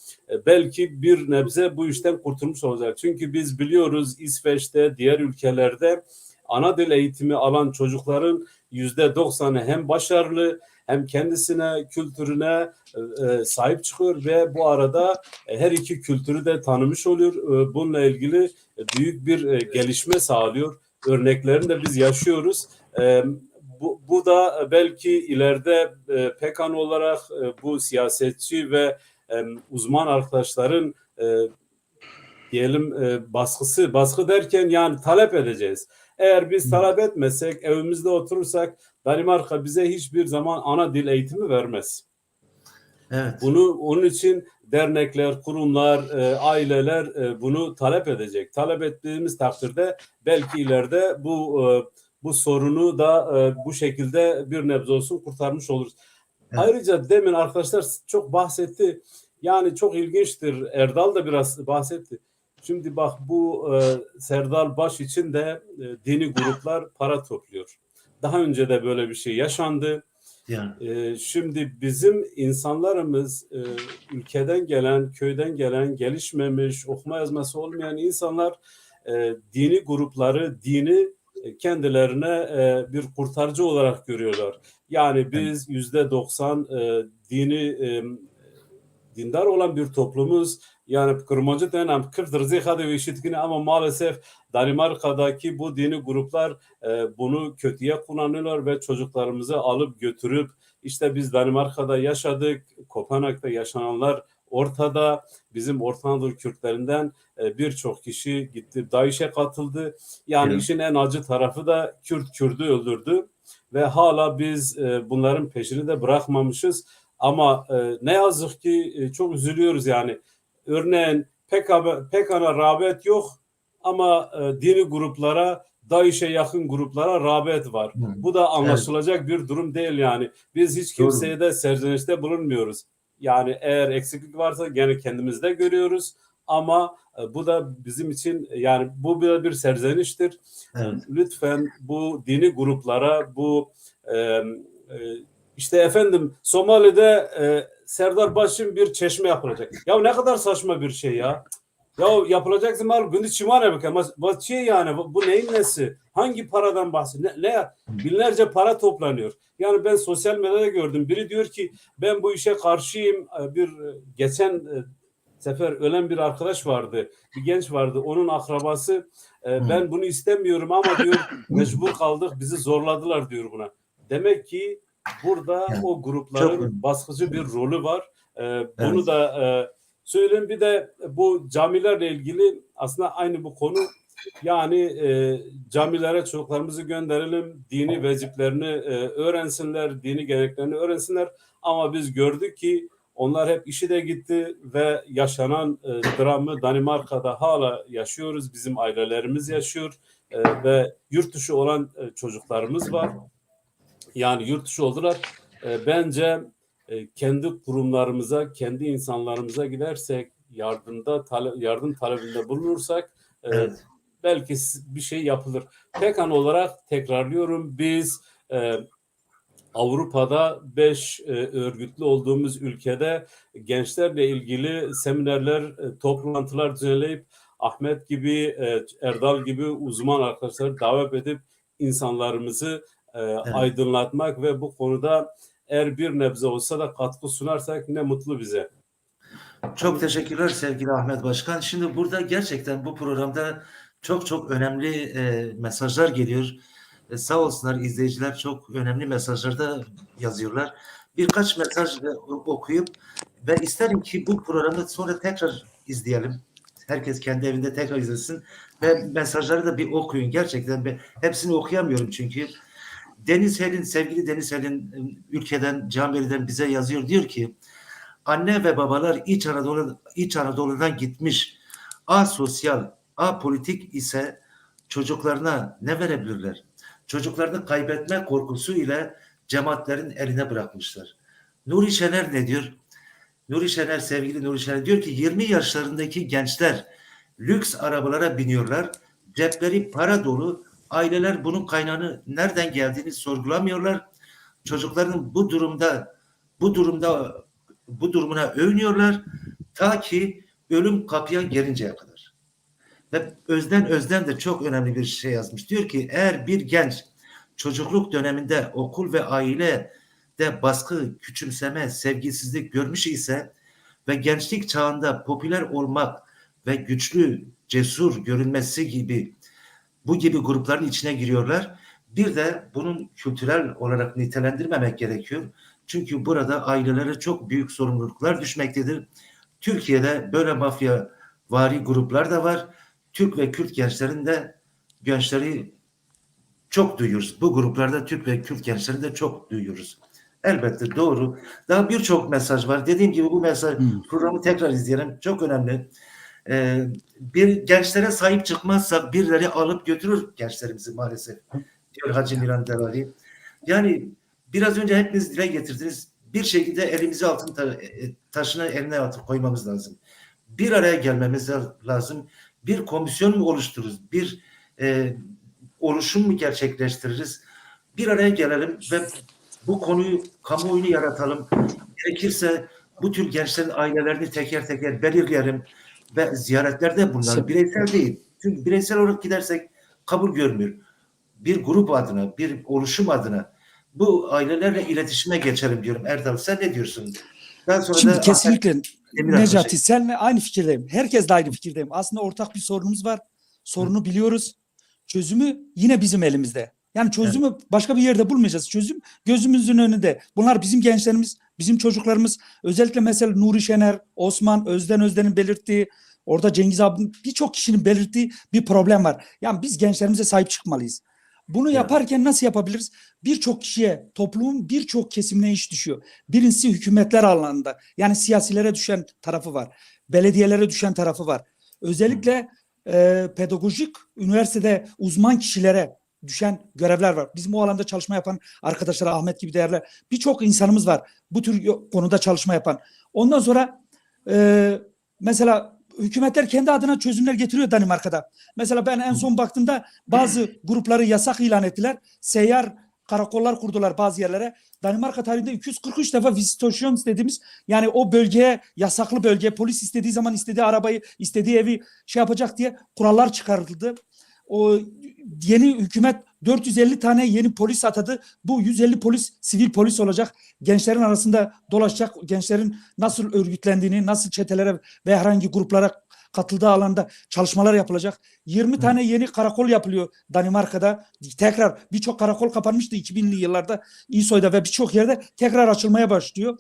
belki bir nebze bu işten kurtulmuş olacak. Çünkü biz biliyoruz İsveç'te, diğer ülkelerde ana dil eğitimi alan çocukların %90'ı hem başarılı hem kendisine, kültürüne sahip çıkıyor ve bu arada her iki kültürü de tanımış oluyor. Bununla ilgili büyük bir gelişme sağlıyor. Örneklerini de biz yaşıyoruz. Bu da belki ileride PKK olarak bu siyasetçi ve uzman arkadaşların diyelim baskı derken yani talep edeceğiz. Eğer biz talep etmezsek, evimizde oturursak Danimarka bize hiçbir zaman ana dil eğitimi vermez. Evet. Onun için dernekler, kurumlar, aileler bunu talep edecek. Talep ettiğimiz takdirde belki ileride bu sorunu da bu şekilde bir nebze olsun kurtarmış oluruz. Evet. Ayrıca demin arkadaşlar çok bahsetti. Yani çok ilginçtir. Erdal da biraz bahsetti. Şimdi bak bu Serdal Baş için de dini gruplar para topluyor. Daha önce de böyle bir şey yaşandı. Yani. Şimdi bizim insanlarımız ülkeden gelen, köyden gelen, gelişmemiş, okuma yazması olmayan insanlar dini grupları, dini kendilerine bir kurtarıcı olarak görüyorlar. Yani biz %90 dindar olan bir toplumuz. Yani kırmacı dönem Kürtler zihade ve işitkini ama maalesef Danimarka'daki bu dini gruplar bunu kötüye kullanıyorlar ve çocuklarımızı alıp götürüp işte biz Danimarka'da yaşadık, Kopenhag'da yaşananlar ortada. Bizim Orta Anadolu Kürtlerinden birçok kişi gitti, DAEŞ'e katıldı. Yani işin en acı tarafı da Kürt'ü öldürdü ve hala biz bunların peşini de bırakmamışız. Ama ne yazık ki çok üzülüyoruz yani. Örneğin PKK'na rağbet yok ama dini gruplara, DAEŞ'e yakın gruplara rağbet var. Bu da anlaşılacak bir durum değil yani. Biz hiç kimseye de serzenişte bulunmuyoruz. Yani eğer eksiklik varsa gene kendimizde görüyoruz ama bu da bizim için yani bu bir serzeniştir. Evet. Lütfen bu dini gruplara bu işte efendim Somali'de Serdar Baş'ın bir çeşme yapılacak. Ya ne kadar saçma bir şey ya. Ya yapılacaksa mal gündüz çimane bakayım. Şey yani bu neyin nesi? Hangi paradan bahsediyor? Ne binlerce para toplanıyor. Yani ben sosyal medyada gördüm. Biri diyor ki ben bu işe karşıyım. Bir geçen sefer ölen bir arkadaş vardı. Bir genç vardı. Onun akrabası ben bunu istemiyorum ama diyor mecbur kaldık. Bizi zorladılar diyor buna. Demek ki burada yani, o grupların baskıcı bir rolü var. Bunu da söyleyeyim. Bir de bu camilerle ilgili aslında aynı bu konu. Yani camilere çocuklarımızı gönderelim. Dini veciplerini öğrensinler. Dini geleneklerini öğrensinler. Ama biz gördük ki onlar hep işi de gitti ve yaşanan dramı Danimarka'da hala yaşıyoruz. Bizim ailelerimiz yaşıyor ve yurt dışı olan çocuklarımız var. Yani yurt dışı oldular. Bence kendi kurumlarımıza, kendi insanlarımıza gidersek, yardım talebinde bulunursak belki bir şey yapılır. PKK olarak tekrarlıyorum biz Avrupa'da 5 örgütlü olduğumuz ülkede gençlerle ilgili seminerler, toplantılar düzenleyip Ahmet gibi, Erdal gibi uzman arkadaşları davet edip insanlarımızı aydınlatmak ve bu konuda eğer bir nebze olsa da katkı sunarsak ne mutlu bize. Çok teşekkürler sevgili Ahmet Başkan. Şimdi burada gerçekten bu programda çok önemli mesajlar geliyor. Sağ olsunlar izleyiciler çok önemli mesajlar da yazıyorlar. Birkaç mesaj okuyup ve isterim ki bu programı sonra tekrar izleyelim. Herkes kendi evinde tekrar izlesin ve mesajları da bir okuyun. Gerçekten ben hepsini okuyamıyorum çünkü. Deniz Helin, sevgili Deniz Helin ülkeden, Cameli'den bize yazıyor. Diyor ki anne ve babalar İç Anadolu'dan gitmiş. Asosyal, apolitik ise çocuklarına ne verebilirler? Çocuklarını kaybetme korkusu ile cemaatlerin eline bırakmışlar. Nuri Şener ne diyor? Nuri Şener, sevgili Nuri Şener diyor ki 20 yaşlarındaki gençler lüks arabalara biniyorlar. Cepleri para dolu. Aileler bunun kaynağını nereden geldiğini sorgulamıyorlar. Çocukların bu durumuna övünüyorlar ta ki ölüm kapıya gelinceye kadar. Ve Özden de çok önemli bir şey yazmış. Diyor ki eğer bir genç çocukluk döneminde okul ve ailede baskı, küçümseme, sevgisizlik görmüş ise ve gençlik çağında popüler olmak ve güçlü, cesur görünmesi gibi bu gibi grupların içine giriyorlar. Bir de bunun kültürel olarak nitelendirmemek gerekiyor. Çünkü burada ailelere çok büyük sorumluluklar düşmektedir. Türkiye'de böyle mafyavari gruplar da var. Türk ve Kürt gençleri çok duyuyoruz. Bu gruplarda Türk ve Kürt gençleri de çok duyuyoruz. Elbette doğru. Daha birçok mesaj var. Dediğim gibi bu programı tekrar izleyelim. Çok önemli. Bir gençlere sahip çıkmazsak birileri alıp götürür gençlerimizi maalesef. Diyor Hacı Miran Delali. Yani biraz önce hepiniz dile getirdiniz. Bir şekilde elimizi altın taşına eline atıp koymamız lazım. Bir araya gelmemiz lazım. Bir komisyon mu oluştururuz? Bir oluşum mu gerçekleştiririz? Bir araya gelelim ve bu konuyu, kamuoyunu yaratalım. Gerekirse bu tür gençlerin ailelerini teker teker belirleyelim ve ziyaretlerde bunlar bireysel değil. Çünkü bireysel olarak gidersek kabul görmüyor. Bir grup adına, bir oluşum adına bu ailelerle iletişime geçelim diyorum. Erdal sen ne diyorsun? Daha sonra Şimdi da kesinlikle Necati şey. senle aynı fikirdeyim. Herkes de aynı fikirdeyim. Aslında ortak bir sorunumuz var. Sorunu biliyoruz. Çözümü yine bizim elimizde. Yani çözümü başka bir yerde bulmayacağız. Çözüm gözümüzün önünde. Bunlar bizim gençlerimiz, bizim çocuklarımız. Özellikle mesela Nuri Şener, Osman, Özden'in belirttiği, orada Cengiz abinin birçok kişinin belirttiği bir problem var. Yani biz gençlerimize sahip çıkmalıyız. Bunu yaparken nasıl yapabiliriz? Birçok kişiye, toplumun birçok kesimine iş düşüyor. Birincisi hükümetler alanında. Yani siyasilere düşen tarafı var. Belediyelere düşen tarafı var. Özellikle pedagojik üniversitede uzman kişilere düşen görevler var. Bizim o alanda çalışma yapan arkadaşlar, Ahmet gibi değerli birçok insanımız var. Bu tür konuda çalışma yapan. Ondan sonra mesela hükümetler kendi adına çözümler getiriyor Danimarka'da. Mesela ben en son baktığımda bazı grupları yasak ilan ettiler. Seyyar karakollar kurdular bazı yerlere. Danimarka tarihinde 243 defa visitasyon dediğimiz yani o bölgeye yasaklı bölge polis istediği zaman istediği arabayı istediği evi şey yapacak diye kurallar çıkartıldı. O yeni hükümet 450 tane yeni polis atadı. Bu 150 polis sivil polis olacak. Gençlerin arasında dolaşacak. Gençlerin nasıl örgütlendiğini, nasıl çetelere ve herhangi gruplara katıldığı alanda çalışmalar yapılacak. 20 tane yeni karakol yapılıyor Danimarka'da. Tekrar birçok karakol kapanmıştı 2000'li yıllarda İsoy'da ve birçok yerde tekrar açılmaya başlıyor.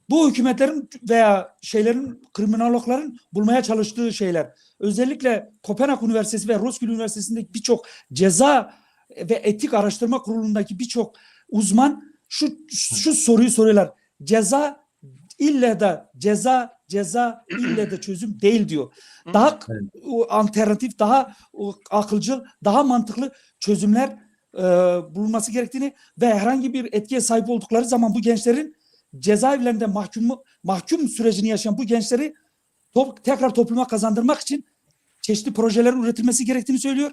Bu hükümetlerin veya kriminologların bulmaya çalıştığı şeyler. Özellikle Kopenhag Üniversitesi ve Roskilde Üniversitesi'ndeki birçok ceza ve etik araştırma kurulundaki birçok uzman şu soruyu soruyorlar. Ceza ille de çözüm değil diyor. Daha alternatif, daha akılcıl, daha mantıklı çözümler bulunması gerektiğini ve herhangi bir etkiye sahip oldukları zaman bu gençlerin cezaevlerinde mahkum sürecini yaşayan bu gençleri tekrar topluma kazandırmak için çeşitli projelerin üretilmesi gerektiğini söylüyor.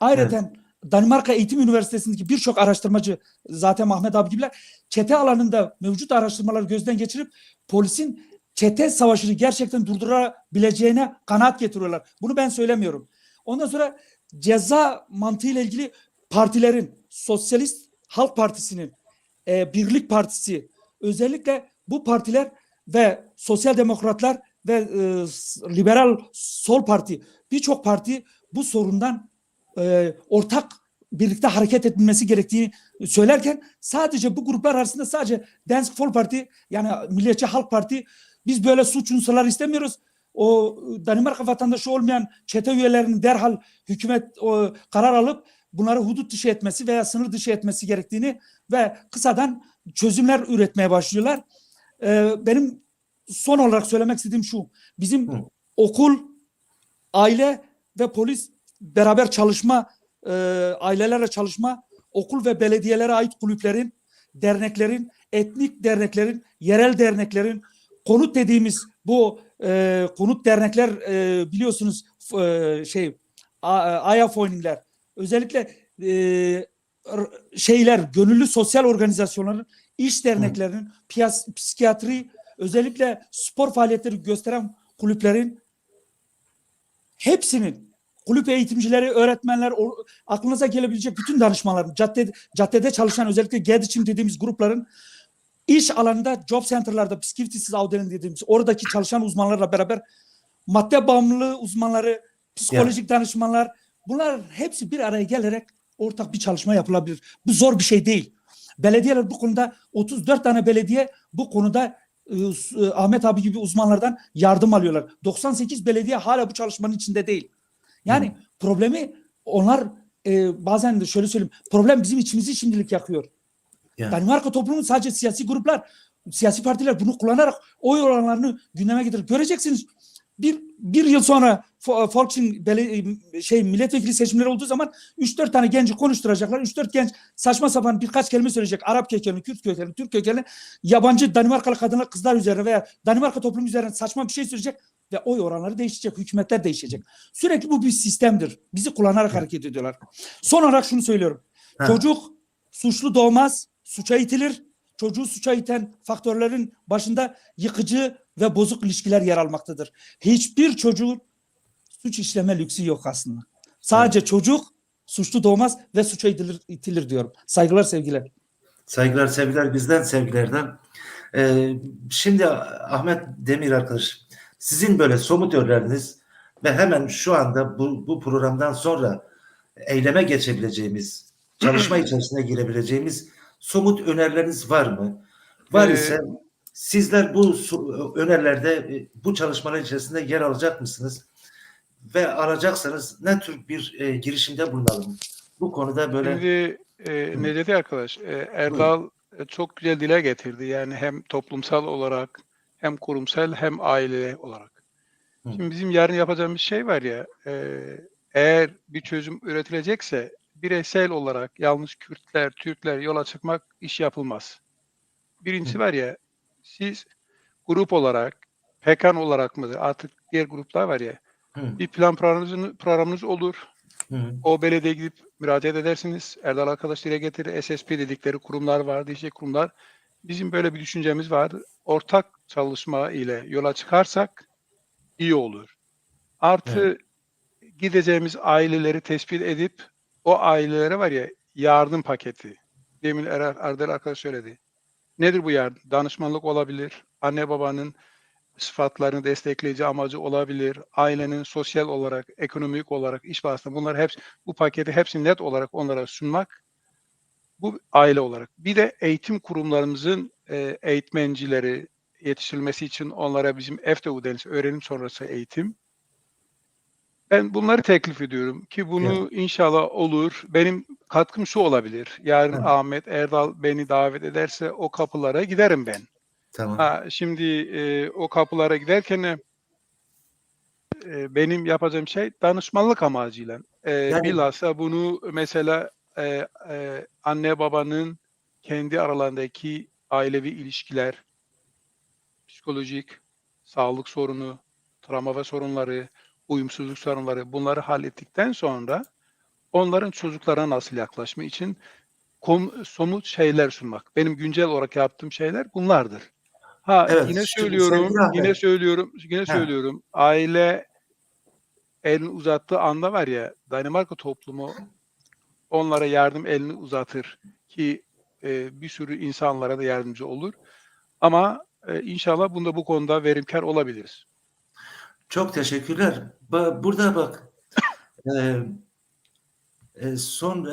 Ayrıca Danimarka Eğitim Üniversitesi'ndeki birçok araştırmacı zaten Ahmet abi gibiler çete alanında mevcut araştırmaları gözden geçirip polisin çete savaşını gerçekten durdurabileceğine kanaat getiriyorlar. Bunu ben söylemiyorum. Ondan sonra ceza mantığıyla ilgili partilerin, Sosyalist Halk Partisi'nin Birlik Partisi, özellikle bu partiler ve Sosyal Demokratlar ve Liberal Sol Parti, birçok parti bu sorundan ortak birlikte hareket edilmesi gerektiğini söylerken, sadece bu gruplar arasında sadece Dansk Folkeparti, yani Milliyetçi Halk Parti, biz böyle suç unsurları istemiyoruz. O Danimarka vatandaşı olmayan çete üyelerinin derhal hükümet karar alıp bunları hudut dışı etmesi veya sınır dışı etmesi gerektiğini ve kısadan çözümler üretmeye başlıyorlar. Benim son olarak söylemek istediğim şu: bizim okul, aile ve polis beraber çalışma, ailelerle çalışma, okul ve belediyelere ait kulüplerin, derneklerin, etnik derneklerin, yerel derneklerin, konut dediğimiz bu konut dernekler, biliyorsunuz, ayafoyningler, özellikle gönüllü sosyal organizasyonların, iş derneklerinin, psikiyatri, özellikle spor faaliyetleri gösteren kulüplerin hepsinin, kulüp eğitimcileri, öğretmenler, aklınıza gelebilecek bütün danışmanların, caddede çalışan, özellikle GEDİÇ'im dediğimiz grupların, iş alanında, job center'larda, psikiyatrisiz avdelin dediğimiz oradaki çalışan uzmanlarla beraber, madde bağımlılığı uzmanları, psikolojik danışmanlar, bunlar hepsi bir araya gelerek ortak bir çalışma yapılabilir. Bu zor bir şey değil. Belediyeler bu konuda, 34 tane belediye bu konuda Ahmet abi gibi uzmanlardan yardım alıyorlar. 98 belediye hala bu çalışmanın içinde değil. Yani problemi onlar, bazen de şöyle söyleyeyim, problem bizim içimizi şimdilik yakıyor. Danimarka toplumunun sadece siyasi gruplar, siyasi partiler bunu kullanarak oy oranlarını gündeme getirir. Göreceksiniz, bir yıl sonra milletvekili seçimleri olduğu zaman 3-4 tane genci konuşturacaklar. 3-4 genç saçma sapan birkaç kelime söyleyecek. Arap kökenli, Kürt kökenli, Türk kökenli, yabancı Danimarkalı kadınlar, kızlar üzerine veya Danimarka toplumu üzerine saçma bir şey söyleyecek ve oy oranları değişecek, hükümetler değişecek. Sürekli bu bir sistemdir. Bizi kullanarak hareket ediyorlar. Son olarak şunu söylüyorum. Çocuk suçlu doğmaz, suça itilir. Çocuğu suça iten faktörlerin başında yıkıcı ve bozuk ilişkiler yer almaktadır. Hiçbir çocuğun suç işleme lüksü yok aslında. Sadece çocuk suçlu doğmaz ve suça itilir diyorum. Saygılar, sevgiler. Saygılar, sevgiler, bizden sevgilerden. Şimdi Ahmet Demir arkadaş, sizin böyle somut örneğiniz ve hemen şu anda bu programdan sonra eyleme geçebileceğimiz, çalışma içerisine girebileceğimiz somut önerileriniz var mı? Var ise sizler bu önerilerde, bu çalışmalar içerisinde yer alacak mısınız? Ve alacaksanız ne tür bir girişimde bulunalım? Bu konuda böyle... Şimdi Necati arkadaş, Erdal çok güzel dile getirdi. Yani hem toplumsal olarak, hem kurumsal, hem aile olarak. Şimdi bizim yarın yapacağımız şey var ya, eğer bir çözüm üretilecekse bireysel olarak yalnız Kürtler, Türkler yola çıkmak iş yapılmaz. Birincisi var ya, siz grup olarak, PKK olarak mıdır? Artık diğer gruplar var ya, bir plan programınız olur. O belediyeye gidip müracaat edersiniz. Erdal arkadaş dile getirir. SSP dedikleri kurumlar var, değişik kurumlar. Bizim böyle bir düşüncemiz var. Ortak çalışma ile yola çıkarsak iyi olur. Artı gideceğimiz aileleri tespit edip o ailelere var ya yardım paketi. Demin Erdal arkadaş söyledi. Nedir bu yardım? Danışmanlık olabilir. Anne babanın sıfatlarını destekleyici amacı olabilir. Ailenin sosyal olarak, ekonomik olarak, iş bahsinde bunlar hepsi, bu paketi hepsini net olarak onlara sunmak. Bu aile olarak. Bir de eğitim kurumlarımızın eğitmencileri yetiştirilmesi için onlara bizim EFTEU denilen öğrenim sonrası eğitim. Ben bunları teklif ediyorum ki bunu inşallah olur. Benim katkım şu olabilir. Yarın Ahmet, Erdal beni davet ederse o kapılara giderim ben. Tamam. Şimdi o kapılara giderken benim yapacağım şey danışmanlık amacıyla. Bilhassa bunu mesela anne babanın kendi aralarındaki ailevi ilişkiler, psikolojik, sağlık sorunu, travma ve sorunları, uyumsuzluk sorunları, bunları hallettikten sonra onların çocuklara nasıl yaklaşma için somut şeyler sunmak. Benim güncel olarak yaptığım şeyler bunlardır. Yine söylüyorum. Aile elini uzattığı anda var ya, Danimarka toplumu onlara yardım elini uzatır ki bir sürü insanlara da yardımcı olur. Ama inşallah bu konuda verimkar olabiliriz. Çok teşekkürler. Burada bak, son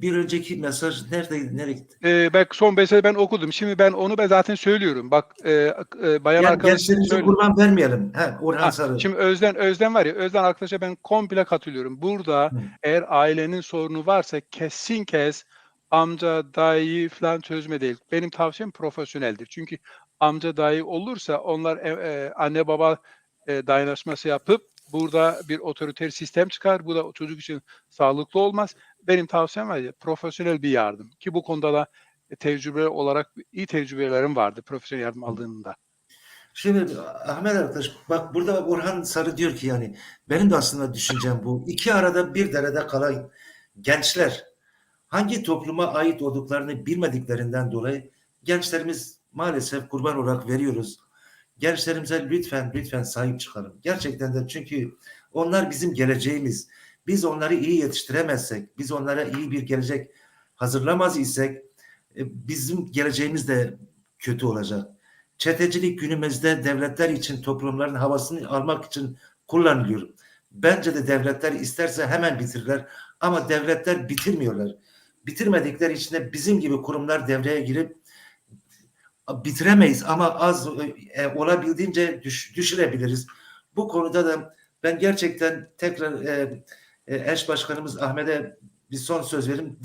bir önceki mesaj nereye gitti? Bak son mesajı ben okudum. Şimdi ben zaten söylüyorum. Bak bayan Yani arkadaş gençlerimize söyle. kurban vermeyelim. Orhan Sarı. Şimdi Özden var ya, Özden arkadaşa ben komple katılıyorum. Burada eğer ailenin sorunu varsa kesin amca, dayı falan çözme değil. Benim tavsiyem profesyoneldir. Çünkü amca, dayı olursa onlar anne baba dayanışması yapıp burada bir otoriter sistem çıkar. Bu da çocuk için sağlıklı olmaz. Benim tavsiyem var ya, profesyonel bir yardım. Ki bu konuda da tecrübe olarak iyi tecrübelerim vardı profesyonel yardım aldığında. Şimdi Ahmet arkadaş, bak burada Orhan Sarı diyor ki, yani benim de aslında düşüncem bu. İki arada bir derede kalan gençler hangi topluma ait olduklarını bilmediklerinden dolayı gençlerimiz maalesef kurban olarak veriyoruz. Gençlerimize lütfen sahip çıkalım. Gerçekten de, çünkü onlar bizim geleceğimiz. Biz onları iyi yetiştiremezsek, biz onlara iyi bir gelecek hazırlamaz isek bizim geleceğimiz de kötü olacak. Çetecilik günümüzde devletler için toplumların havasını almak için kullanılıyor. Bence de devletler isterse hemen bitirirler ama devletler bitirmiyorlar. Bitirmedikleri için de bizim gibi kurumlar devreye girip bitiremeyiz ama az olabildiğince düşürebiliriz. Bu konuda da ben gerçekten tekrar eş başkanımız Ahmet'e bir son söz verim.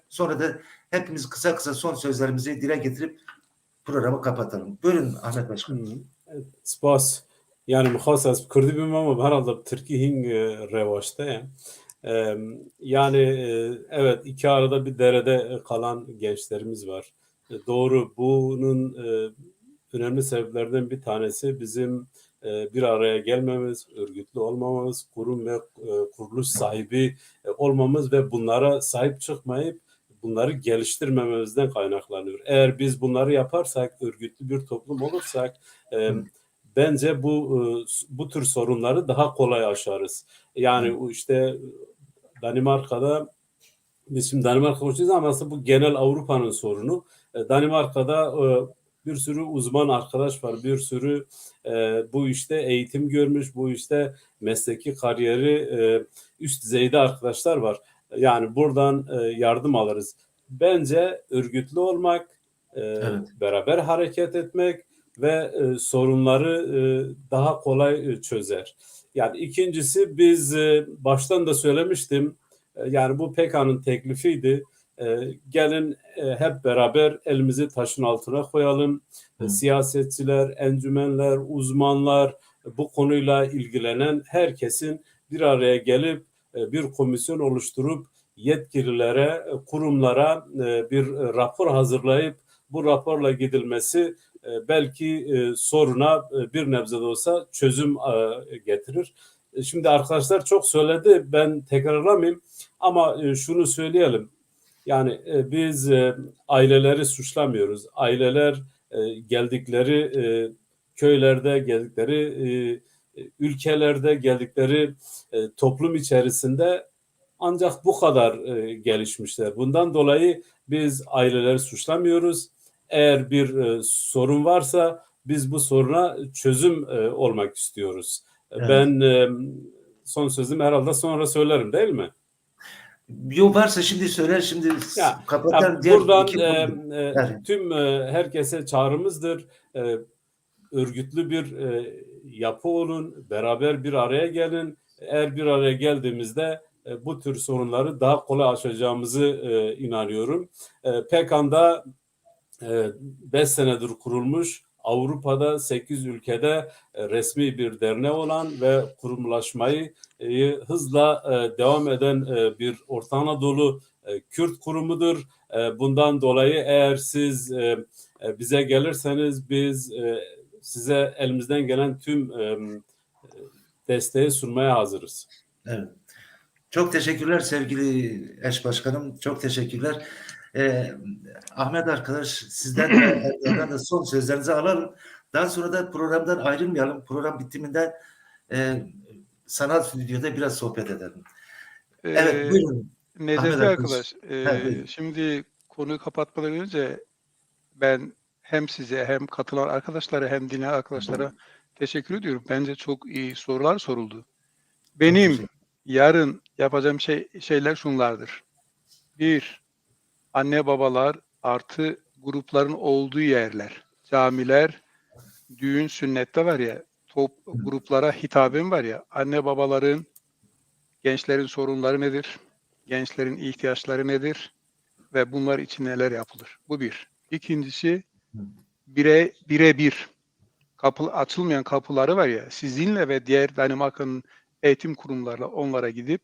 Sonra da hepimiz kısa son sözlerimizi dile getirip programı kapatalım. Buyurun Ahmet Başkan. Spas. Yani muhas az Kürdi bilmem ama herhalde Türkiye hing revaçta ya. Yani evet, iki arada bir derede kalan gençlerimiz var. Doğru, bunun önemli sebeplerden bir tanesi bizim bir araya gelmemiz, örgütlü olmamız, kurum ve kuruluş sahibi olmamız ve bunlara sahip çıkmayıp bunları geliştirmememizden kaynaklanıyor. Eğer biz bunları yaparsak, örgütlü bir toplum olursak bence bu tür sorunları daha kolay aşarız. Yani işte Danimarka'da, biz şimdi Danimarka konuşuyoruz ama aslında bu genel Avrupa'nın sorunu. Danimarka'da bir sürü uzman arkadaş var, bir sürü bu işte eğitim görmüş, bu işte mesleki kariyeri üst düzeyde arkadaşlar var. Yani buradan yardım alırız. Bence örgütlü olmak, beraber hareket etmek ve sorunları daha kolay çözer. Yani ikincisi, biz baştan da söylemiştim, yani bu PKK'nın teklifiydi. Gelin hep beraber elimizi taşın altına koyalım. Siyasetçiler, encümenler, uzmanlar, bu konuyla ilgilenen herkesin bir araya gelip bir komisyon oluşturup yetkililere, kurumlara bir rapor hazırlayıp bu raporla gidilmesi belki soruna bir nebze de olsa çözüm getirir. Şimdi arkadaşlar çok söyledi, ben tekrarlamayayım ama şunu söyleyelim. Yani biz aileleri suçlamıyoruz. Aileler geldikleri köylerde, geldikleri ülkelerde, geldikleri toplum içerisinde ancak bu kadar gelişmişler. Bundan dolayı biz aileleri suçlamıyoruz. Eğer bir sorun varsa biz bu soruna çözüm olmak istiyoruz. Evet. Ben son sözümü herhalde sonra söylerim, değil mi? Yok, varsa şimdi söyler, şimdi kapatan. Buradan tüm herkese çağrımızdır. Örgütlü bir yapı olun, beraber bir araya gelin. Eğer bir araya geldiğimizde bu tür sorunları daha kolay aşacağımızı inanıyorum. PKK'da 5 senedir kurulmuş, Avrupa'da 8 ülkede resmi bir derneği olan ve kurumlaşmayı hızla devam eden bir Orta Anadolu Kürt kurumudur. Bundan dolayı eğer siz bize gelirseniz biz size elimizden gelen tüm desteği sunmaya hazırız. Evet. Çok teşekkürler sevgili eş başkanım. Çok teşekkürler. Ahmet arkadaş, sizden de son sözlerinizi alalım. Daha sonra da programdan ayrılmayalım. Program bitiminde sanat stüdyoda biraz sohbet edelim. Evet, buyurun. Necati arkadaş, şimdi konuyu kapatmadan önce ben hem size hem katılan arkadaşlara hem dinleyen arkadaşlara teşekkür ediyorum. Bence çok iyi sorular soruldu. Benim teşekkür- yarın yapacağım şeyler şunlardır. Bir, anne babalar artı grupların olduğu yerler, camiler, düğün, sünnette var ya, gruplara hitabım var ya, anne babaların, gençlerin sorunları nedir? Gençlerin ihtiyaçları nedir? Ve bunlar için neler yapılır? Bu bir. İkincisi, birebir açılmayan kapıları var ya, sizinle ve diğer Danimarka'nın eğitim kurumlarla onlara gidip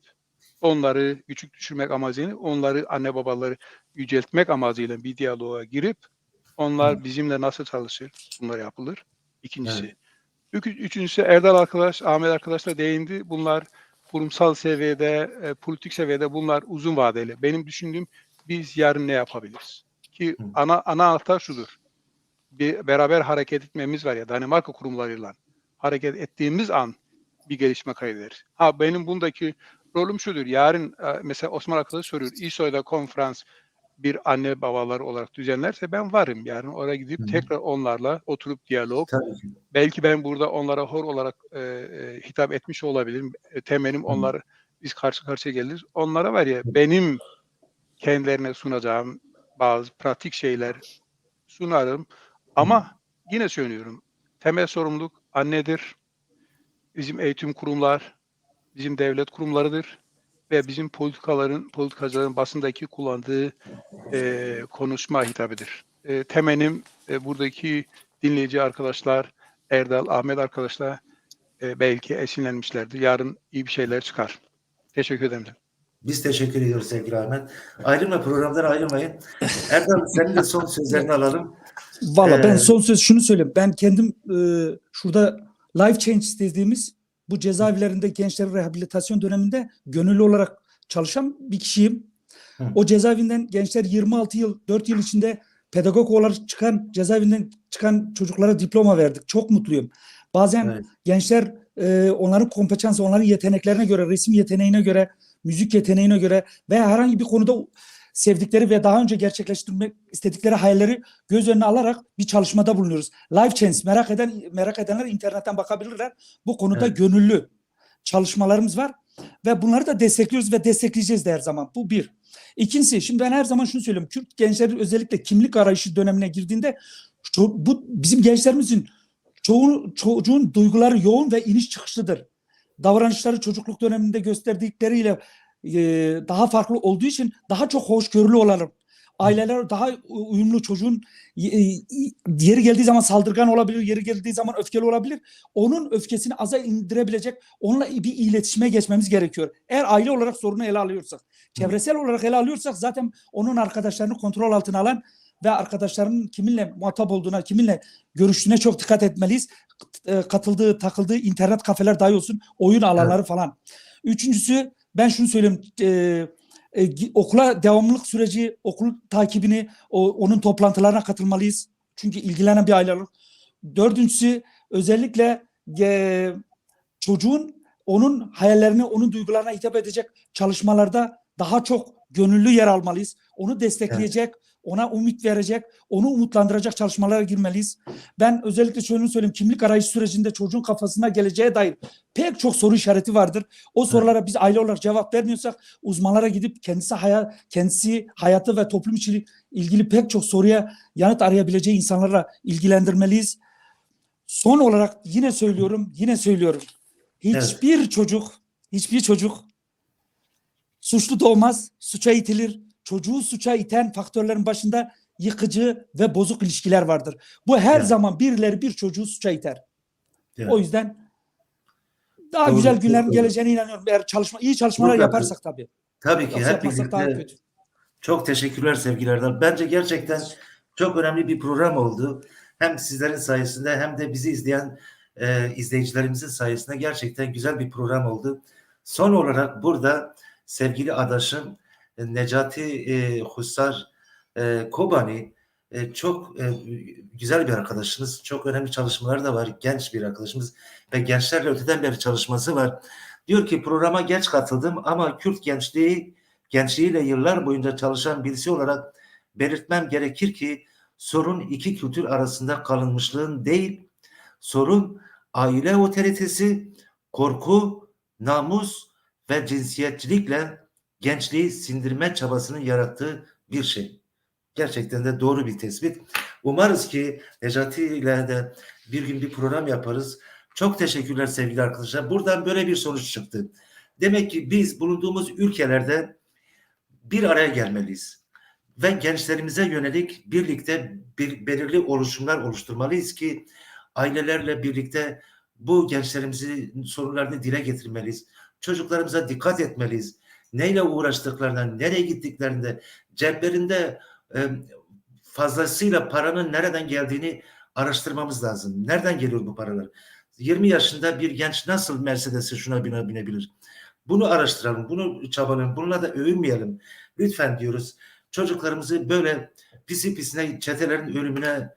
onları küçük düşürmek amacıyla, onları anne babaları yüceltmek amacıyla bir diyaloğa girip onlar bizimle nasıl çalışır? Bunlar yapılır. İkincisi. Üçüncüsü Erdal arkadaş, Ahmet arkadaşla değindi. Bunlar kurumsal seviyede, politik seviyede bunlar uzun vadeli. Benim düşündüğüm biz yarın ne yapabiliriz? Ki ana anahtar şudur. Beraber hareket etmemiz var ya, Danimarka kurumlarıyla hareket ettiğimiz an bir gelişme kaydederiz. Benim bundaki rolüm şudur. Yarın mesela Osman arkadaş soruyor. İSO'da konferans bir anne babalar olarak düzenlerse ben varım. Yarın oraya gidip tekrar onlarla oturup diyalog. Tabii ki. Belki ben burada onlara hor olarak hitap etmiş olabilirim. Temelim onlar biz karşı karşıya geliriz. Onlara var ya benim kendilerine sunacağım bazı pratik şeyler sunarım. Ama yine söylüyorum. Temel sorumluluk annedir. Bizim eğitim kurumlar, bizim devlet kurumlarıdır ve bizim politikacıların basındaki kullandığı konuşma hitabıdır. Temenim buradaki dinleyici arkadaşlar, Erdal, Ahmet arkadaşlar belki esinlenmişlerdir. Yarın iyi bir şeyler çıkar. Teşekkür ederim. Biz teşekkür ediyoruz sevgili Ahmet. Ayrılma, programdan ayrılmayın. Erdal, senin de son sözlerini alalım. Valla ben son söz şunu söyleyeyim. Ben kendim şurada Life Change dediğimiz bu cezaevlerinde gençlerin rehabilitasyon döneminde gönüllü olarak çalışan bir kişiyim. O cezaevinden gençler 26 yıl, 4 yıl içinde pedagog olarak çıkan, cezaevinden çıkan çocuklara diploma verdik. Çok mutluyum. Bazen gençler onların kompetansı, onların yeteneklerine göre, resim yeteneğine göre, müzik yeteneğine göre veya herhangi bir konuda sevdikleri ve daha önce gerçekleştirmek istedikleri hayalleri göz önüne alarak bir çalışmada bulunuyoruz. Life Change merak edenler internetten bakabilirler. Bu konuda gönüllü çalışmalarımız var ve bunları da destekliyoruz ve destekleyeceğiz de her zaman. Bu bir. İkincisi, şimdi ben her zaman şunu söylüyorum. Kürt gençleri özellikle kimlik arayışı dönemine girdiğinde bu bizim gençlerimizin çocuğun duyguları yoğun ve iniş çıkışlıdır. Davranışları çocukluk döneminde gösterdikleriyle daha farklı olduğu için daha çok hoşgörülü olalım. Aileler daha uyumlu, çocuğun yeri geldiği zaman saldırgan olabilir, yeri geldiği zaman öfkeli olabilir. Onun öfkesini aza indirebilecek, onunla bir iletişime geçmemiz gerekiyor. Eğer aile olarak sorunu ele alıyorsak, çevresel olarak ele alıyorsak zaten onun arkadaşlarını kontrol altına alan ve arkadaşlarının kiminle muhatap olduğuna, kiminle görüştüğüne çok dikkat etmeliyiz. Takıldığı internet kafeler dahi olsun, oyun alanları falan. Üçüncüsü, ben şunu söyleyeyim, okula devamlılık süreci, okul takibini, onun toplantılarına katılmalıyız. Çünkü ilgilenen bir aile olur. Dördüncüsü, özellikle çocuğun onun hayallerine, onun duygularına hitap edecek çalışmalarda daha çok gönüllü yer almalıyız. Onu destekleyecek, ona umut verecek, onu umutlandıracak çalışmalara girmeliyiz. Ben özellikle şunu söyleyeyim, kimlik arayış sürecinde çocuğun kafasına geleceğe dair pek çok soru işareti vardır. O sorulara biz aile olarak cevap vermiyorsak uzmanlara gidip kendisi hayatı ve toplum için ilgili pek çok soruya yanıt arayabileceği insanlarla ilgilendirmeliyiz. Son olarak yine söylüyorum. Hiçbir çocuk suçlu doğmaz, suça itilir. Çocuğu suça iten faktörlerin başında yıkıcı ve bozuk ilişkiler vardır. Bu her zaman birileri bir çocuğu suça iter. O yüzden daha güzel günlerin geleceğine inanıyorum. Eğer iyi çalışmalar yaparsak tabii. Tabii ki. Yoksa yapmazsak daha kötü. Çok teşekkürler sevgili Erdal. Bence gerçekten çok önemli bir program oldu. Hem sizlerin sayesinde hem de bizi izleyen izleyicilerimizin sayesinde gerçekten güzel bir program oldu. Son olarak burada sevgili adaşım Necati Hussar Kobani çok güzel bir arkadaşımız. Çok önemli çalışmaları da var. Genç bir arkadaşımız ve gençlerle öteden beri çalışması var. Diyor ki programa geç katıldım ama Kürt gençliğiyle yıllar boyunca çalışan birisi olarak belirtmem gerekir ki sorun iki kültür arasında kalınmışlığın değil, sorun aile otoritesi, korku, namus ve cinsiyetçilikle gençliği sindirme çabasının yarattığı bir şey. Gerçekten de doğru bir tespit. Umarız ki Necati ile de bir gün bir program yaparız. Çok teşekkürler sevgili arkadaşlar. Buradan böyle bir sonuç çıktı. Demek ki biz bulunduğumuz ülkelerde bir araya gelmeliyiz. Ve gençlerimize yönelik birlikte belirli oluşumlar oluşturmalıyız ki ailelerle birlikte bu gençlerimizin sorunlarını dile getirmeliyiz. Çocuklarımıza dikkat etmeliyiz. Neyle uğraştıklarından, nereye gittiklerinde, ceplerinde fazlasıyla paranın nereden geldiğini araştırmamız lazım. Nereden geliyor bu paralar? 20 yaşında bir genç nasıl Mercedes'e şuna binebilir? Bunu araştıralım, bunu çabalayalım, bununla da övünmeyelim. Lütfen diyoruz. Çocuklarımızı böyle pisi pisine çetelerin ölümüne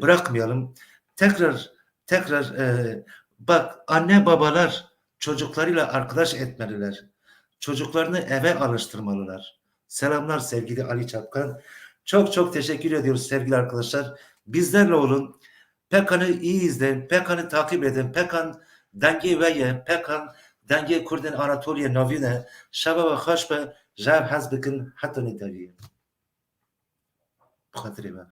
bırakmayalım. Tekrar bak anne babalar çocuklarıyla arkadaş etmeliler. Çocuklarını eve alıştırmalılar. Selamlar sevgili Ali Çapkan. Çok çok teşekkür ediyoruz sevgili arkadaşlar. Bizlerle olun. Pekan'ı iyi izleyin. Pekan'ı takip edin. Pekan dengi veye. Pekan dengi Kurdin Anatoliye Navine. Şaba ve hoş be. Jav hazbikin hatta ne deviye. Bu hatırı